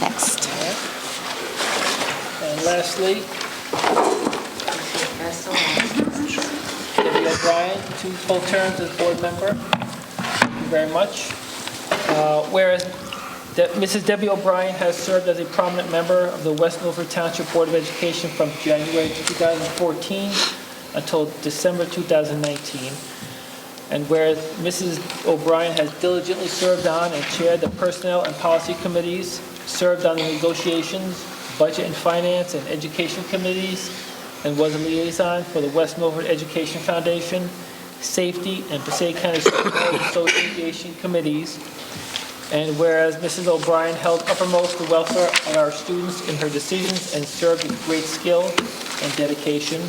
Next. And lastly, Debbie O'Brien, 2 full terms as board member. Thank you very much. Whereas Mrs. Debbie O'Brien has served as a prominent member of the West Milford Township Board of Education from January 2014 until December 2019. And whereas Mrs. O'Brien has diligently served on and chaired the Personnel and Policy Committees, served on the Negotiations, Budget and Finance, and Education Committees, and was a liaison for the West Milford Education Foundation, Safety, and Passaic County School Association Committees. And whereas Mrs. O'Brien held uppermost the welfare of our students in her decisions and served with great skill and dedication.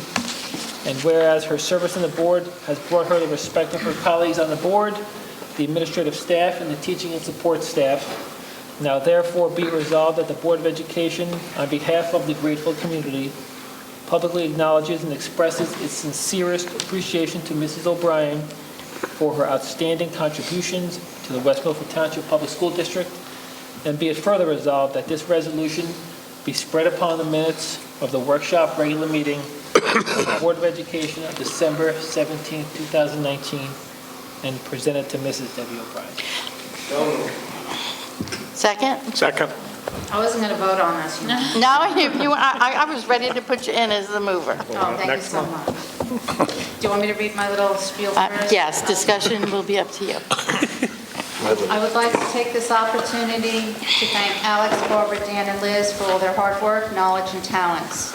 And whereas her service on the board has brought her the respect of her colleagues on the board, the administrative staff, and the teaching and support staff, now therefore be it resolved that the Board of Education, on behalf of the grateful community, publicly acknowledges and expresses its sincerest appreciation to Mrs. O'Brien for her outstanding contributions to the West Milford Township Public School District, and be it further resolved that this resolution be spread upon the minutes of the workshop regular meeting of the Board of Education of December 17, 2019, and presented to Mrs. Debbie O'Brien. Second? Second. I wasn't going to vote on this. No, I was ready to put you in as the mover. Oh, thank you so much. Do you want me to read my little spiel first? Yes, discussion will be up to you. I would like to take this opportunity to thank Alex, Barbara, Dan, and Liz for all their hard work, knowledge, and talents.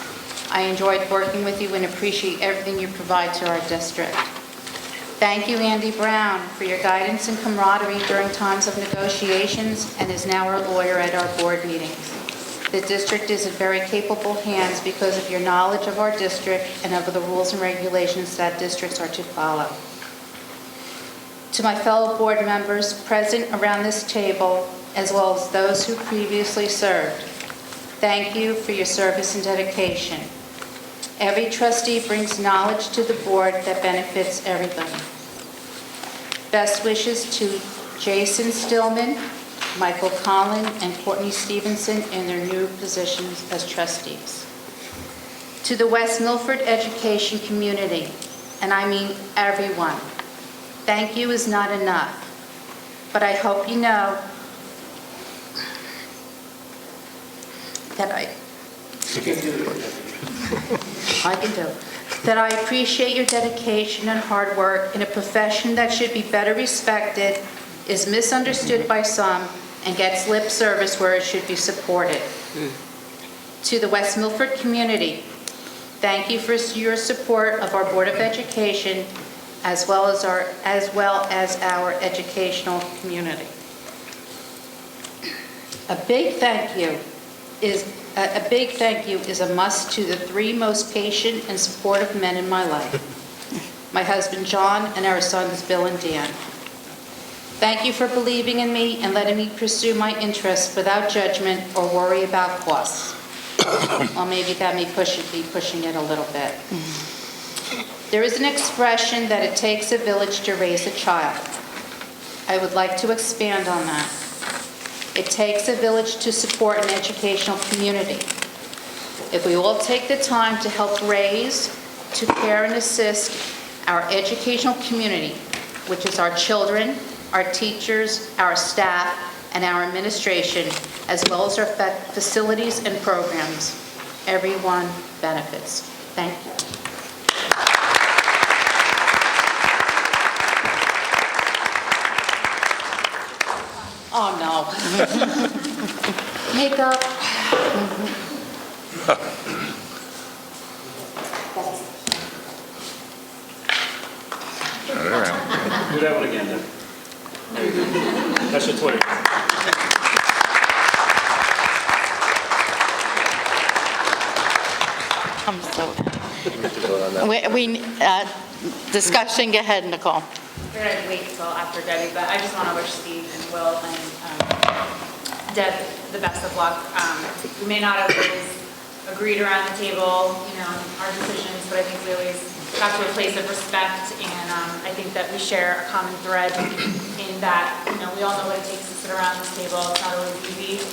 I enjoyed working with you and appreciate everything you provide to our district. Thank you, Andy Brown, for your guidance and camaraderie during times of negotiations and is now our lawyer at our board meetings. The district is in very capable hands because of your knowledge of our district and of the rules and regulations that districts are to follow. To my fellow board members present around this table, as well as those who previously served, thank you for your service and dedication. Every trustee brings knowledge to the board that benefits everybody. Best wishes to Jason Stillman, Michael Conlon, and Courtney Stevenson in their new positions as trustees. To the West Milford education community, and I mean everyone, thank you is not enough, but I hope you know that I can do it. that I appreciate your dedication and hard work in a profession that should be better respected, is misunderstood by some, and gets lip service where it should be supported. To the West Milford community, thank you for your support of our Board of Education as well as our educational community. A big thank you is a must to the three most patient and supportive men in my life, my husband John and our sons Bill and Dan. Thank you for believing in me and letting me pursue my interests without judgment or worry about costs. Well, maybe that may be pushing it a little bit. There is an expression that it takes a village to raise a child. I would like to expand on that. It takes a village to support an educational community. If we all take the time to help raise, to care and assist our educational community, which is our children, our teachers, our staff, and our administration, as well as our facilities and programs, everyone benefits. Thank you. Oh, no. Makeup. Turn it around. Do that one again, then. That's your Twitter. I'm so, discussion, go ahead, Nicole. We're going to wait until after Debbie, but I just want to wish Steve and Will and Deb the best of luck. We may not have always agreed around the table, our decisions, but I think we always got to a place of respect, and I think that we share a common thread in that, we all know what it takes to sit around this table. It's not always easy,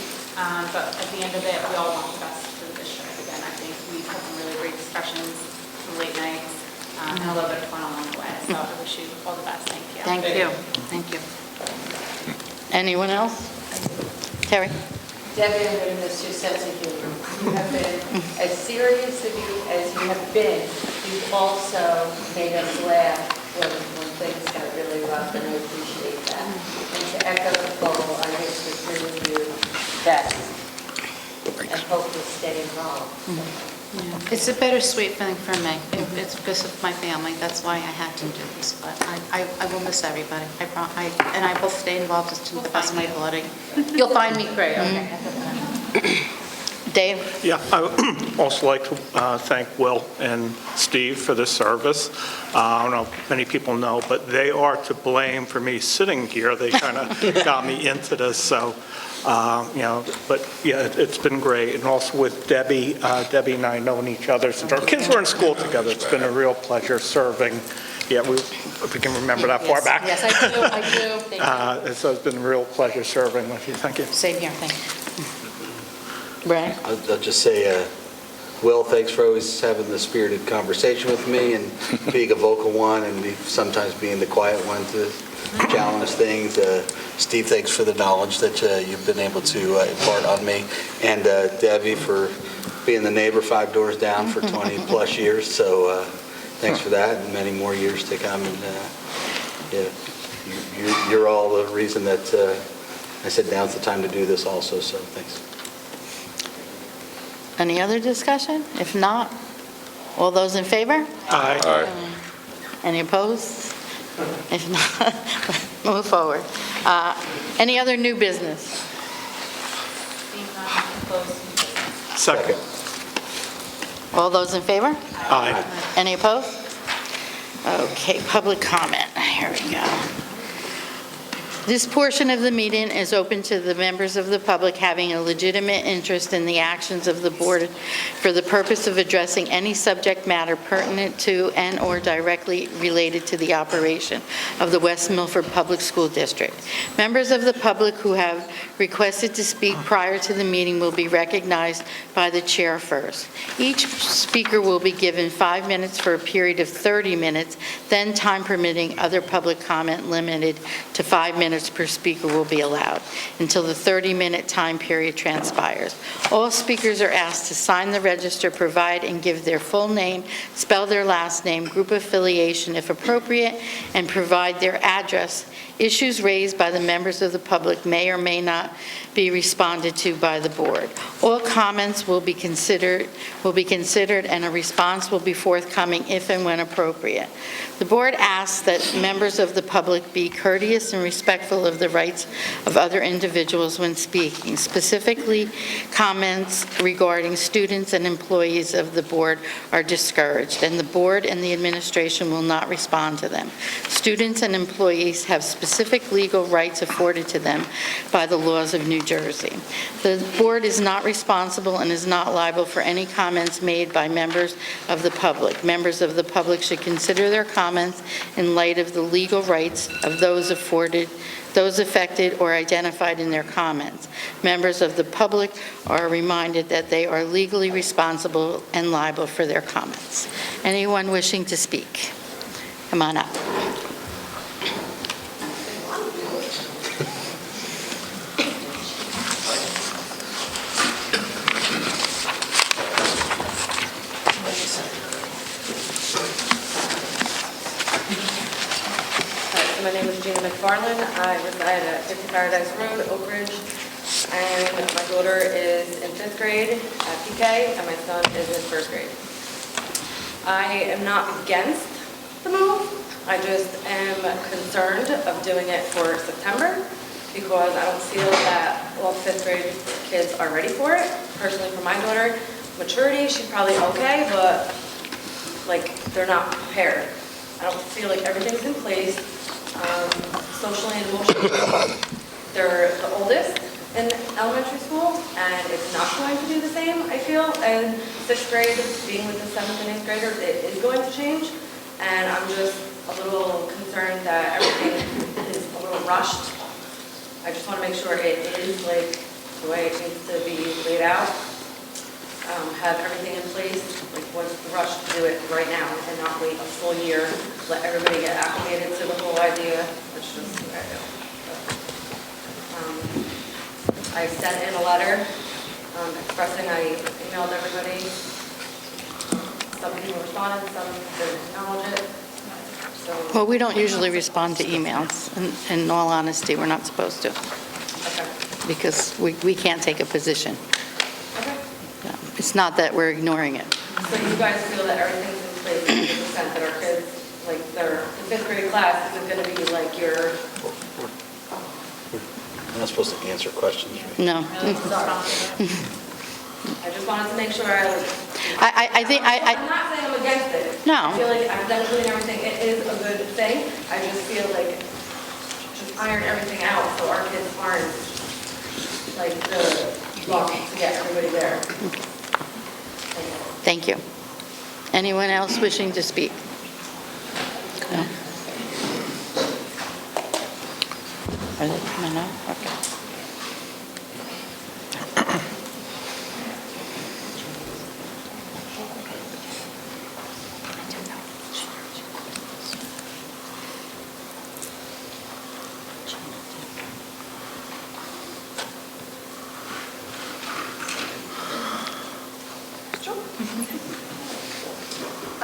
but at the end of it, we all want the best for the district, and I think we had some really great discussions, some late nights, and a little bit of fun along the way. So I wish you all the best. Thank you. Thank you. Thank you. Anyone else? Terry? Debbie, I'm going to miss your sense of humor. You have been as serious as you have been. You've also made us laugh when things got really rough, and I appreciate that. And to echo the goal, I wish the three of you best, and hope you'll stay involved. It's a bittersweet feeling for me. It's because of my family. That's why I had to do this. But I will miss everybody. And I will stay involved to the best of my ability. You'll find me great. Okay. Dave? Yeah, I would also like to thank Will and Steve for this service. I don't know if many people know, but they are to blame for me sitting here. They kind of got me into this, so, but yeah, it's been great. And also with Debbie, Debbie and I known each other since our kids were in school together. It's been a real pleasure serving. Yeah, if we can remember that far back. Yes, I do. Thank you. So it's been a real pleasure serving with you. Thank you. Same here. Thank you. Brian? I'll just say, Will, thanks for always having the spirited conversation with me and being a vocal one and sometimes being the quiet one to challenge things. Steve, thanks for the knowledge that you've been able to impart on me. And Debbie for being the neighbor 5 doors down for 20 plus years. So thanks for that and many more years to come. And you're all the reason that I said now's the time to do this also. So thanks. Any other discussion? If not, all those in favor? Aye. Aye. Any opposed? If not, move forward. Any other new business? Second. All those in favor? Aye. Any opposed? Okay, public comment. Here we go. This portion of the meeting is open to the members of the public having a legitimate interest in the actions of the board for the purpose of addressing any subject matter pertinent to and/or directly related to the operation of the West Milford Public School District. Members of the public who have requested to speak prior to the meeting will be recognized by the chair first. Each speaker will be given 5 minutes for a period of 30 minutes, then time permitting, other public comment limited to 5 minutes minutes per speaker will be allowed until the 30-minute time period transpires. All speakers are asked to sign the register, provide and give their full name, spell their last name, group affiliation if appropriate, and provide their address. Issues raised by the members of the public may or may not be responded to by the board. All comments will be considered, and a response will be forthcoming if and when appropriate. The board asks that members of the public be courteous and respectful of the rights of other individuals when speaking. Specifically, comments regarding students and employees of the board are discouraged, and the board and the administration will not respond to them. Students and employees have specific legal rights afforded to them by the laws of New Jersey. The board is not responsible and is not liable for any comments made by members of the public. Members of the public should consider their comments in light of the legal rights of those affected or identified in their comments. Members of the public are reminded that they are legally responsible and liable for their comments. Anyone wishing to speak? Come on up. My name is Gina McFarland. I reside at 50 Paradise Road, Oak Ridge, and my daughter is in 5th grade at PK, and my son is in 1st grade. I am not against the move. I just am concerned of doing it for September because I don't feel that all 5th grade kids are ready for it. Personally, for my daughter, maturity, she's probably okay, but like they're not prepared. I don't feel like everything's in place. Socially and emotionally, they're the oldest in elementary school, and it's not going to do the same, I feel. And 6th grade, being with the 7th and 8th graders, it is going to change, and I'm just a little concerned that everything is a little rushed. I just want to make sure it is like the way it needs to be laid out. Have everything in place, like what's the rush to do it right now and not wait a full year, let everybody get acclimated to the whole idea, which is what I do. I sent in a letter expressing, I emailed everybody. Some people responded, some didn't acknowledge it. So, Well, we don't usually respond to emails. In all honesty, we're not supposed to. okay. Because we can't take a position. It's not that we're ignoring it. So you guys feel that everything's in place 100%, that our kids, like the 5th grade class isn't going to be like your... We're not supposed to answer questions, right? No. I just wanted to make sure I was... I think I'm not saying I'm against it. No. I feel like academically and everything, it is a good thing. I just feel like just iron everything out so our kids aren't like the block to get everybody there. Thank you. Anyone else wishing to speak? No? Are they coming up? Okay.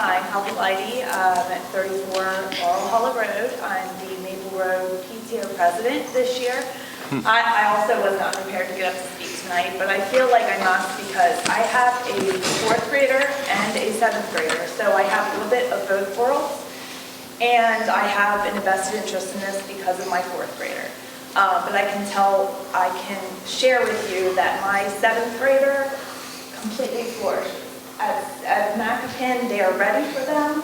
Hi, Healthy Lighty. I'm at 34 Laurel Hollow Road. I'm the Maple Road PTO president this year. I also was not prepared to get up to speak tonight, but I feel like I must because I have a 4th grader and a 7th grader, so I have a little bit of both worlds, and I have an invested interest in this because of my 4th grader. But I can share with you that my 7th grader completely flourished. At Macapan, they are ready for them.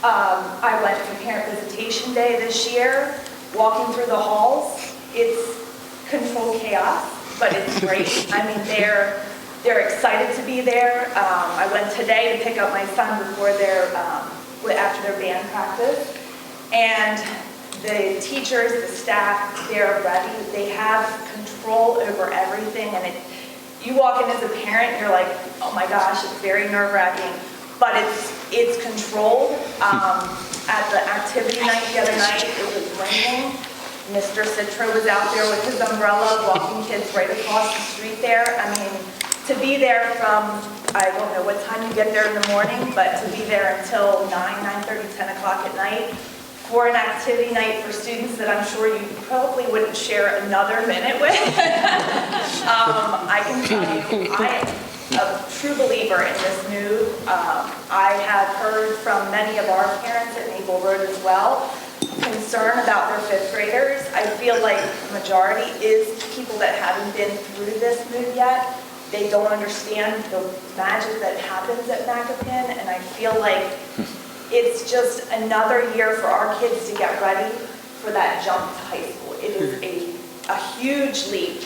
I went for parent visitation day this year, walking through the halls. It's controlled chaos, but it's great. I mean, they're excited to be there. I went today to pick up my son before after their band practice, and the teachers, the staff, they're ready. They have control over everything, and you walk in as a parent, you're like, oh my gosh, it's very nerve-wracking, but it's controlled. At the activity night the other night, it was raining, Mr. Citro was out there with his umbrella, walking kids right across the street there. I mean, to be there from, I don't know what time you get there in the morning, but to be there until 9:30, 10 o'clock at night for an activity night for students that I'm sure you probably wouldn't share another minute with. I can tell you, I am a true believer in this move. I have heard from many of our parents at Maple Road as well, concern about their fifth graders. I feel like the majority is people that haven't been through this move yet. They don't understand the magic that happens at Macapin, and I feel like it's just another year for our kids to get ready for that jump to high school. It is a huge leap,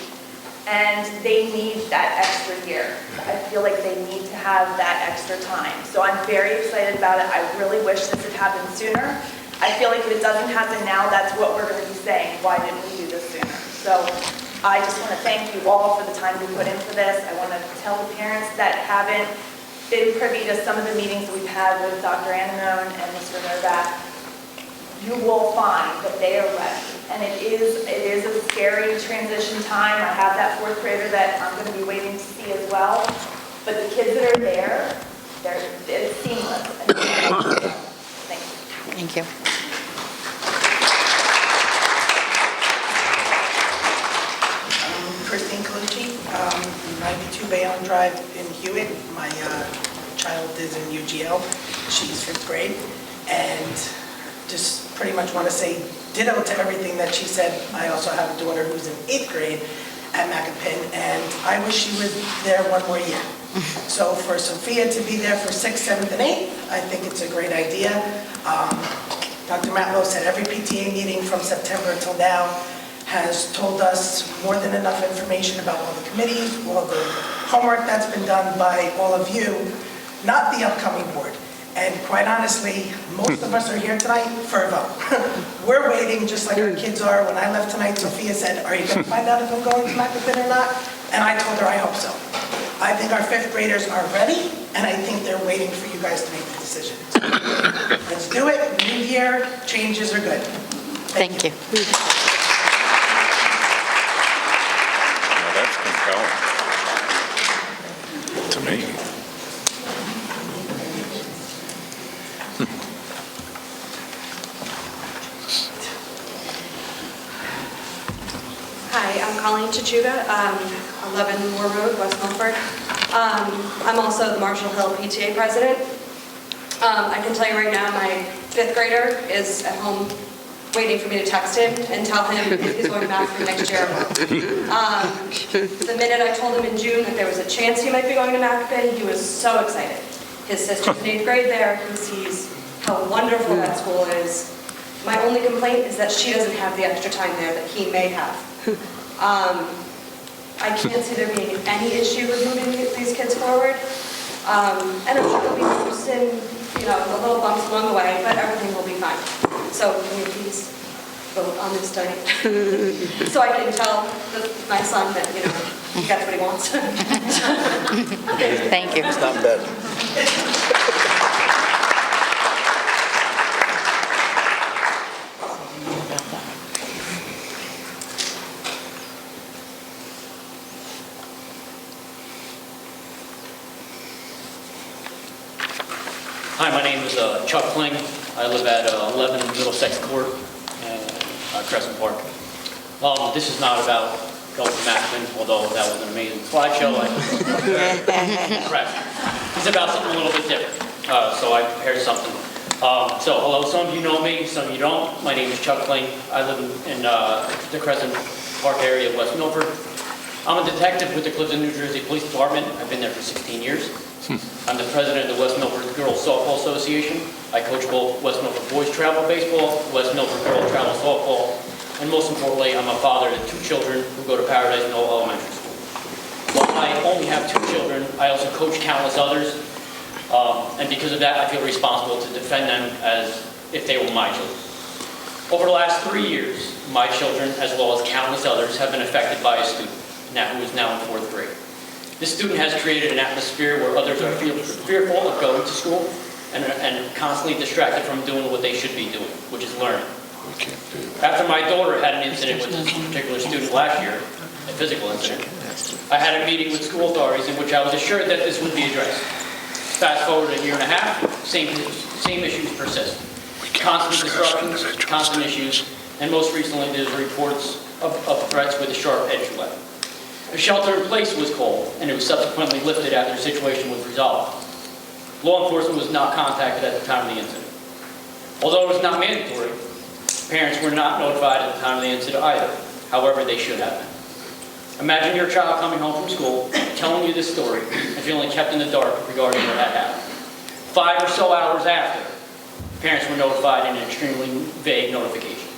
and they need that extra year. I feel like they need to have that extra time. So I'm very excited about it. I really wish this had happened sooner. I feel like if it doesn't happen now, that's what we're going to be saying. Why didn't we do this sooner? So I just want to thank you all for the time you put in for this. I want to tell the parents that haven't been privy to some of the meetings we've had with Dr. Anamone and Mr. Novak. You will find that they are ready. And it is a scary transition time. I have that fourth grader that I'm going to be waiting to see as well. But the kids that are there, it's seamless. Thank you. Thank you. Christine Colucci, 92 Bayonne Drive in Hewitt. My child is in UGL. She's fifth grade. And just pretty much want to say ditto to everything that she said. I also have a daughter who's in eighth grade at Macapin, and I wish she was there one more year. So for Sophia to be there for 6th, 7th, and 8th, I think it's a great idea. Dr. Matlow said every PTA meeting from September until now has told us more than enough information about all the committees, all the homework that's been done by all of you, not the upcoming board. And quite honestly, most of us are here tonight for a vote. We're waiting just like our kids are. When I left tonight, Sophia said, are you going to find out if I'm going to Macapin or not? And I told her I hope so. I think our fifth graders are ready, and I think they're waiting for you guys to make the decision. Let's do it. New year, changes are good. Thank you. That's compelling to me. Hi, I'm Colleen Chichuga, 11 Moore Road, West Milford. I'm also the Marshall Hill PTA president. I can tell you right now, my fifth grader is at home waiting for me to text him and tell him if he's going back for next year. The minute I told him in June that there was a chance he might be going to Macapin, he was so excited. His sister's in 8th grade there, he sees how wonderful that school is. My only complaint is that she doesn't have the extra time there that he may have. I can't see there being any issue with moving these kids forward. And I'm sure there'll be some, a little bumps along the way, but everything will be fine. So can you please vote on this tonight? So I can tell my son that, he gets what he wants. Thank you. It's not bad. Hi, my name is Chuck Kling. I live at 11 Middlesex Court, Crescent Park. This is not about going to Macapin, although that was an amazing slideshow. Correct. It's about something a little bit different. So I prepared something. So hello, some of you know me, some of you don't. My name is Chuck Kling. I live in the Crescent Park area of West Milford. I'm a detective with the Clifton, New Jersey Police Department. I've been there for 16 years. I'm the president of the West Milford Girls Softball Association. I coach both West Milford Boys Travel Baseball, West Milford Girls Travel Softball, and most importantly, I'm a father to 2 children who go to Paradise Knoll Elementary School. While I only have 2 children, I also coach countless others, and because of that, I feel responsible to defend them as if they were my children. Over the last 3 years, my children, as well as countless others, have been affected by a student who is now in 4th grade. This student has created an atmosphere where others are fearful of going to school and constantly distracted from doing what they should be doing, which is learning. After my daughter had an incident with this particular student last year, a physical incident, I had a meeting with school authorities in which I was assured that this would be addressed. Fast forward a year and a half, same issues persist. Constant disruptions, constant issues, and most recently there's reports of threats with a sharp-edged weapon. A shelter in place was called, and it was subsequently lifted after the situation was resolved. Law enforcement was not contacted at the time of the incident. Although it was not mandatory, parents were not notified at the time of the incident either. However, they should have been. Imagine your child coming home from school, telling you this story, and feeling kept in the dark regarding what had happened. 5 or so hours after, parents were notified in an extremely vague notification.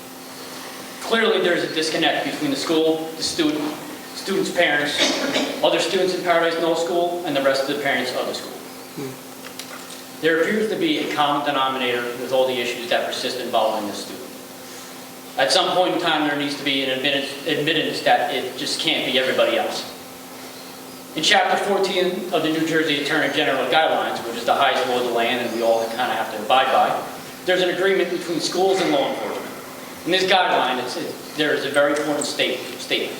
Clearly, there's a disconnect between the school, the students' parents, other students in Paradise Knoll School, and the rest of the parents of the school. There appears to be a common denominator with all the issues that persist involving this student. At some point in time, there needs to be an admittance that it just can't be everybody else. In Chapter 14 of the New Jersey Attorney General Guidelines, which is the highest law of the land and we all kind of have to abide by, there's an agreement between schools and law enforcement. In this guideline, there is a very important statement.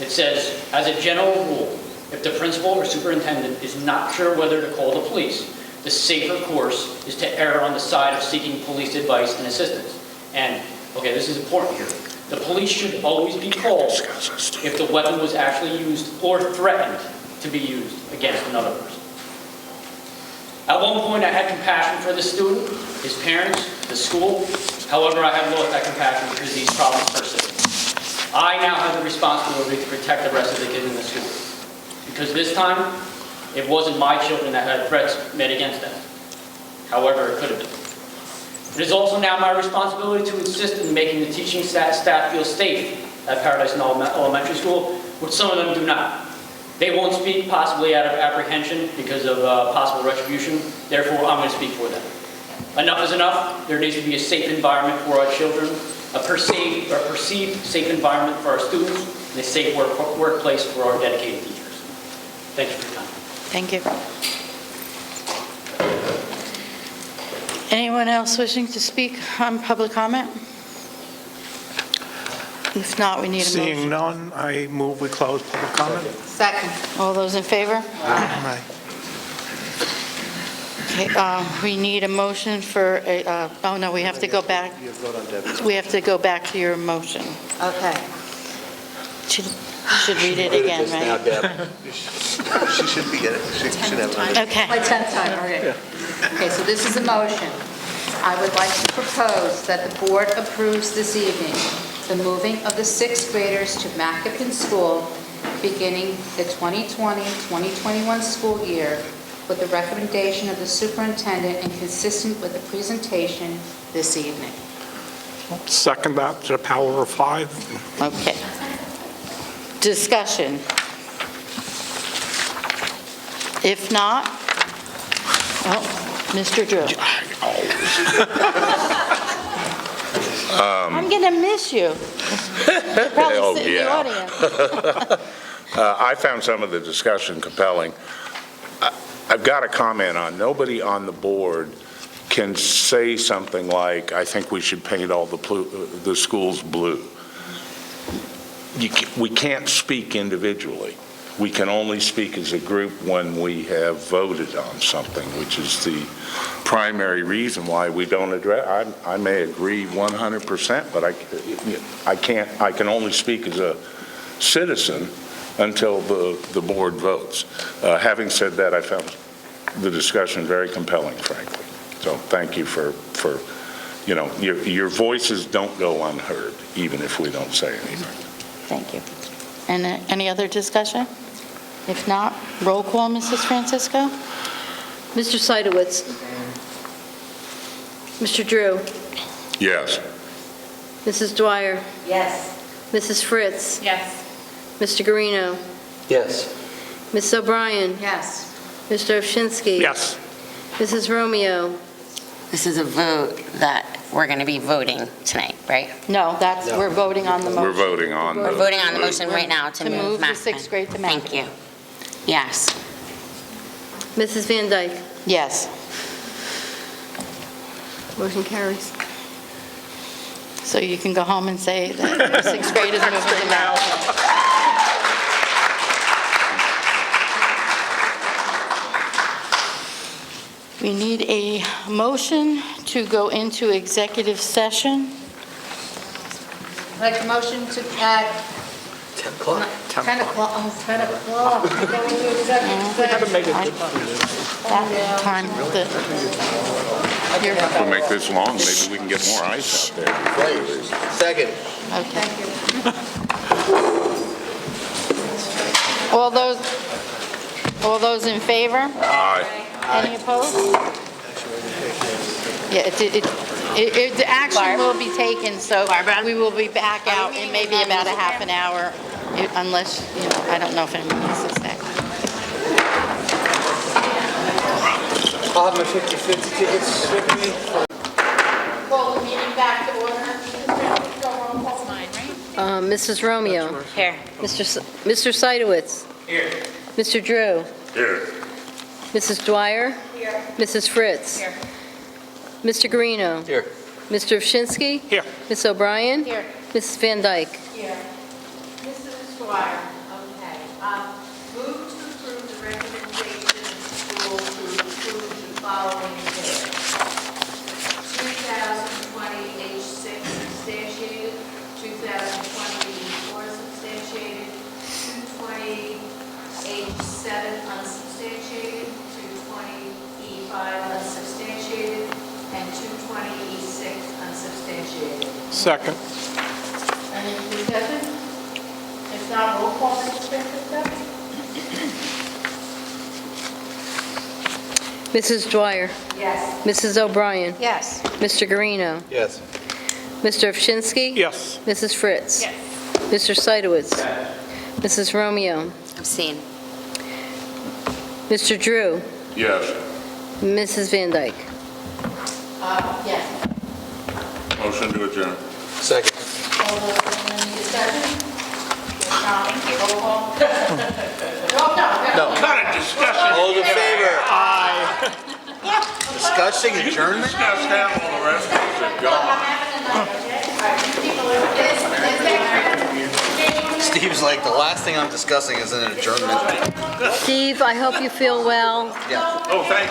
It says, as a general rule, if the principal or superintendent is not sure whether to call the police, the safer course is to err on the side of seeking police advice and assistance. And okay, this is important here. The police should always be called if the weapon was actually used or threatened to be used against another person. At one point, I had compassion for the student, his parents, the school. However, I have lost that compassion because these problems persist. I now have the responsibility to protect the rest of the kids in the school. Because this time, it wasn't my children that had threats made against them. However, it could have been. It is also now my responsibility to insist in making the teaching staff feel safe at Paradise Knoll Elementary School, which some of them do not. They won't speak, possibly out of apprehension because of possible retribution. Therefore, I'm going to speak for them. Enough is enough. There needs to be a safe environment for our children, a perceived safe environment for our students, and a safe workplace for our dedicated teachers. Thank you for your time. Thank you. Anyone else wishing to speak on public comment? If not, we need a motion. Seeing none, I move we close public comment. Second. All those in favor? Aye. Okay, we need a motion for a, oh no, we have to go back. We have to go back to your motion. Okay. Should read it again, Now, right? Deb. She should be getting, she should have it. Okay. My 10th time, okay. Okay, so this is a motion. I would like to propose that the board approves this evening the moving of the 6th graders to Mackapin School beginning the 2020-2021 school year with the recommendation of the superintendent and consistent with the presentation this evening. Second that to the power of 5. Okay. Discussion. If not, well, Mr. Drew. I'm going to miss you. You'll probably sit in the audience. I found some of the discussion compelling. I've got a comment on, nobody on the board can say something like, I think we should paint all the schools blue. We can't speak individually. We can only speak as a group when we have voted on something, which is the primary reason why we don't address. I may agree 100%, but I can only speak as a citizen until the board votes. Having said that, I found the discussion very compelling, frankly. So thank you for your voices don't go unheard, even if we don't say anything. Thank you. And any other discussion? If not, roll call, Mrs. Francisco? Mr. Seidowitz. Mr. Drew. Yes. Mrs. Dwyer. Yes. Mrs. Fritz. Yes. Mr. Guarino. Yes. Mrs. O'Brien. Yes. Mr. Ovshinsky. Yes. Mrs. Romeo. This is a vote that we're going to be voting tonight, right? No, we're voting on the motion. We're voting on We're voting on the motion right now to move the Mackapin. 6th grade to Mackapin. Thank you. Yes. Mrs. Van Dyke. Yes. Motion carries. So you can go home and say that your sixth grade is moving to Maryland. We need a motion to go into executive session. Like a motion to add 10 o'clock. 10 o'clock, oh, 10 o'clock. We're going to executive session. That time, If we make this long, maybe we can get more ice out there. Second. Okay. All those in favor? Aye. Any opposed? Yeah, the action will be taken, so we will be back out in maybe about a half an hour, unless, I don't know if anyone wants to stay. I'll have my 50/50 tickets with me. Call the meeting back to order. Mrs. Romeo. Here. Mr. Seidowitz. Here. Mr. Drew. Here. Mrs. Dwyer. Here. Mrs. Fritz. Here. Mr. Guarino. Here. Mr. Ovshinsky. Here. Ms. O'Brien. Here. Mrs. Van Dyke. Here. Mrs. Dwyer, okay. Move to approve the recommendation of the school to approve the following dates. 2020 H6 substantiated, 2020 E4 substantiated, 220 H7 unsubstantiated, 220 E5 unsubstantiated, and 220 E6 unsubstantiated. Second. Any discussion? If not, roll call, Mrs. Fritz. Mrs. Dwyer. Yes. Mrs. O'Brien. Yes. Mr. Guarino. Yes. Mr. Ovshinsky. Yes. Mrs. Fritz. Yes. Mr. Seidowitz. Mrs. Romeo. Abstain. Mr. Drew. Yes. Mrs. Van Dyke. Yes. Motion to adjourn. Second. All those, any discussion? If not, roll call. No. Not a discussion. All in favor? Aye. Discussing adjournment? Discuss that while the rest of us are gone. Steve's like, the last thing I'm discussing is an adjournment. Steve, I hope you feel well. Yeah. Oh, thank you.